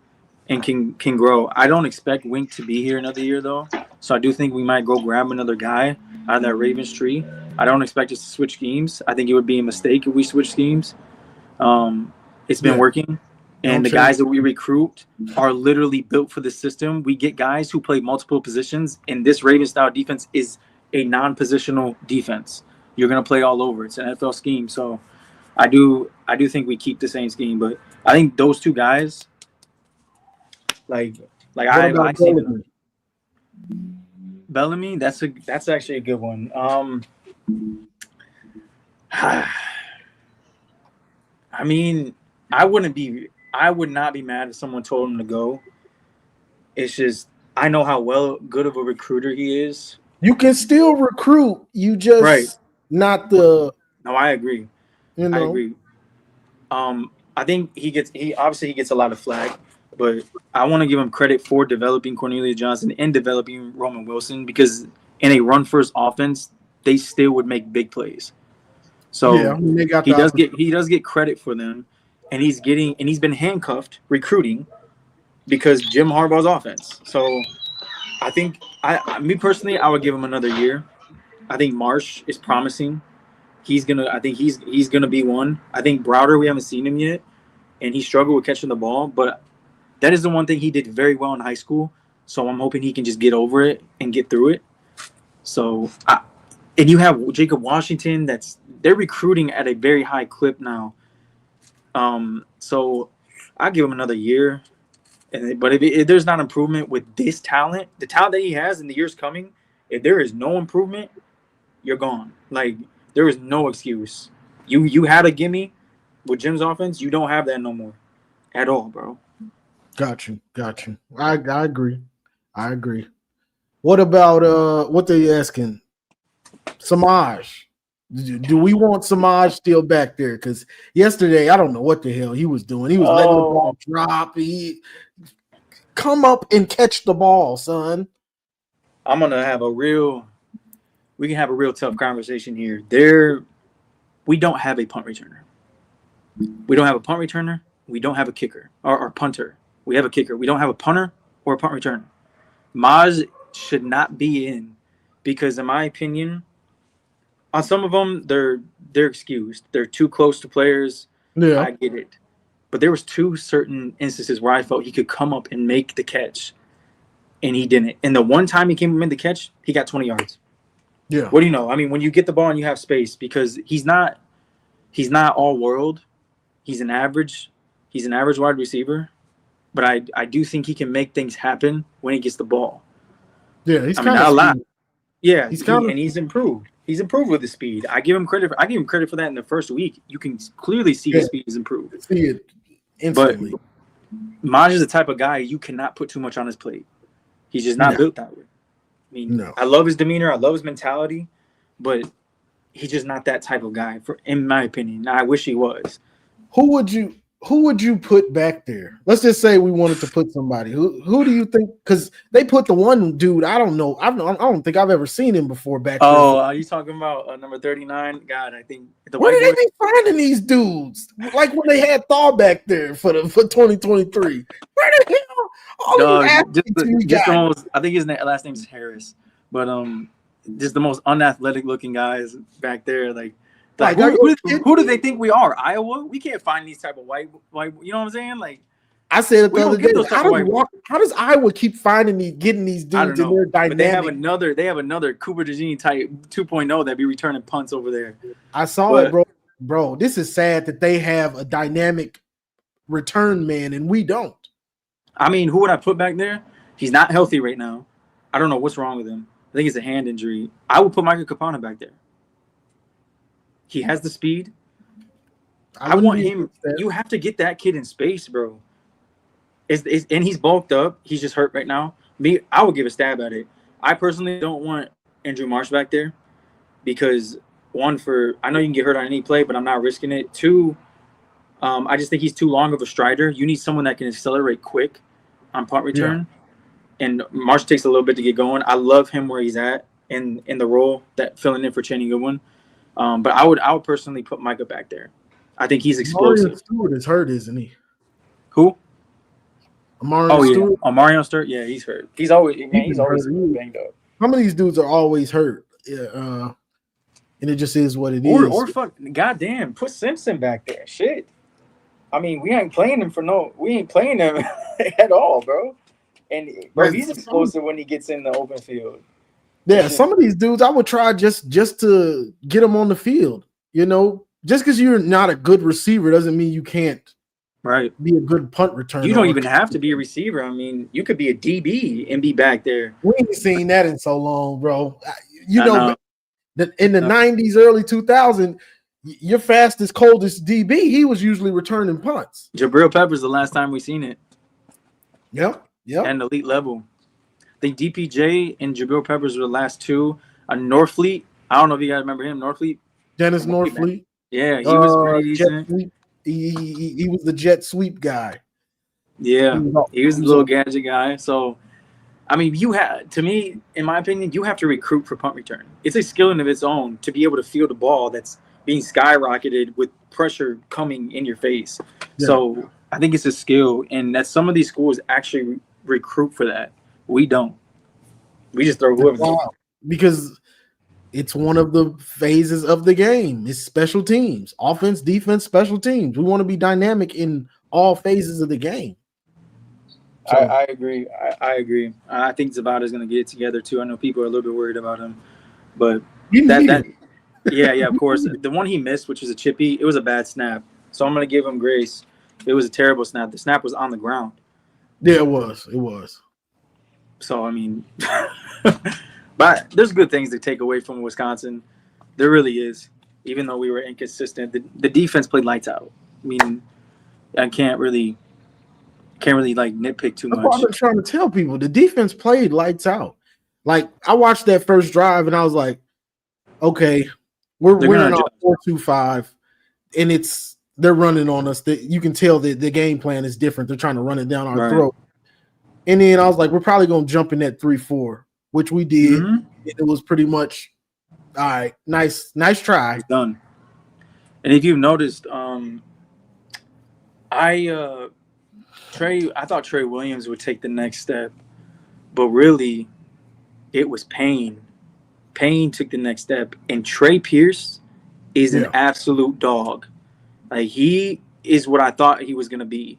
and can grow. I don't expect Wink to be here another year though, so I do think we might go grab another guy out of that Ravens tree. I don't expect us to switch schemes. I think it would be a mistake if we switch schemes. It's been working, and the guys that we recruit are literally built for the system. We get guys who play multiple positions, and this Ravens style defense is a non-positional defense. You're gonna play all over. It's an NFL scheme, so I do think we keep the same scheme. But I think those two guys, like I see them. Bellamy, that's actually a good one. I mean, I would not be mad if someone told him to go. It's just I know how good of a recruiter he is. You can still recruit. You just not the. No, I agree. You know? I agree. I think he gets a lot of flack, but I want to give him credit for developing Cornelius Johnson and developing Roman Wilson, because in a run-first offense, they still would make big plays. So he does get credit for them, and he's been handcuffed recruiting because Jim Harbaugh's offense. So I think me personally, I would give him another year. I think Marsh is promising. He's gonna be one. I think Browder, we haven't seen him yet, and he struggled with catching the ball, but that is the one thing he did very well in high school. So I'm hoping he can just get over it and get through it. So and you have Jacob Washington. They're recruiting at a very high clip now. So I'll give him another year. But if there's not improvement with this talent, the talent that he has in the years coming, if there is no improvement, you're gone. Like, there is no excuse. You had a gimme with Jim's offense. You don't have that no more at all, bro. Got you. I agree. What about what they asking? Samaj. Do we want Samaj still back there? Because yesterday, I don't know what the hell he was doing. He was letting the ball drop. He come up and catch the ball, son. I'm gonna have we can have a real tough conversation here. We don't have a punt returner. We don't have a punt returner. We don't have a kicker or punter. We have a kicker. We don't have a punter or a punt returner. Maz should not be in because, in my opinion, on some of them, they're excused. They're too close to players. Yeah. I get it. But there was two certain instances where I felt he could come up and make the catch, and he didn't. And the one time he came up and made the catch, he got 20 yards. Yeah. What do you know? I mean, when you get the ball and you have space, because he's not all world. He's an average wide receiver. But I do think he can make things happen when he gets the ball. Yeah, he's kind of a lot. Yeah, and he's improved. He's improved with the speed. I give him credit for that in the first week. You can clearly see his speed is improved. See it instantly. But Maj is the type of guy you cannot put too much on his plate. He's just not built that way. I mean, I love his demeanor. I love his mentality, but he's just not that type of guy, in my opinion. I wish he was. Who would you put back there? Let's just say we wanted to put somebody. Who do you think? Because they put the one dude. I don't know. I don't think I've ever seen him before back there. Oh, are you talking about number 39? God, I think. Where did they be finding these dudes? Like when they had Thaw back there for 2023. Where the hell? I think his last name is Harris, but just the most unathletic looking guys back there. Like who do they think we are? Iowa? We can't find these type of white. You know what I'm saying? Like I said it the other day. How does Iowa keep getting these dudes in their dynamic? But they have another Cooper DeJean type 2.0 that be returning punts over there. I saw it, bro. This is sad that they have a dynamic return man and we don't. I mean, who would I put back there? He's not healthy right now. I don't know what's wrong with him. I think it's a hand injury. I would put Michael Capana back there. He has the speed. I want him. You have to get that kid in space, bro. And he's bulked up. He's just hurt right now. I would give a stab at it. I personally don't want Andrew Marsh back there because, one, I know you can get hurt on any play, but I'm not risking it. Two, I just think he's too long of a strider. You need someone that can accelerate quick on punt return. Yeah. And Marsh takes a little bit to get going. I love him where he's at in the role that filling in for Channing Goodwin. But I would personally put Micah back there. I think he's explosive. Stewart is hurt, isn't he? Who? Stewart. Marion Stewart. Yeah, he's hurt. He's always He's always hurt. banged up. Some of these dudes are always hurt. Yeah, and it just is what it is. Or fuck, goddamn, put Simpson back there. Shit. I mean, we ain't playing him at all, bro. And bro, he's explosive when he gets in the open field. Yeah, some of these dudes I would try just to get them on the field. You know, just because you're not a good receiver doesn't mean you can't be a good punt returner. You don't even have to be a receiver. I mean, you could be a DB and be back there. We ain't seen that in so long, bro. You know. In the 90s, early 2000s, your fastest, coldest DB, he was usually returning punts. Jabril Peppers the last time we seen it. Yep. And elite level. I think DPJ and Jabril Peppers were the last two. Norfleet, I don't know if you guys remember him. Norfleet. Dennis Norfleet. Yeah, he was pretty decent. He was the jet sweep guy. Yeah, he was the little gadget guy. So, I mean, to me, in my opinion, you have to recruit for punt return. It's a skill in of its own to be able to field a ball that's being skyrocketed with pressure coming in your face. Yeah. So I think it's a skill, and that some of these schools actually recruit for that. We don't. We just throw whoever. Because it's one of the phases of the game. It's special teams, offense, defense, special teams. We want to be dynamic in all phases of the game. So, I agree. I agree. I think Zavada's going to get it together too. I know people are a little bit worried about him, but yeah, of course. The one he missed, which was a chippy, it was a bad snap. So I'm going to give him grace. It was a terrible snap. The snap was on the ground. Yeah, it was. It was. So I mean, but there's good things to take away from Wisconsin. There really is. Even though we were inconsistent, the defense played lights out. I mean, I can't really like nitpick too much. I've been trying to tell people the defense played lights out. Like I watched that first drive and I was like, okay, we're running on 4-2-5, and they're running on us. You can tell that the game plan is different. They're trying to run it down our throat. And then I was like, we're probably gonna jump in that 3-4, which we did. Mm-hmm. It was pretty much all right. Nice try. It's done. And if you've noticed, I thought Trey Williams would take the next step, but really, it was Payne. Payne took the next step, and Trey Pierce is an absolute dog. Like he is what I thought he was gonna be.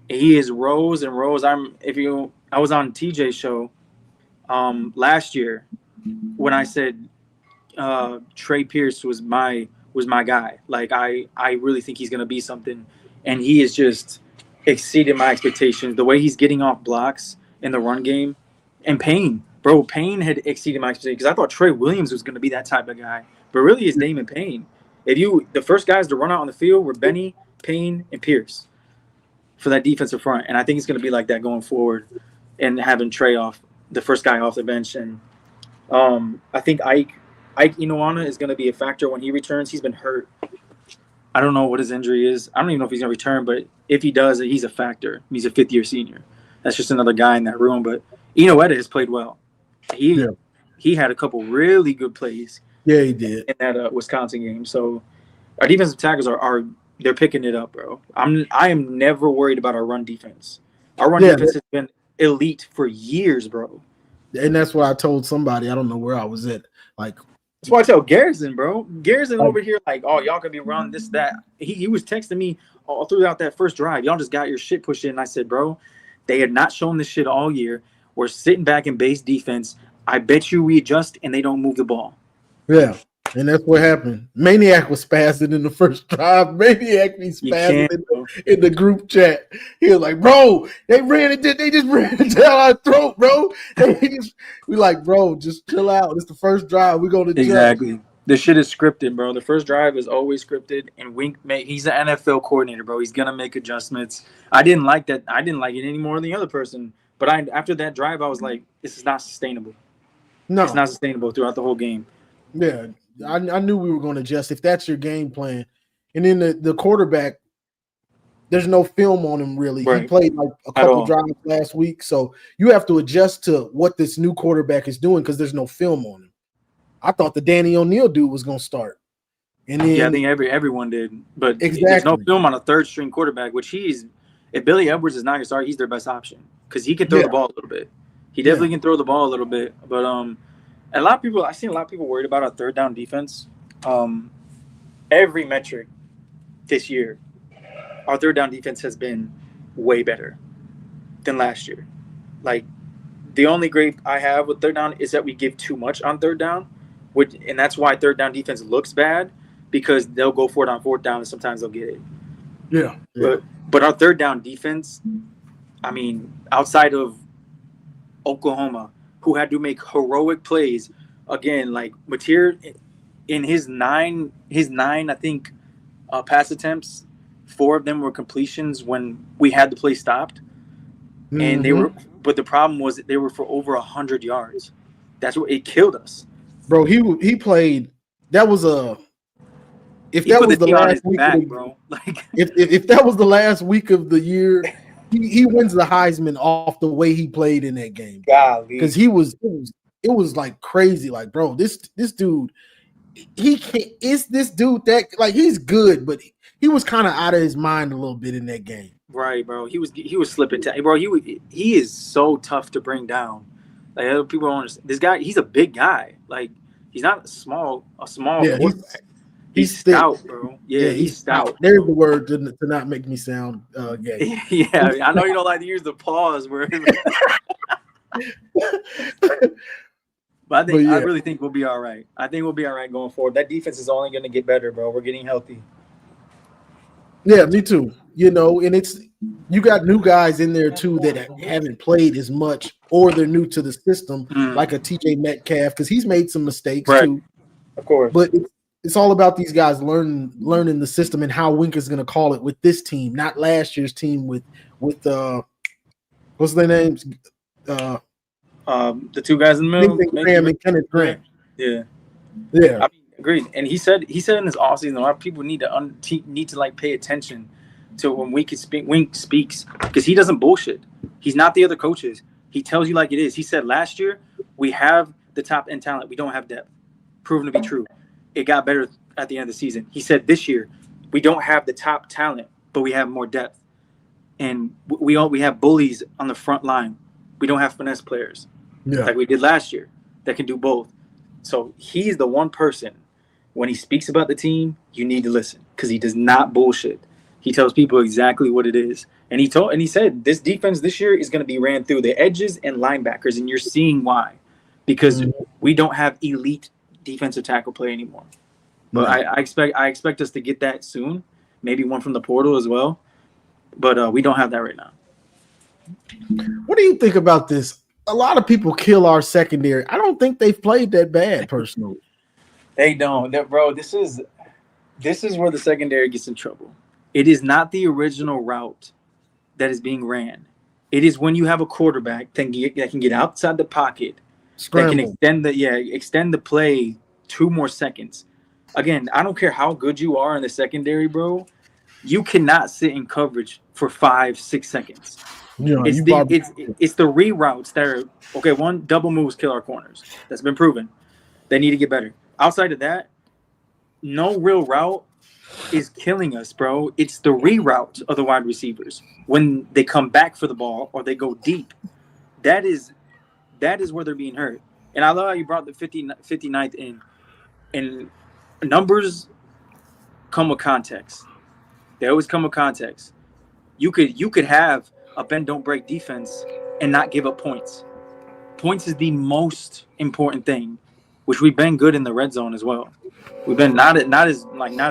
He is rows and rows. I was on TJ's show last year when I said Trey Pierce was my guy. Like I really think he's gonna be something, and he is just exceeded my expectations. The way he's getting off blocks in the run game, and Payne had exceeded my expectations because I thought Trey Williams was gonna be that type of guy, but really it's Damon Payne. The first guys to run out on the field were Benny, Payne, and Pierce for that defensive front, and I think it's going to be like that going forward, and having Trey the first guy off the bench, and I think Ike Inowana is going to be a factor when he returns. He's been hurt. I don't know what his injury is. I don't even know if he's going to return, but if he does, he's a factor. He's a fifth-year senior. That's just another guy in that room. But Inowana has played well. He had a couple really good plays. Yeah, he did in that Wisconsin game. So our defensive tackles are they're picking it up, bro. I am never worried about our run defense. Our run defense has been elite for years, bro. And that's what I told somebody. I don't know where I was at. Like that's why I tell Garrison, bro. Garrison over here, like, oh, y'all can be run this, that. He was texting me all throughout that first drive. Y'all just got your shit pushed in. And I said, bro, they had not shown this shit all year. We're sitting back in base defense. I bet you we adjust and they don't move the ball. Yeah, and that's what happened. Maniac was spazzing in the first drive. Maniac be spazzing in the group chat. He was like, bro, they just ran it down our throat, bro. We like, bro, just chill out. It's the first drive. We're going to exactly. The shit is scripted, bro. The first drive is always scripted, and he's an NFL coordinator, bro. He's going to make adjustments. I didn't like that. I didn't like it any more than the other person. But after that drive, I was like, this is not sustainable. No. It's not sustainable throughout the whole game. Yeah, I knew we were going to adjust if that's your game plan. And then the quarterback, there's no film on him really. Right. He played like a couple drives last week, so you have to adjust to what this new quarterback is doing because there's no film on him. I thought the Danny O'Neal dude was going to start. And then, I think everyone did. But there's no film on a third-string quarterback, which if Billy Edwards is not going to start, he's their best option. because he can throw the ball a little bit. He definitely can throw the ball a little bit. But a lot of people, I've seen a lot of people worried about our third down defense. Every metric this year, our third down defense has been way better than last year. Like, the only gripe I have with third down is that we give too much on third down, and that's why third down defense looks bad, because they'll go for it on fourth down and sometimes they'll get it. Yeah. But our third down defense, I mean, outside of Oklahoma, who had to make heroic plays, again, like Mateer, in his nine, I think, pass attempts, 4 of them were completions when we had the play stopped. And they were, but the problem was that they were for over 100 yards. That's what it killed us, bro. He played. That was if that was the last week, bro. Like, if that was the last week of the year, he wins the Heisman off the way he played in that game. Because it was like crazy. Like, bro, this dude, he can't. Is this dude that, like, he's good, but he was kind of out of his mind a little bit in that game. Right, bro. He was slipping. Bro, he is so tough to bring down. Like, other people don't understand. This guy, he's a big guy. Like, he's not a small. Yeah, he's stout, bro. Yeah, he's stout. There's the word to not make me sound gay. Yeah, I know you don't like to use the pause word. But I really think we'll be all right. I think we'll be all right going forward. That defense is only going to get better, bro. We're getting healthy. Yeah, me too. You know, and you got new guys in there too that haven't played as much, or they're new to the system, like a TJ Metcalf, because he's made some mistakes too. Of course. But it's all about these guys learning the system and how Wink is going to call it with this team, not last year's team with what's their names? The 2 guys in the middle, Graham and Kenneth Grant. Yeah. I mean, agreed. And he said in this offseason, a lot of people need to like pay attention to when Wink speaks, because he doesn't bullshit. He's not the other coaches. He tells you like it is. He said last year we have the top end talent, we don't have depth. Proven to be true. It got better at the end of the season. He said this year we don't have the top talent, but we have more depth, and we have bullies on the front line. We don't have finesse players like we did last year that can do both. So he's the one person, when he speaks about the team, you need to listen, because he does not bullshit. He tells people exactly what it is. And he said this defense this year is going to be ran through the edges and linebackers, and you're seeing why. Because we don't have elite defensive tackle play anymore. But I expect us to get that soon. Maybe one from the portal as well. But we don't have that right now. What do you think about this? A lot of people kill our secondary. I don't think they've played that bad, personally. They don't. Bro, this is where the secondary gets in trouble. It is not the original route that is being ran. It is when you have a quarterback that can get outside the pocket, Scramble. that can extend the play 2 more seconds. Again, I don't care how good you are in the secondary, bro. You cannot sit in coverage for 5-6 seconds. It's the reroutes that are okay. 1, double moves kill our corners. That's been proven. They need to get better. Outside of that, no real route is killing us, bro. It's the reroute of the wide receivers when they come back for the ball or they go deep. That is where they're being hurt. And I love how you brought the 59th in. And numbers come with context. They always come with context. You could have a bend don't break defense and not give up points. Points is the most important thing, which we've been good in the red zone as well. We've been not as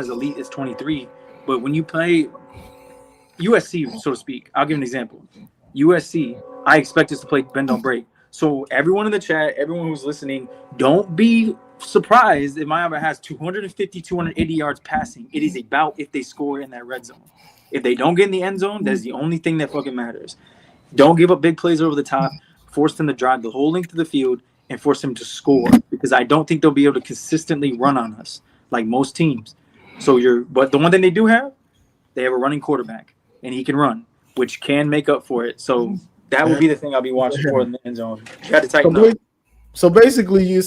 elite as 23, but when you play USC, so to speak, I'll give an example. USC, I expect us to play bend don't break. So everyone in the chat, everyone who's listening, don't be surprised if Miami has 250, 280 yards passing. It is about if they score in that red zone. If they don't get in the end zone, that's the only thing that fucking matters. Don't give up big plays over the top. Force them to drive the whole length of the field and force them to score, because I don't think they'll be able to consistently run on us like most teams. But the one thing they do have, they have a running quarterback, and he can run, which can make up for it. So that will be the thing I'll be watching for in the end zone. You got to tighten up. So basically,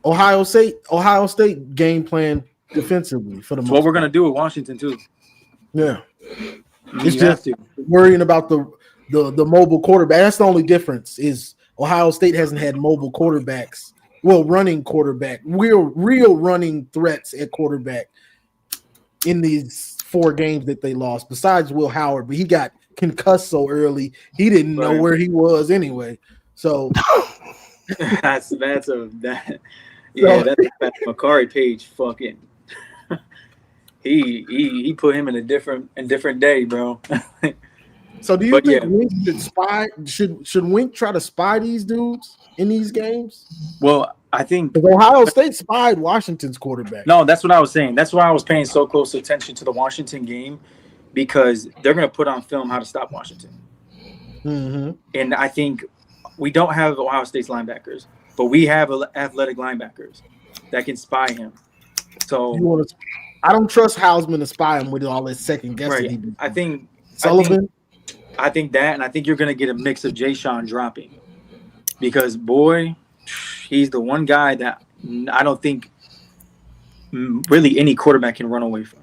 Ohio State game plan defensively for the most part. What we're gonna do with Washington too. Yeah, it's just worrying about the the mobile quarterback. That's the only difference is Ohio State hasn't had mobile quarterbacks. Well, running quarterback, real running threats at quarterback in these 4 games that they lost. Besides Will Howard, but he got concussed so early he didn't know where he was anyway. So that's a Makari Page fucking. He put him in a different day, bro. So do you think Wink should Wink try to spy these dudes in these games? Well, I think Ohio State spied Washington's quarterback. No, that's what I was saying. That's why I was paying so close attention to the Washington game, because they're going to put on film how to stop Washington. Mm-hmm. And I think we don't have Ohio State's linebackers, but we have athletic linebackers that can spy him. So I don't trust Hausman to spy him with all this second guessing. Right. I think Sullivan. I think that, and I think you're going to get a mix of Jay Sean dropping, because boy, he's the one guy that I don't think really any quarterback can run away from.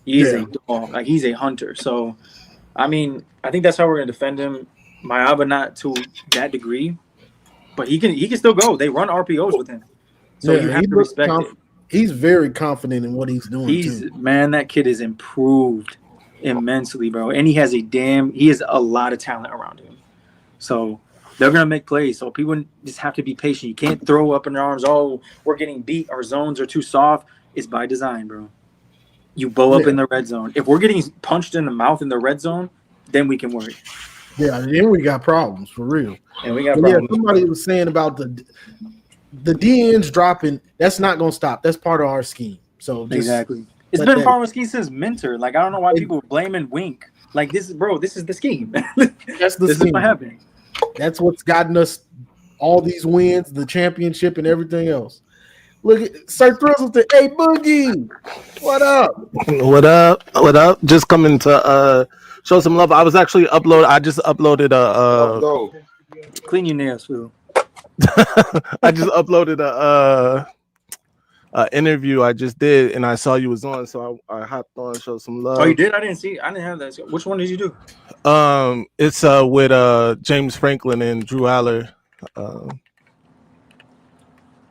He's a dog, like he's a hunter. So, I mean, I think that's how we're going to defend him. Mayaba not to that degree, but he can still go. They run RPOs with him, so you have to respect it. He's very confident in what he's doing. Man, that kid is improved immensely, bro. And he has a lot of talent around him. So they're gonna make plays. So people just have to be patient. You can't throw up in their arms, oh, we're getting beat, our zones are too soft. It's by design, bro. You bow up in the red zone. If we're getting punched in the mouth in the red zone, then we can worry. Yeah, then we got problems for real. And we got problems. Yeah, somebody was saying about the DNs dropping. That's not gonna stop. That's part of our scheme. So exactly. It's been part of our scheme since Minter. Like, I don't know why people are blaming Wink. Like, this is the scheme. That's the scheme. This is what happened. That's what's gotten us all these wins, the championship, and everything else. Look at Sir Thrizzleton. Hey, Boogie. What up? What up? What up? Just coming to show some love. I just uploaded Clean your nails, Phil. I just uploaded a interview I just did, and I saw you was on, so I hopped on, show some love. Oh, you did? I didn't have that. Which one did you do? It's with James Franklin and Drew Aller.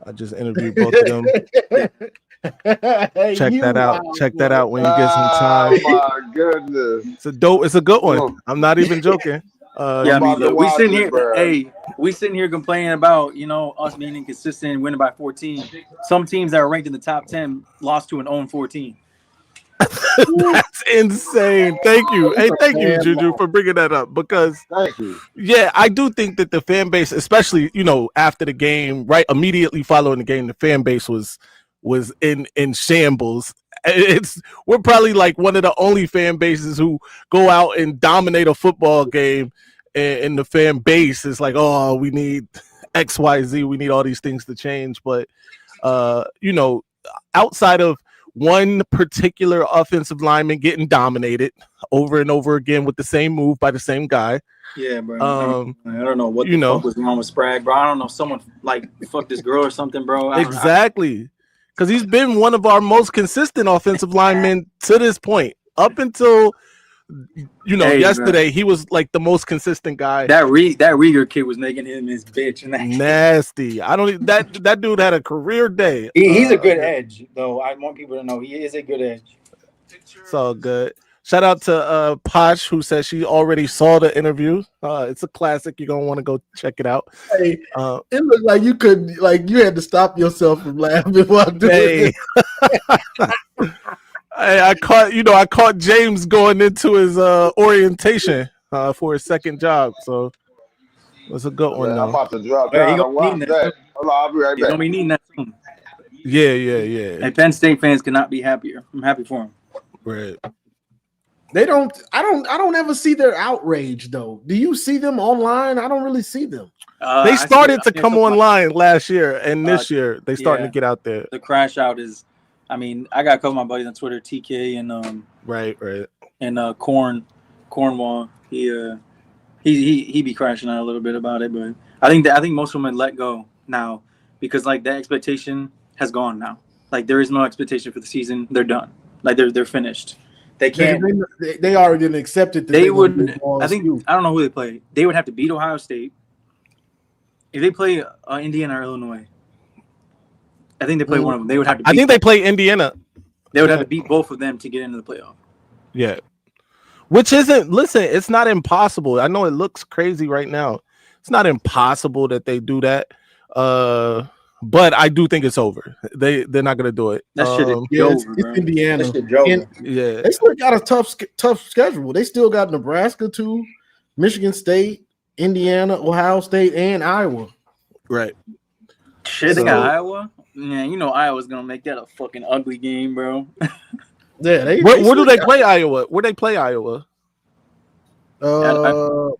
I just interviewed both of them. Check that out. Check that out when you get some time. Oh my goodness! It's a good one. I'm not even joking. We sitting here complaining about us being inconsistent and winning by 14. Some teams that are ranked in the top 10 lost to an 0-14. That's insane. Thank you. Hey, thank you, Juju, for bringing that up, because thank you. Yeah, I do think that the fan base, especially after the game, right immediately following the game, the fan base was in shambles. We're probably like one of the only fan bases who go out and dominate a football game, and the fan base is like, oh, we need XYZ, we need all these things to change. But outside of one particular offensive lineman getting dominated over and over again with the same move by the same guy. Yeah, bro. I don't know what the fuck was wrong with Sprague, bro. I don't know if someone fucked this girl or something, bro. Exactly. Because he's been one of our most consistent offensive linemen to this point. Up until yesterday, he was like the most consistent guy. That Rieger kid was making him his bitch. And nasty. That dude had a career day. He's a good edge, though. I want people to know he is a good edge. It's all good. Shout out to Posh, who says she already saw the interview. It's a classic. You're gonna want to go check it out. Hey, it looked like you had to stop yourself from laughing while doing it. I caught James going into his orientation for his second job, so it was a good one. I'm about to drop down and watch that. I'll be right back. He's gonna be needing that soon. Yeah. And Penn State fans cannot be happier. I'm happy for him. Right. I don't ever see their outrage though. Do you see them online? I don't really see them. They started to come online last year, and this year they starting to get out there. The crash out is, I got a couple of my buddies on Twitter, TK and right, and Cornwall. He be crashing out a little bit about it, but I think most of them let go now, because like that expectation has gone now. Like there is no expectation for the season. They're done. Like they're finished. They can't. They already accepted that They they're gonna would. go I think skew. I don't know who they play. They would have to beat Ohio State. If they play Indiana or Illinois, I think they play one of them. They would have to. I think they play Indiana. They would have to beat both of them to get into the playoff. Yeah. Which isn't, listen, it's not impossible. I know it looks crazy right now. It's not impossible that they do that. But I do think it's over. They're not gonna do it. That shit is over, it's bro. Indiana. That shit over. Yeah. They still got a tough schedule. They still got Nebraska too, Michigan State, Indiana, Ohio State, and Iowa. Right. Shit, they got Iowa. Yeah, you know Iowa's gonna make that a fucking ugly game, bro. Yeah, where do they play Iowa? Where they play Iowa? In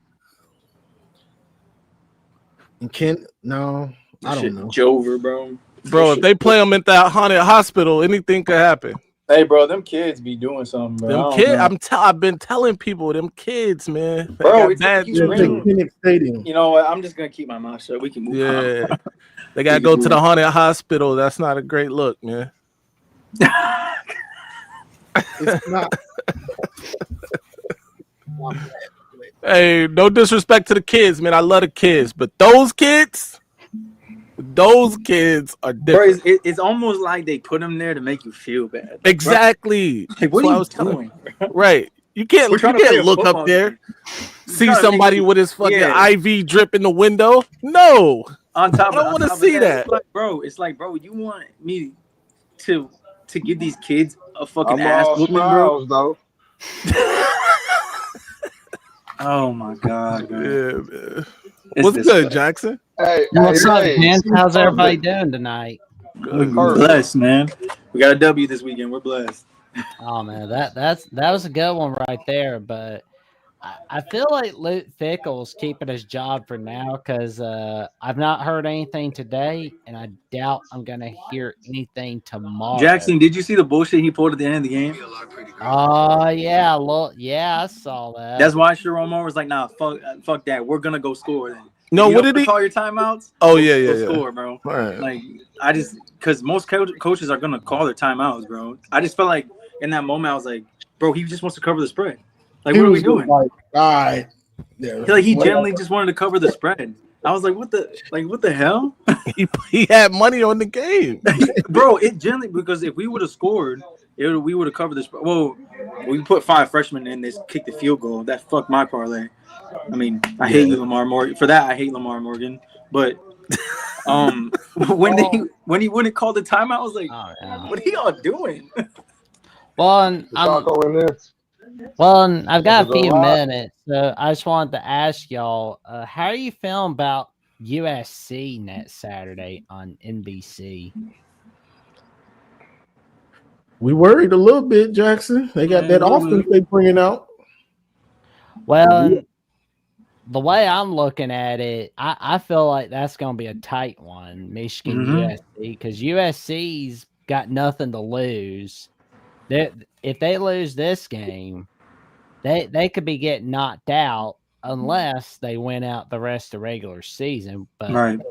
Kent? No, I don't know. Jover, bro. Bro, if they play them at that haunted hospital, anything could happen. Hey, bro, them kids be doing something, bro. Them kids, I've been telling people, them kids, man. Bro, it's bad Stadium. You know what? I'm just gonna keep my mouth shut. We can move on. Yeah. They gotta go to the haunted hospital. That's not a great look, man. It's not. Hey, no disrespect to the kids, man. I love the kids, but those kids are different. Bro, it's almost like they put them there to make you feel bad. Exactly. Like, what are you doing? Right. You can't look up there, see somebody with his fucking IV drip in the window. No. On top, I don't want to see that. It's like, bro, you want me to give these kids a fucking I'm ass all whooping, bro? smiles, though. Oh my god, man. Yeah, man. What's good, Jackson? Hey, What's up, hey, man? How's everybody doing tonight? We're blessed, man. We got a W this weekend. We're blessed. Oh man, that was a good one right there. But I feel like Luke Fickle's keeping his job for now because I've not heard anything today, and I doubt I'm gonna hear anything tomorrow. Jackson, did you see the bullshit he pulled at the end of the game? Oh yeah, I saw that. That's why Sharon Moore was like, "Nah, fuck that. We're gonna go score then." No, what did he call your timeouts? Oh go, yeah, go score, bro. Right. Like I just because most coaches are gonna call their timeouts, bro. I just felt like in that moment I was like, bro, he just wants to cover the spread. Like, what are we doing? Like, all right. Yeah. Like he generally just wanted to cover the spread. I was like, what the hell? he had money on the game, bro. It generally because if we would have scored, we would have covered the spread. Well, we put 5 freshmen in this, kicked the field goal. That fucked my parlay. I mean, I hate you, Lamar Morgan. For that, I hate Lamar Morgan. But when he wouldn't call the timeout, I was like, what are y'all doing? Well, I've got a few minutes, so I just wanted to ask y'all, how are you feeling about USC next Saturday on NBC? We worried a little bit, Jackson. They got that offense they bringing out. Well, the way I'm looking at it, I feel like that's going to be a tight one, Michigan USC, because USC's got nothing to lose. If they lose this game, they could be getting knocked out unless they win out the rest of the regular season. But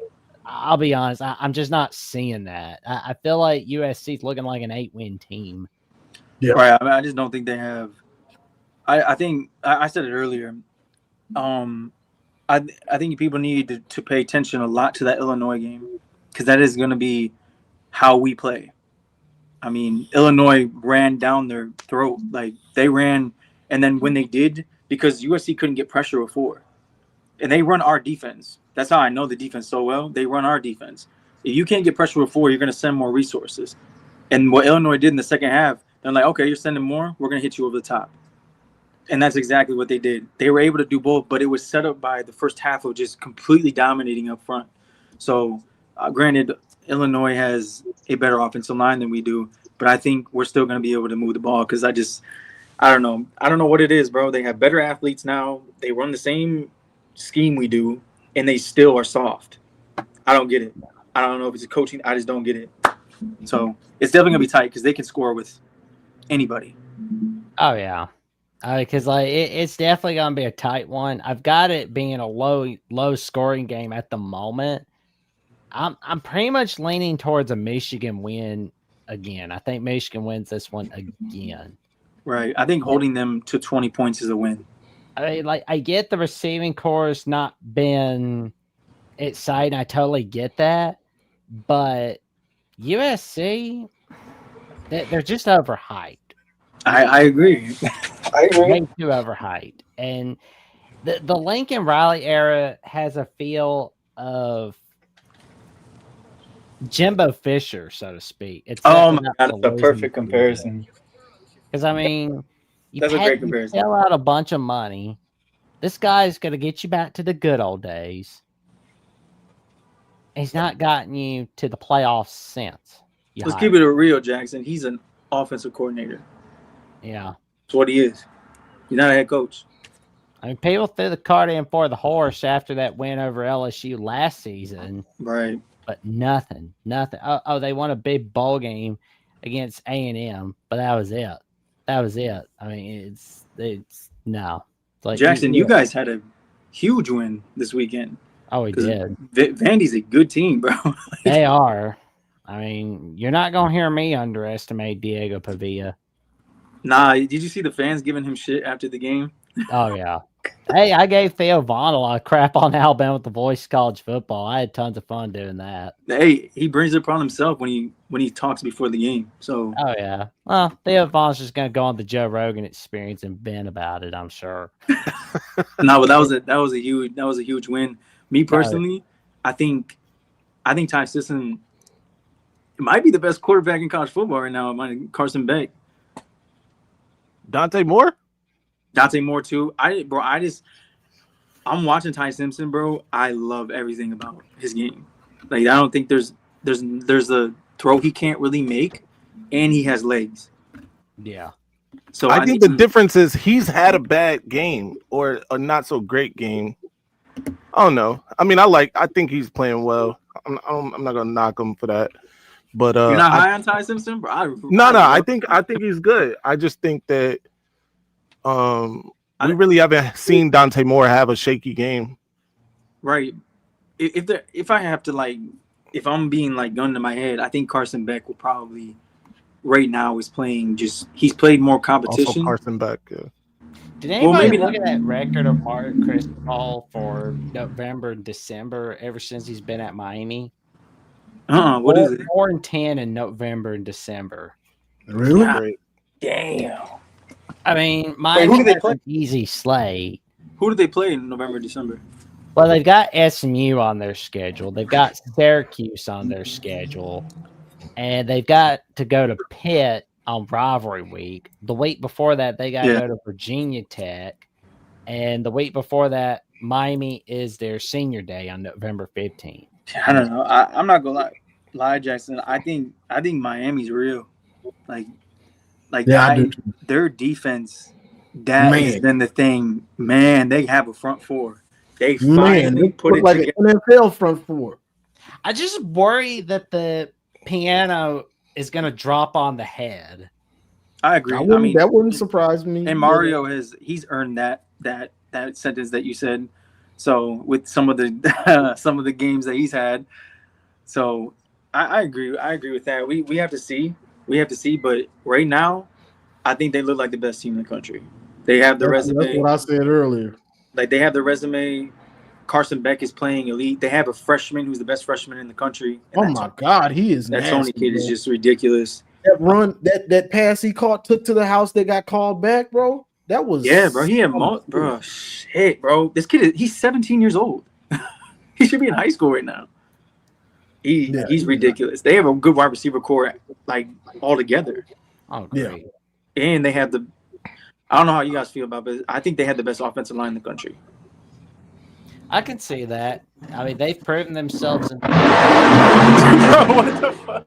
I'll be honest, I'm just not seeing that. I feel like USC's looking like an 8-win team. Yeah, right. I mean, I just don't think they have. I think I said it earlier. I think people need to pay attention a lot to that Illinois game because that is going to be how we play. I mean, Illinois ran down their throat. Like, they ran, and then when they did, because USC couldn't get pressure before, and they run our defense. That's how I know the defense so well. They run our defense. If you can't get pressure before, you're going to send more resources. And what Illinois did in the second half, they're like, okay, you're sending more, we're going to hit you over the top. And that's exactly what they did. They were able to do both, but it was set up by the first half of just completely dominating up front. So, granted, Illinois has a better offensive line than we do, but I think we're still going to be able to move the ball because I don't know. I don't know what it is, bro. They have better athletes now. They run the same scheme we do, and they still are soft. I don't get it. I don't know if it's coaching. I just don't get it. So it's definitely going to be tight because they can score with anybody. Oh, yeah. Because it's definitely going to be a tight one. I've got it being a low scoring game at the moment. I'm pretty much leaning towards a Michigan win again. I think Michigan wins this one again. Right. I think holding them to 20 points is a win. I mean, like, I get the receiving core's not been exciting. I totally get that. But USC, they're just overhyped. I agree. Way too overhyped. And the Lincoln Riley era has a feel of Jimbo Fisher, so to speak. It's Oh my God, that's a perfect comparison. Because I mean, That's a great comparison. Sell out a bunch of money. This guy's going to get you back to the good old days. He's not gotten you to the playoffs since. Let's keep it real, Jackson. He's an offensive coordinator. Yeah. That's what he is. He's not a head coach. I mean, people threw the cart in for the horse after that win over LSU last season. Right. But nothing. Oh, they won a big bowl game against A&M, but that was it. I mean, it's no. It's like, Jackson, you guys had a huge win this weekend. Oh, we did. Vandy's a good team, bro. They are. I mean, you're not going to hear me underestimate Diego Pavia. Nah, did you see the fans giving him shit after the game? Oh, yeah. Hey, I gave Theo Vaughn a lot of crap on Alabama with the voice of college football. I had tons of fun doing that. Hey, he brings it upon himself when he talks before the game. So. Oh yeah. Well, Theo Vaughn's just gonna go on the Joe Rogan Experience and vent about it, I'm sure. No, but that was a huge win. Me personally, I think Ty Sisson might be the best quarterback in college football right now. Carson Beck. Dante Moore too. I'm watching Ty Simpson, bro. I love everything about his game. Like, I don't think there's a throw he can't really make, and he has legs. Yeah. So I think the difference is he's had a bad game or a not so great game. I don't know. I mean, I think he's playing well. I'm not gonna knock him for that. But you're not high on Ty Simpson, bro? No. I think he's good. I just think that we really haven't seen Dante Moore have a shaky game. Right. If I'm being like gun to my head, I think Carson Beck will probably right now is playing he's played more competition. Also Carson Beck, yeah. Did anybody look at that record of Mark Cristobal for November and December ever since he's been at Miami? What is it? 4-10 in November and December. Really? Yeah. Damn. I mean, Miami has an easy slate. Who do they play in November, December? Well, they've got SMU on their schedule. They've got Syracuse on their schedule. And they've got to go to Pitt on Rivalry week. The week before that, they got to go to Virginia Tech. And the week before that, Miami is their senior day on November 15th. I don't know. I'm not gonna lie, Jackson. I think Miami's real. Their defense. That has been the thing. Man, they have a front four. They finally put it like together. an NFL front four. I just worry that the piano is going to drop on the head. I agree. That wouldn't surprise me. And Mario he's earned that sentence that you said. So with some of the games that he's had, so I agree. I agree with that. We have to see. But right now, I think they look like the best team in the country. They have the resume. That's what I said earlier. Like, they have the resume. Carson Beck is playing elite. They have a freshman who's the best freshman in the country. Oh my God, he is. That Tony kid is just ridiculous. That run, that pass he caught, took to the house that got called back, bro. That was bro. He had bro. Shit, bro. This kid he's 17 years old. He should be in high school right now. He's ridiculous. They have a good wide receiver core, like, all together. Oh, great. Yeah. And they have I don't know how you guys feel about it, but I think they had the best offensive line in the country. I can see that. I mean, they've proven themselves. What the fuck?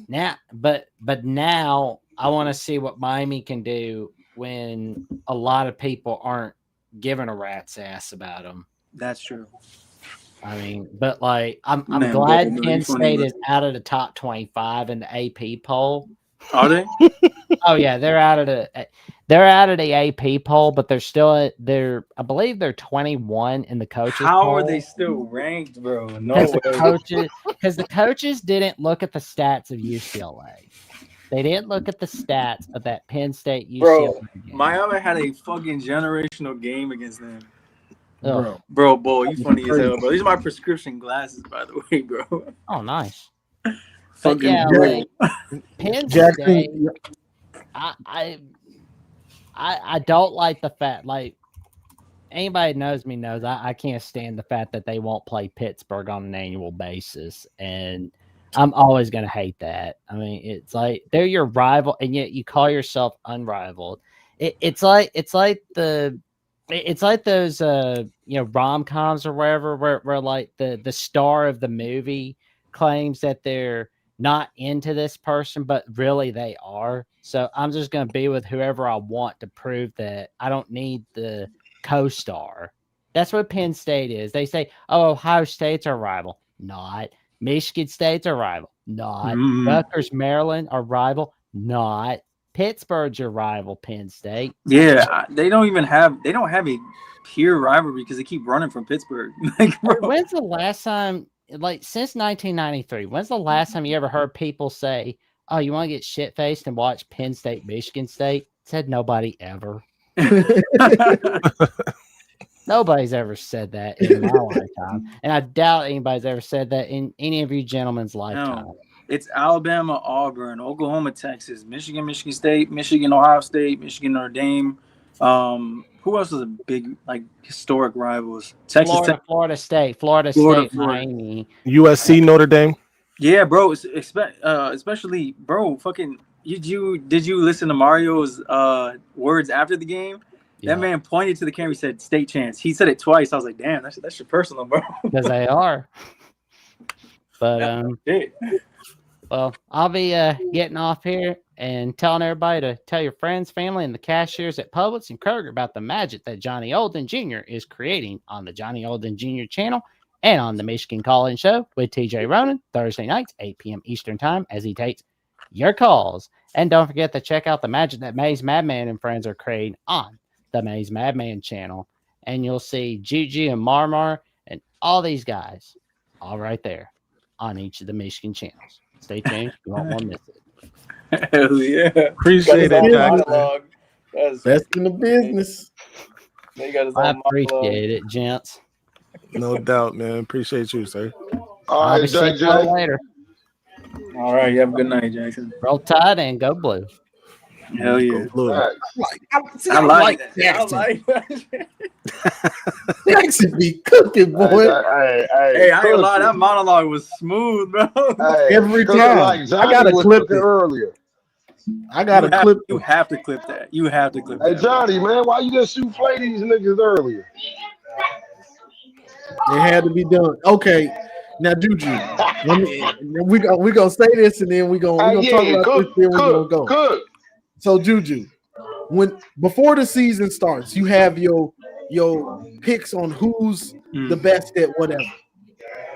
Now, but now I want to see what Miami can do when a lot of people aren't giving a rat's ass about them. That's true. I mean, but like, I'm glad Penn State is out of the top 25 in the AP poll. Are they? Oh yeah, they're out of the AP poll, but they're still I believe they're 21 in the coaches poll. How are they still ranked, bro? No way. Because the coaches didn't look at the stats of UCLA. They didn't look at the stats of that Penn State UCLA Bro, game. Miami had a fucking generational game against them. Ugh. Bro, boy, you funny as hell, bro. These are my prescription glasses, by the way, bro. Oh, nice. But Fucking yeah, bro. like Penn Jackson, State, I don't like the fact, like, anybody knows me knows I can't stand the fact that they won't play Pittsburgh on an annual basis, and I'm always gonna hate that. I mean, it's like they're your rival, and yet you call yourself unrivaled. It's like those rom-coms or whatever where like the star of the movie claims that they're not into this person, but really they are. So I'm just gonna be with whoever I want to prove that I don't need the co-star. That's what Penn State is. They say, "Oh, Ohio State's our rival." Not. Michigan State's our rival. Not. Rutgers, Maryland, our rival. Not. Pittsburgh's your rival, Penn State. Yeah, they don't have a pure rivalry because they keep running from Pittsburgh. Like, bro. When's the last time, like since 1993, when's the last time you ever heard people say, "Oh, you want to get shit-faced and watch Penn State, Michigan State"? Said nobody ever. Nobody's ever said that in my lifetime. And I doubt anybody's ever said that in any of you gentlemen's lifetime. No, it's Alabama, Auburn, Oklahoma, Texas, Michigan, Michigan State, Michigan, Ohio State, Michigan, Notre Dame. Who else was a big, like, historic rivals? Texas, Florida State, Miami. USC, Notre Dame. Yeah, bro. Especially, bro. Fucking, did you listen to Mario's words after the game? That man pointed to the camera. He said, "State chance." He said it twice. I was like, "Damn, that's your personal, bro." Because they are. But well, I'll be getting off here and telling everybody to tell your friends, family, and the cashiers at Publix and Kroger about the magic that Johnny Olden Jr. is creating on the Johnny Olden Jr. channel and on the Michigan Call-In Show with TJ Ronan, Thursday nights, 8 p.m. Eastern Time, as he takes your calls. And don't forget to check out the magic that Maze Madman and friends are creating on the Maze Madman channel. And you'll see Juju and Marmar and all these guys all right there on each of the Michigan channels. Stay tuned. You won't want to miss it. Hell yeah. Appreciate it, Jackson. Best in the business. I appreciate it, gents. No doubt, man. Appreciate you, sir. All right, see you later. All right, you have a good night, Jackson. Roll Tide and go blue. Hell yeah. Blue. I I like Jackson. I like Jackson be cooking, boy. Hey, I ain't gonna lie, that monologue was smooth, bro. Every time. Like I gotta clip it earlier. I gotta clip You have to clip that. You have to clip Hey that. Johnny, man, why you just souffle these niggas earlier? It had to be done. Okay. Now, Juju, we gonna say this and then we gonna talk about this. Then we gonna go. Cook. So, Juju, before the season starts, you have your picks on who's the best at whatever,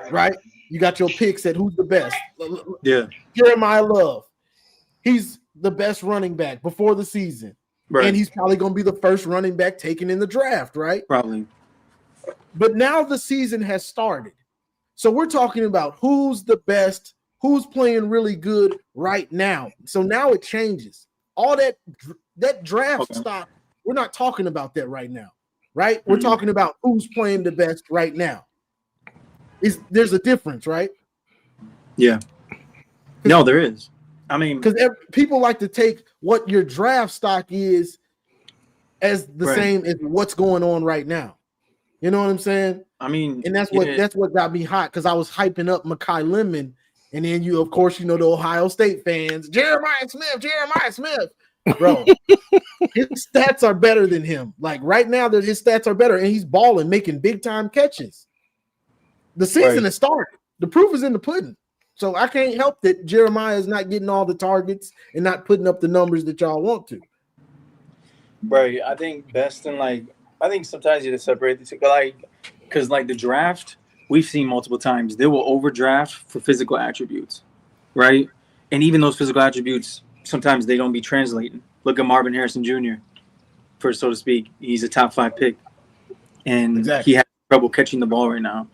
right? You got your picks at who's the best. Yeah. Jeremiah Love, he's the best running back before the season, Right. and he's probably gonna be the first running back taken in the draft, right? Probably. But now the season has started. So we're talking about who's the best, who's playing really good right now. So now it changes. All that draft stock, we're not talking about that right now, right? We're talking about who's playing the best right now. There's a difference, right? Yeah. No, there is. I mean, because people like to take what your draft stock is as the same as what's going on right now. You know what I'm saying? I mean, and that's what got me hot, because I was hyping up Mekhi Lemon, and then the Ohio State fans, Jeremiah Smith, bro. His stats are better than him. Like right now, his stats are better, and he's balling, making big time catches. The season has started. The proof is in the pudding. So I can't help that Jeremiah is not getting all the targets and not putting up the numbers that y'all want to. Right. I think best in I think sometimes you have to separate the two, because the draft we've seen multiple times, they will overdraft for physical attributes, right? And even those physical attributes, sometimes they don't be translating. Look at Marvin Harrison Jr., for so to speak. He's a top 5 pick, and he has trouble catching the ball right now,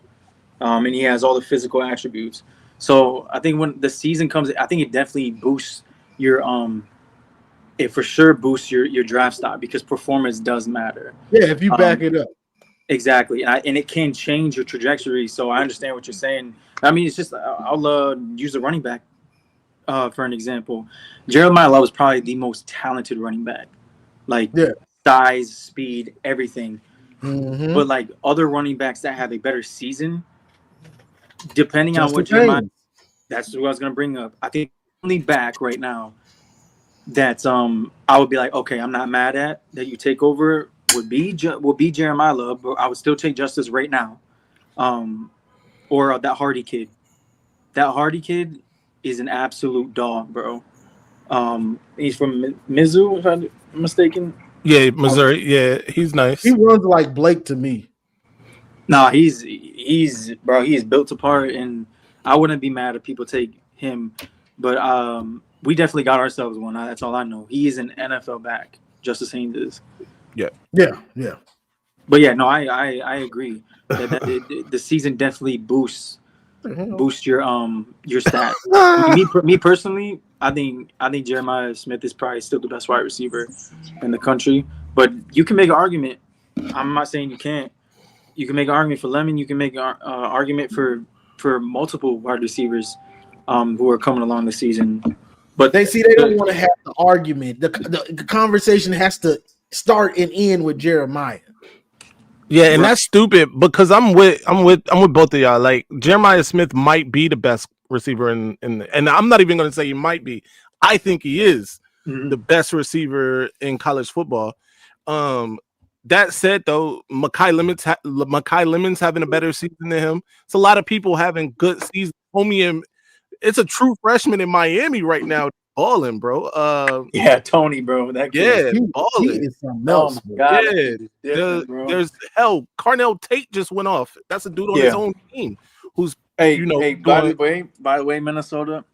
and he has all the physical attributes. So I think when the season comes, I think it definitely boosts it for sure boosts your draft stock because performance does matter. Yeah, if you back it up. Exactly, and it can change your trajectory. So I understand what you're saying. I mean, it's just I'll use a running back for an example. Jeremiah Love is probably the most talented running back, like size, speed, everything. Mm-hmm. But like other running backs that have a better season, depending on what Jeremiah, that's what I was gonna bring up. I think the only back right now that I would be like, okay, I'm not mad at that you take over would be Jeremiah Love, but I would still take Justice right now, or that Hardy kid. That Hardy kid is an absolute dog, bro. He's from Mizzou, if I'm mistaken. Yeah, Missouri. Yeah, he's nice. He runs like Blake to me. Nah, he's bro. He is built apart, and I wouldn't be mad if people take him. But we definitely got ourselves one. That's all I know. He is an NFL back. Justice Haynes is. Yeah. But yeah, no, I agree that the season definitely boosts your stats. me personally, I think Jeremiah Smith is probably still the best wide receiver in the country. But you can make an argument. I'm not saying you can't. You can make an argument for Lemon. You can make an argument for multiple wide receivers who are coming along this season. But they don't want to have the argument. The conversation has to start and end with Jeremiah. Yeah, and that's stupid because I'm with both of y'all. Like Jeremiah Smith might be the best receiver and I'm not even going to say he might be. I think he is the best receiver in college football. That said, though, Mekhi Lemons having a better season than him. It's a lot of people having good seasons. Homie, it's a true freshman in Miami right now, balling, bro. Yeah, Tony, bro. That kid, he is something else. Oh my God, yeah. There's Carnell Tate just went off. That's a dude on his own team who's by the way, Minnesota.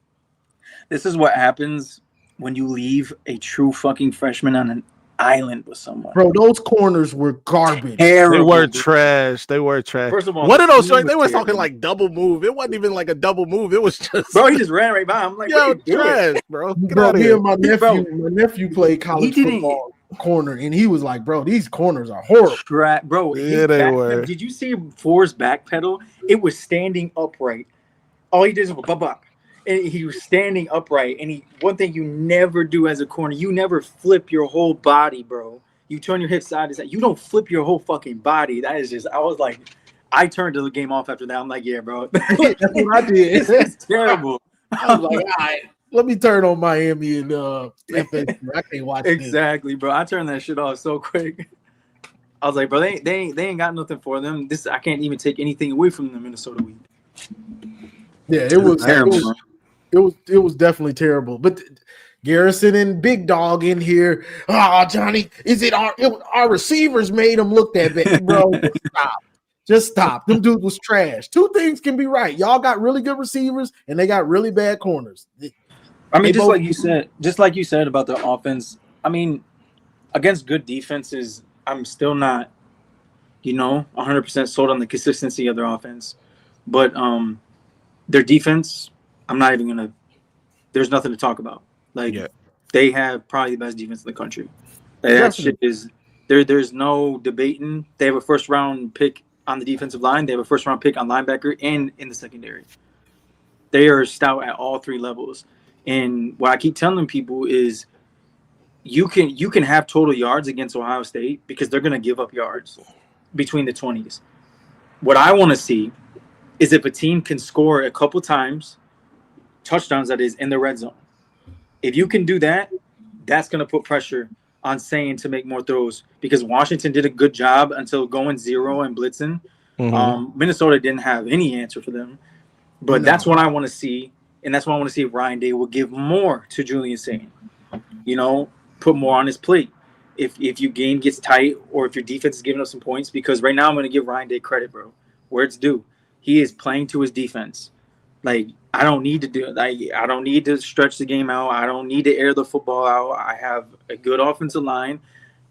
This is what happens when you leave a true fucking freshman on an island with someone. Bro, those corners were garbage. Terrible. They were trash. First of all, what are those? They were talking like double move. It wasn't even like a double move. It was just bro. He just ran right by. I'm like, yo, trash, bro. Get bro, out of here. My nephew played college football corner, and he was like, bro, these corners are horrible. Bro, yeah, they were. Did you see Forrest backpedal? It was standing upright. All he did was bop. And he was standing upright. And one thing you never do as a corner, you never flip your whole body, bro. You turn your hips side to side. You don't flip your whole fucking body. That is just, I was like, I turned the game off after that. I'm like, yeah, bro. That's what I did. It's terrible. I was like, all right, let me turn on Miami and FS. I can't watch exactly, bro. I turned that shit off so quick. I was like, bro, they ain't got nothing for them. I can't even take anything away from the Minnesota Week. Yeah, it was terrible. It was definitely terrible. But Garrison and Big Dog in here. Oh, Johnny, our receivers made him look that bad, bro? Just stop. Them dudes was trash. Two things can be right. Y'all got really good receivers, and they got really bad corners. I mean, just like you said about the offense. I mean, against good defenses, I'm still not, 100% sold on the consistency of their offense. But their defense, I'm not even gonna. There's nothing to talk about. Like they have probably the best defense in the country. That shit is there. There's no debating. They have a first round pick on the defensive line. They have a first round pick on linebacker and in the secondary. They are stout at all three levels. And what I keep telling people is, you can have total yards against Ohio State because they're gonna give up yards between the 20s. What I want to see is if a team can score a couple times. Touchdowns, that is, in the red zone. If you can do that, that's going to put pressure on Sane to make more throws because Washington did a good job until going 0 and blitzing. Minnesota didn't have any answer for them. But that's what I want to see, and that's what I want to see if Ryan Day will give more to Julian Sane. Put more on his plate. If your game gets tight or if your defense is giving up some points, because right now I'm going to give Ryan Day credit, bro, where it's due. He is playing to his defense. Like, I don't need to do it. I don't need to stretch the game out. I don't need to air the football out. I have a good offensive line.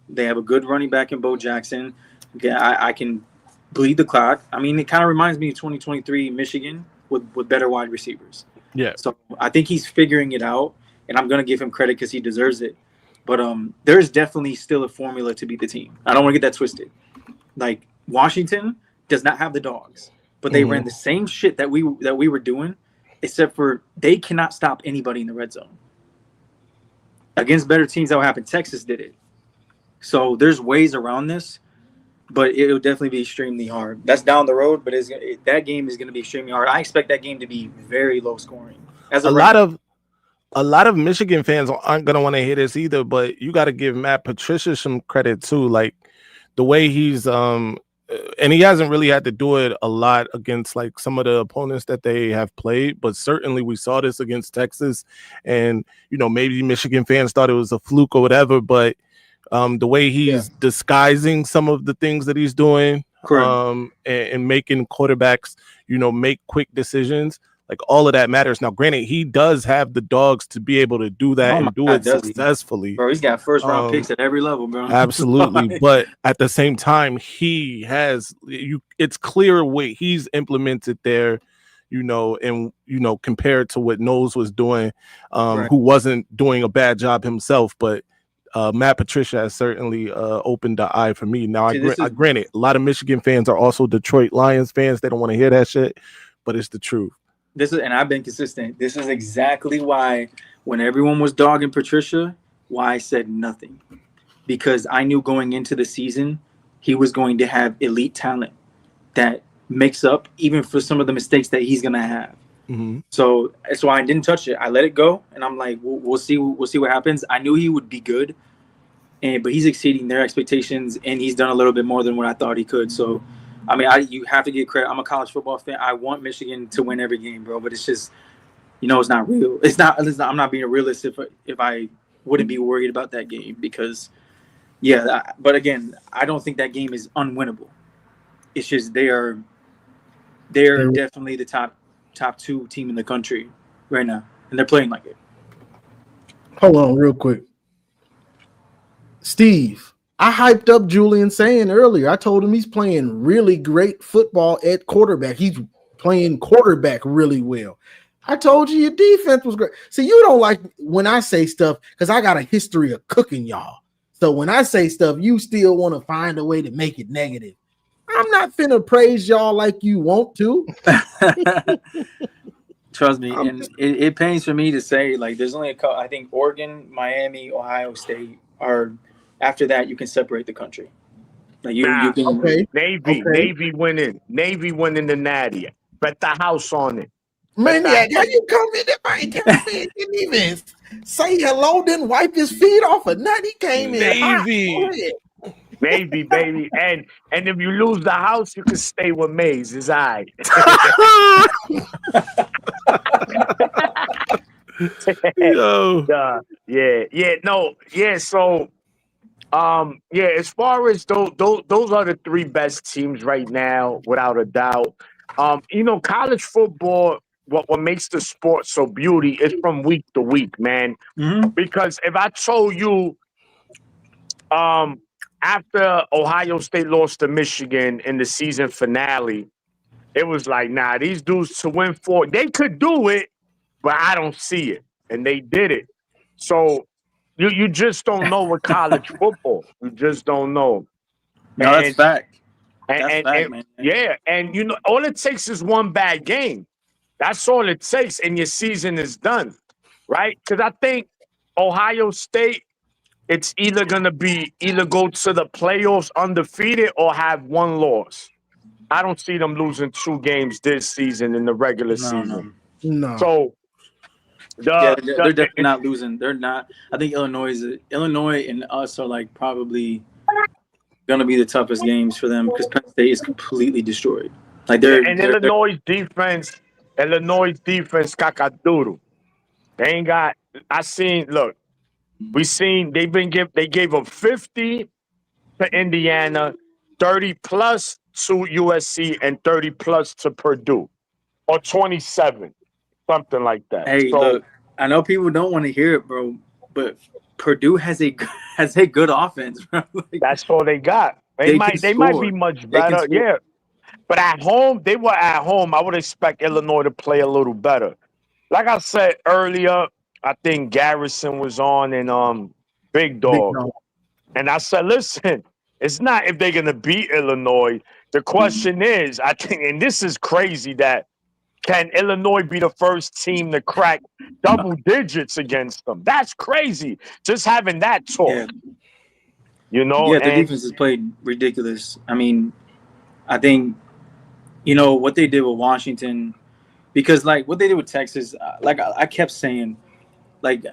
They have a good running back in Bo Jackson. Okay, I can bleed the clock. I mean, it kind of reminds me of 2023 Michigan with better wide receivers. Yeah. So I think he's figuring it out. and I'm gonna give him credit because he deserves it. But there's definitely still a formula to beat the team. I don't want to get that twisted. Like Washington does not have the dogs, but they ran the same shit that we were doing, except for they cannot stop anybody in the red zone. Against better teams, that will happen. Texas did it. So there's ways around this, but it'll definitely be extremely hard. That's down the road, but that game is going to be extremely hard. I expect that game to be very low scoring. A lot of Michigan fans aren't going to want to hear this either, but you got to give Matt Patricia some credit too. Like the way he's and he hasn't really had to do it a lot against like some of the opponents that they have played, but certainly we saw this against Texas, and maybe Michigan fans thought it was a fluke or whatever, but the way he's disguising some of the things that he's doing, and making quarterbacks, make quick decisions. Like all of that matters. Now, granted, he does have the dogs to be able to do that and do it successfully. Bro, he's got first round picks at every level, bro. Absolutely. But at the same time, he has it's clear what he's implemented there, and compared to what Knowles was doing, who wasn't doing a bad job himself, but Matt Patricia has certainly opened the eye for me. Now, I granted, a lot of Michigan fans are also Detroit Lions fans. They don't want to hear that shit, but it's the truth. And I've been consistent. This is exactly why when everyone was dogging Patricia, why I said nothing. Because I knew going into the season, he was going to have elite talent that makes up even for some of the mistakes that he's going to have. So that's why I didn't touch it. I let it go, and I'm like, we'll see what happens. I knew he would be good, but he's exceeding their expectations, and he's done a little bit more than what I thought he could. So, I mean, you have to give credit. I'm a college football fan. I want Michigan to win every game, bro. But it's just, it's not real. It's not. I'm not being a realist if I wouldn't be worried about that game because, but again, I don't think that game is unwinnable. It's just they're definitely the top 2 team in the country right now, and they're playing like it. Hold on real quick. Steve, I hyped up Julian saying earlier. I told him he's playing really great football at quarterback. He's playing quarterback really well. I told you your defense was great. See, you don't like when I say stuff because I got a history of cooking y'all. So when I say stuff, you still want to find a way to make it negative. I'm not finna praise y'all like you want to. Trust me, and it pains for me to say, like, there's only a couple. I think Oregon, Miami, Ohio State are. After that, you can separate the country. Like you can. Navy winning the Natty. Bet the house on it. Man, how you come in there? I didn't even say hello. Didn't wipe his feet off a nut. He came in. Navy, baby. And if you lose the house, you can stay with Maze. It's all right. So, as far as those are the 3 best teams right now, without a doubt. College football, what makes the sport so beauty is from week to week, man. Because if I told you, after Ohio State lost to Michigan in the season finale, it was like, nah, these dudes to win 4, they could do it, but I don't see it. And they did it. So you just don't know with college football. You just don't know. No, that's fact. Man. Yeah, and all it takes is one bad game. That's all it takes, and your season is done, right? Because I think Ohio State, it's either going to be go to the playoffs undefeated or have 1 loss. I don't see them losing 2 games this season in the regular season. No. So they're definitely not losing. They're not. I think Illinois and us are like probably going to be the toughest games for them because Penn State is completely destroyed. Like Illinois defense, Kakaduru. They ain't got. They gave up 50 to Indiana, 30 plus to USC, and 30 plus to Purdue, or 27, something like that. Hey, look, I know people don't want to hear it, bro, but Purdue has a good offense, bro. That's all they got. They might be much better, yeah. But at home, I would expect Illinois to play a little better. Like I said earlier, I think Garrison was on and Big Dog. And I said, listen, it's not if they're gonna beat Illinois. The question is, I think, and this is crazy, that can Illinois be the first team to crack double digits against them? That's crazy. Just having that talk. Yeah. You know, Yeah, the and defense has played ridiculous. I mean, I think, what they did with Washington, because like what they did with Texas, like I kept saying, like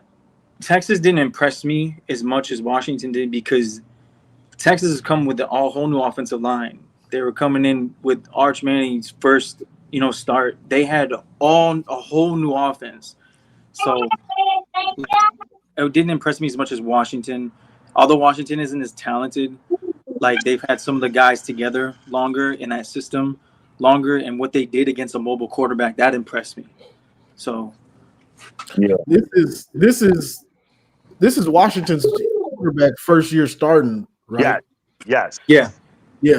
Texas didn't impress me as much as Washington did, because Texas has come with a whole new offensive line. They were coming in with Arch Manning's first, start. They had a whole new offense. So it didn't impress me as much as Washington. Although Washington isn't as talented, like they've had some of the guys together longer in that system longer, and what they did against a mobile quarterback, that impressed me. So yeah, this is Washington's quarterback first year starting, right? Yes. yeah.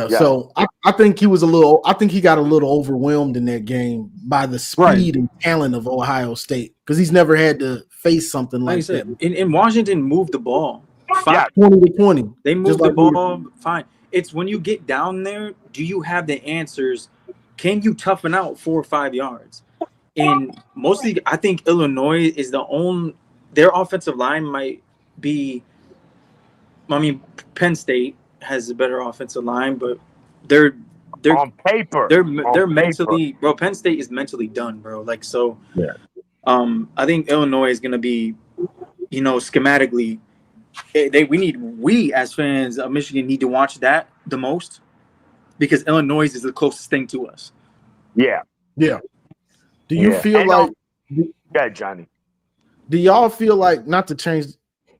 So I think he got a little overwhelmed in that game by the speed and talent of Ohio State, because he's never had to face something like that. In Washington moved the ball 20-20. They moved the ball fine. It's when you get down there, do you have the answers? Can you toughen out 4 or 5 yards? And mostly, I think Illinois is their offensive line might be. I mean, Penn State has a better offensive line, but they're on paper. They're mentally, bro. Penn State is mentally done, bro. Like, so. Yeah. I think Illinois is going to be, schematically. We as fans of Michigan need to watch that the most, because Illinois is the closest thing to us. Yeah. Do you feel like? Yeah, Johnny. Do y'all feel like, not to change?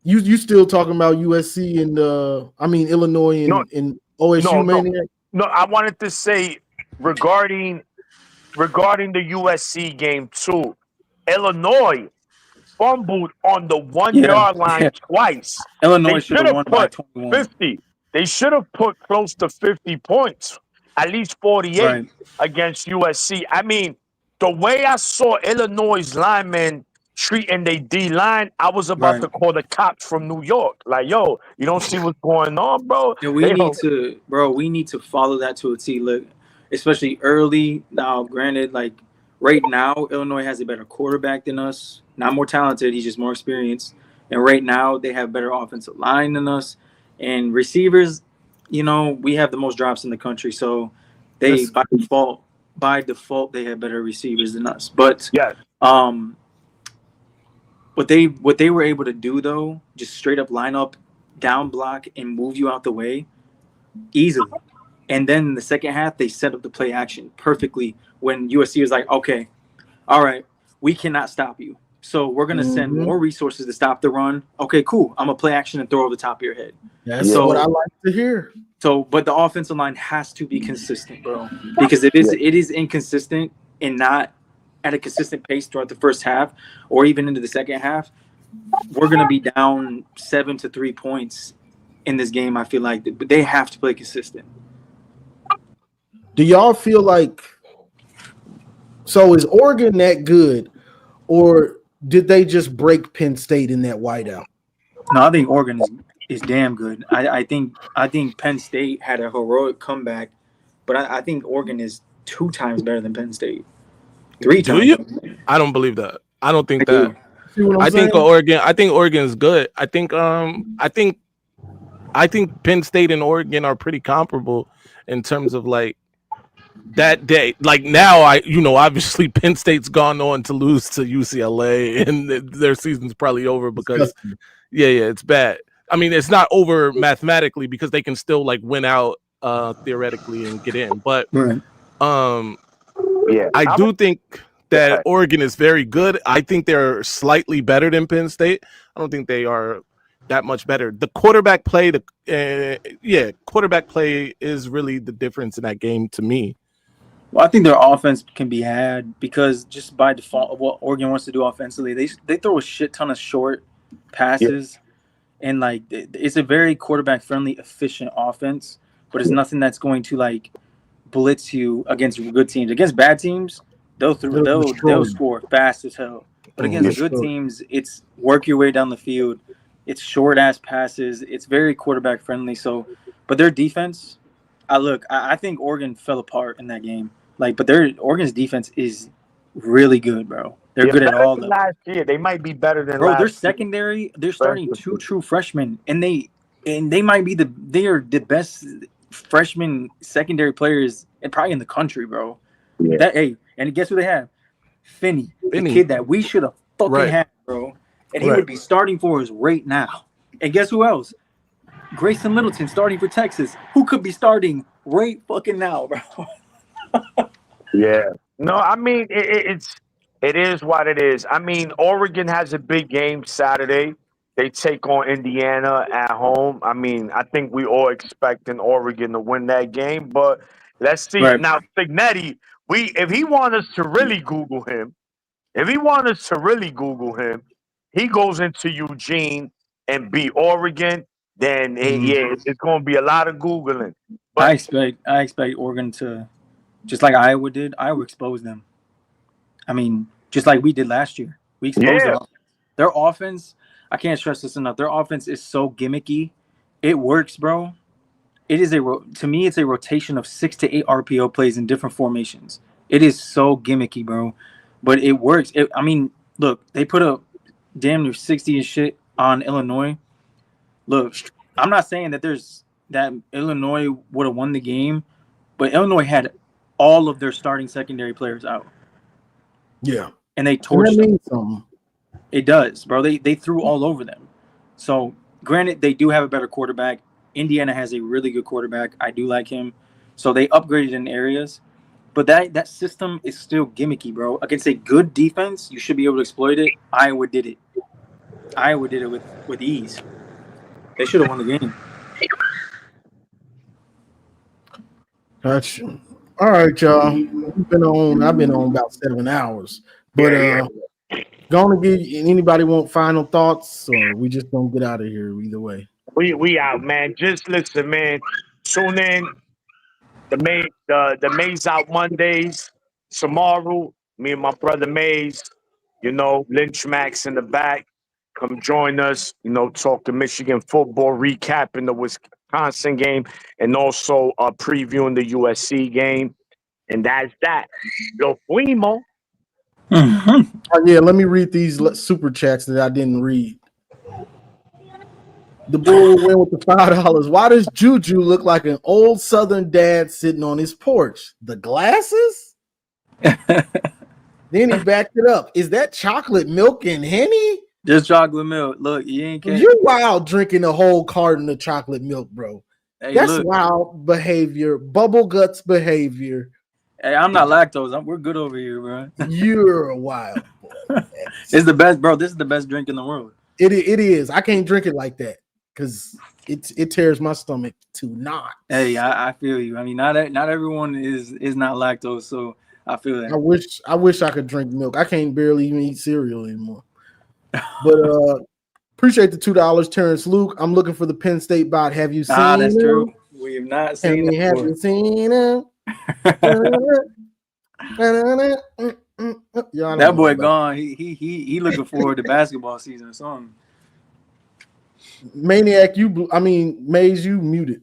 You still talking about USC and Illinois and OSU Maniac? No, I wanted to say regarding the USC game too. Illinois fumbled on the 1 yard line twice. Illinois should have won by 21. 50. They should have put close to 50 points, at least 48 against USC. I mean, the way I saw Illinois linemen treating their D line, I was about to call the cops from New York. Like, yo, you don't see what's going on, bro? And we need to follow that to a T. Look, especially early. Now, granted, like right now, Illinois has a better quarterback than us. Not more talented, he's just more experienced. And right now, they have better offensive line than us. And receivers, we have the most drops in the country. So they, by default, they have better receivers than us. But what they were able to do, though, just straight up line up, down block, and move you out the way easily. And then in the second half, they set up the play action perfectly when USC was like, okay, all right, we cannot stop you. So we're going to send more resources to stop the run. Okay, cool. I'm going to play action and throw over the top of your head. That's what I like to hear. So, but the offensive line has to be consistent, bro. Because it is inconsistent and not at a consistent pace throughout the first half or even into the second half, we're going to be down 7 to 3 points in this game. I feel like they have to play consistent. Do y'all feel like, so is Oregon that good, or did they just break Penn State in that whiteout? No, I think Oregon is damn good. I think Penn State had a heroic comeback, but I think Oregon is 2 times better than Penn State. 3 times. Do you? I don't believe that. I don't think that. I think Oregon is good. I think Penn State and Oregon are pretty comparable in terms of like that day. Like now, obviously Penn State's gone on to lose to UCLA, and their season's probably over because it's bad. I mean, it's not over mathematically because they can still like win out theoretically and get in, but I do think that Oregon is very good. I think they're slightly better than Penn State. I don't think they are that much better. The quarterback play, quarterback play is really the difference in that game to me. Well, I think their offense can be had because just by default of what Oregon wants to do offensively, they throw a shit ton of short passes, and like it's a very quarterback friendly, efficient offense. But it's nothing that's going to like blitz you against good teams. Against bad teams, they'll score fast as hell. But against good teams, it's work your way down the field. It's short-ass passes. It's very quarterback-friendly. So, but their defense, I think Oregon fell apart in that game. But Oregon's defense is really good, bro. They're good at all levels. Last year, they might be better than bro. last Their year. secondary, they're starting 2 true freshmen, and they might be they are the best freshman secondary players and probably in the country, bro. Yeah. And guess who they have? Finney, the kid that we should have fucking had, bro. And he would be starting for us right now. And guess who else? Grayson Littleton starting for Texas, who could be starting right fucking now, bro. Yeah. No, I mean it is what it is. I mean, Oregon has a big game Saturday. They take on Indiana at home. I mean, I think we all expecting Oregon to win that game, but let's see. Right. Now, Signetti, if he wants us to really Google him, he goes into Eugene and beat Oregon. Then it's going to be a lot of Googling. But I expect Oregon to, just like Iowa did, Iowa exposed them. I mean, just like we did last year. We exposed them. Their offense, I can't stress this enough. Their offense is so gimmicky. It works, bro. It is to me, it's a rotation of 6 to 8 RPO plays in different formations. It is so gimmicky, bro. But it works. I mean, look, they put up damn near 60 and shit on Illinois. Look, I'm not saying that Illinois would have won the game, but Illinois had all of their starting secondary players out. Yeah. And they torched them. Something. It does, bro. They threw all over them. So, granted, they do have a better quarterback. Indiana has a really good quarterback. I do like him. So, they upgraded in areas. But that system is still gimmicky, bro. Against a good defense, you should be able to exploit it. Iowa did it. Iowa did it with ease. They should have won the game. Gotcha. All right, y'all. I've been on about 7 hours. But gonna give anybody want final thoughts, or we just gonna get out of here either way. We out, man. Just listen, man. Tune in. The Maze out Mondays. Tomorrow, me and my brother Maze, Lynch Max in the back. Come join us, talk to Michigan football, recapping the Wisconsin game, and also previewing the USC game. And that's that. Yo fuimos. Yeah, let me read these super chats that I didn't read. The bull will win with the $5. Why does Juju look like an old Southern dad sitting on his porch? The glasses? Then he backed it up. Is that chocolate milk and Henny? Just chocolate milk. Look, you ain't catch. You wild drinking a whole carton of chocolate milk, bro. Hey, that's wild behavior, bubble guts behavior. Hey, I'm not lactose. We're good over here, bro. You're a wild boy. It's the best, bro. This is the best drink in the world. It is. I can't drink it like that because it tears my stomach to knots. Hey, I feel you. I mean, not everyone is not lactose, so I feel that. I wish I could drink milk. I can't barely even eat cereal anymore. But appreciate the $2, Terrence Luke. I'm looking for the Penn State bot. Have you seen him? That's true. We have not seen him. Have you seen him? That boy gone. He looking forward to basketball season or something. Maniac, Maze, you muted.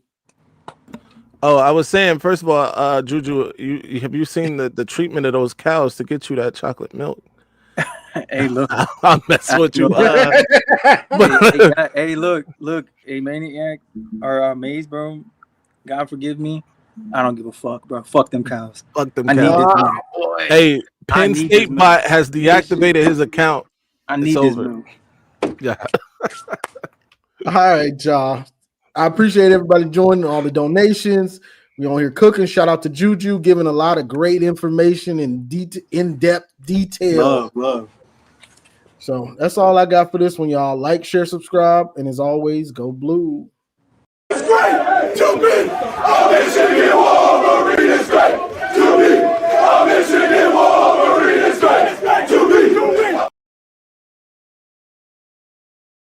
Oh, I was saying, first of all, Juju, have you seen the treatment of those cows to get you that chocolate milk? Hey, look, I'll mess with you. Hey, look, hey, Maniac or Maze, bro. God forgive me. I don't give a fuck, bro. Fuck them cows. Fuck them cows. Hey, Penn State bot has deactivated his account. I need this move. Yeah. All right, y'all. I appreciate everybody joining, all the donations. We on here cooking. Shout out to Juju, giving a lot of great information and in-depth detail. Love. So that's all I got for this one, y'all. Like, share, subscribe, and as always, go blue. It's great to be a Michigan Wolverine. It's great to be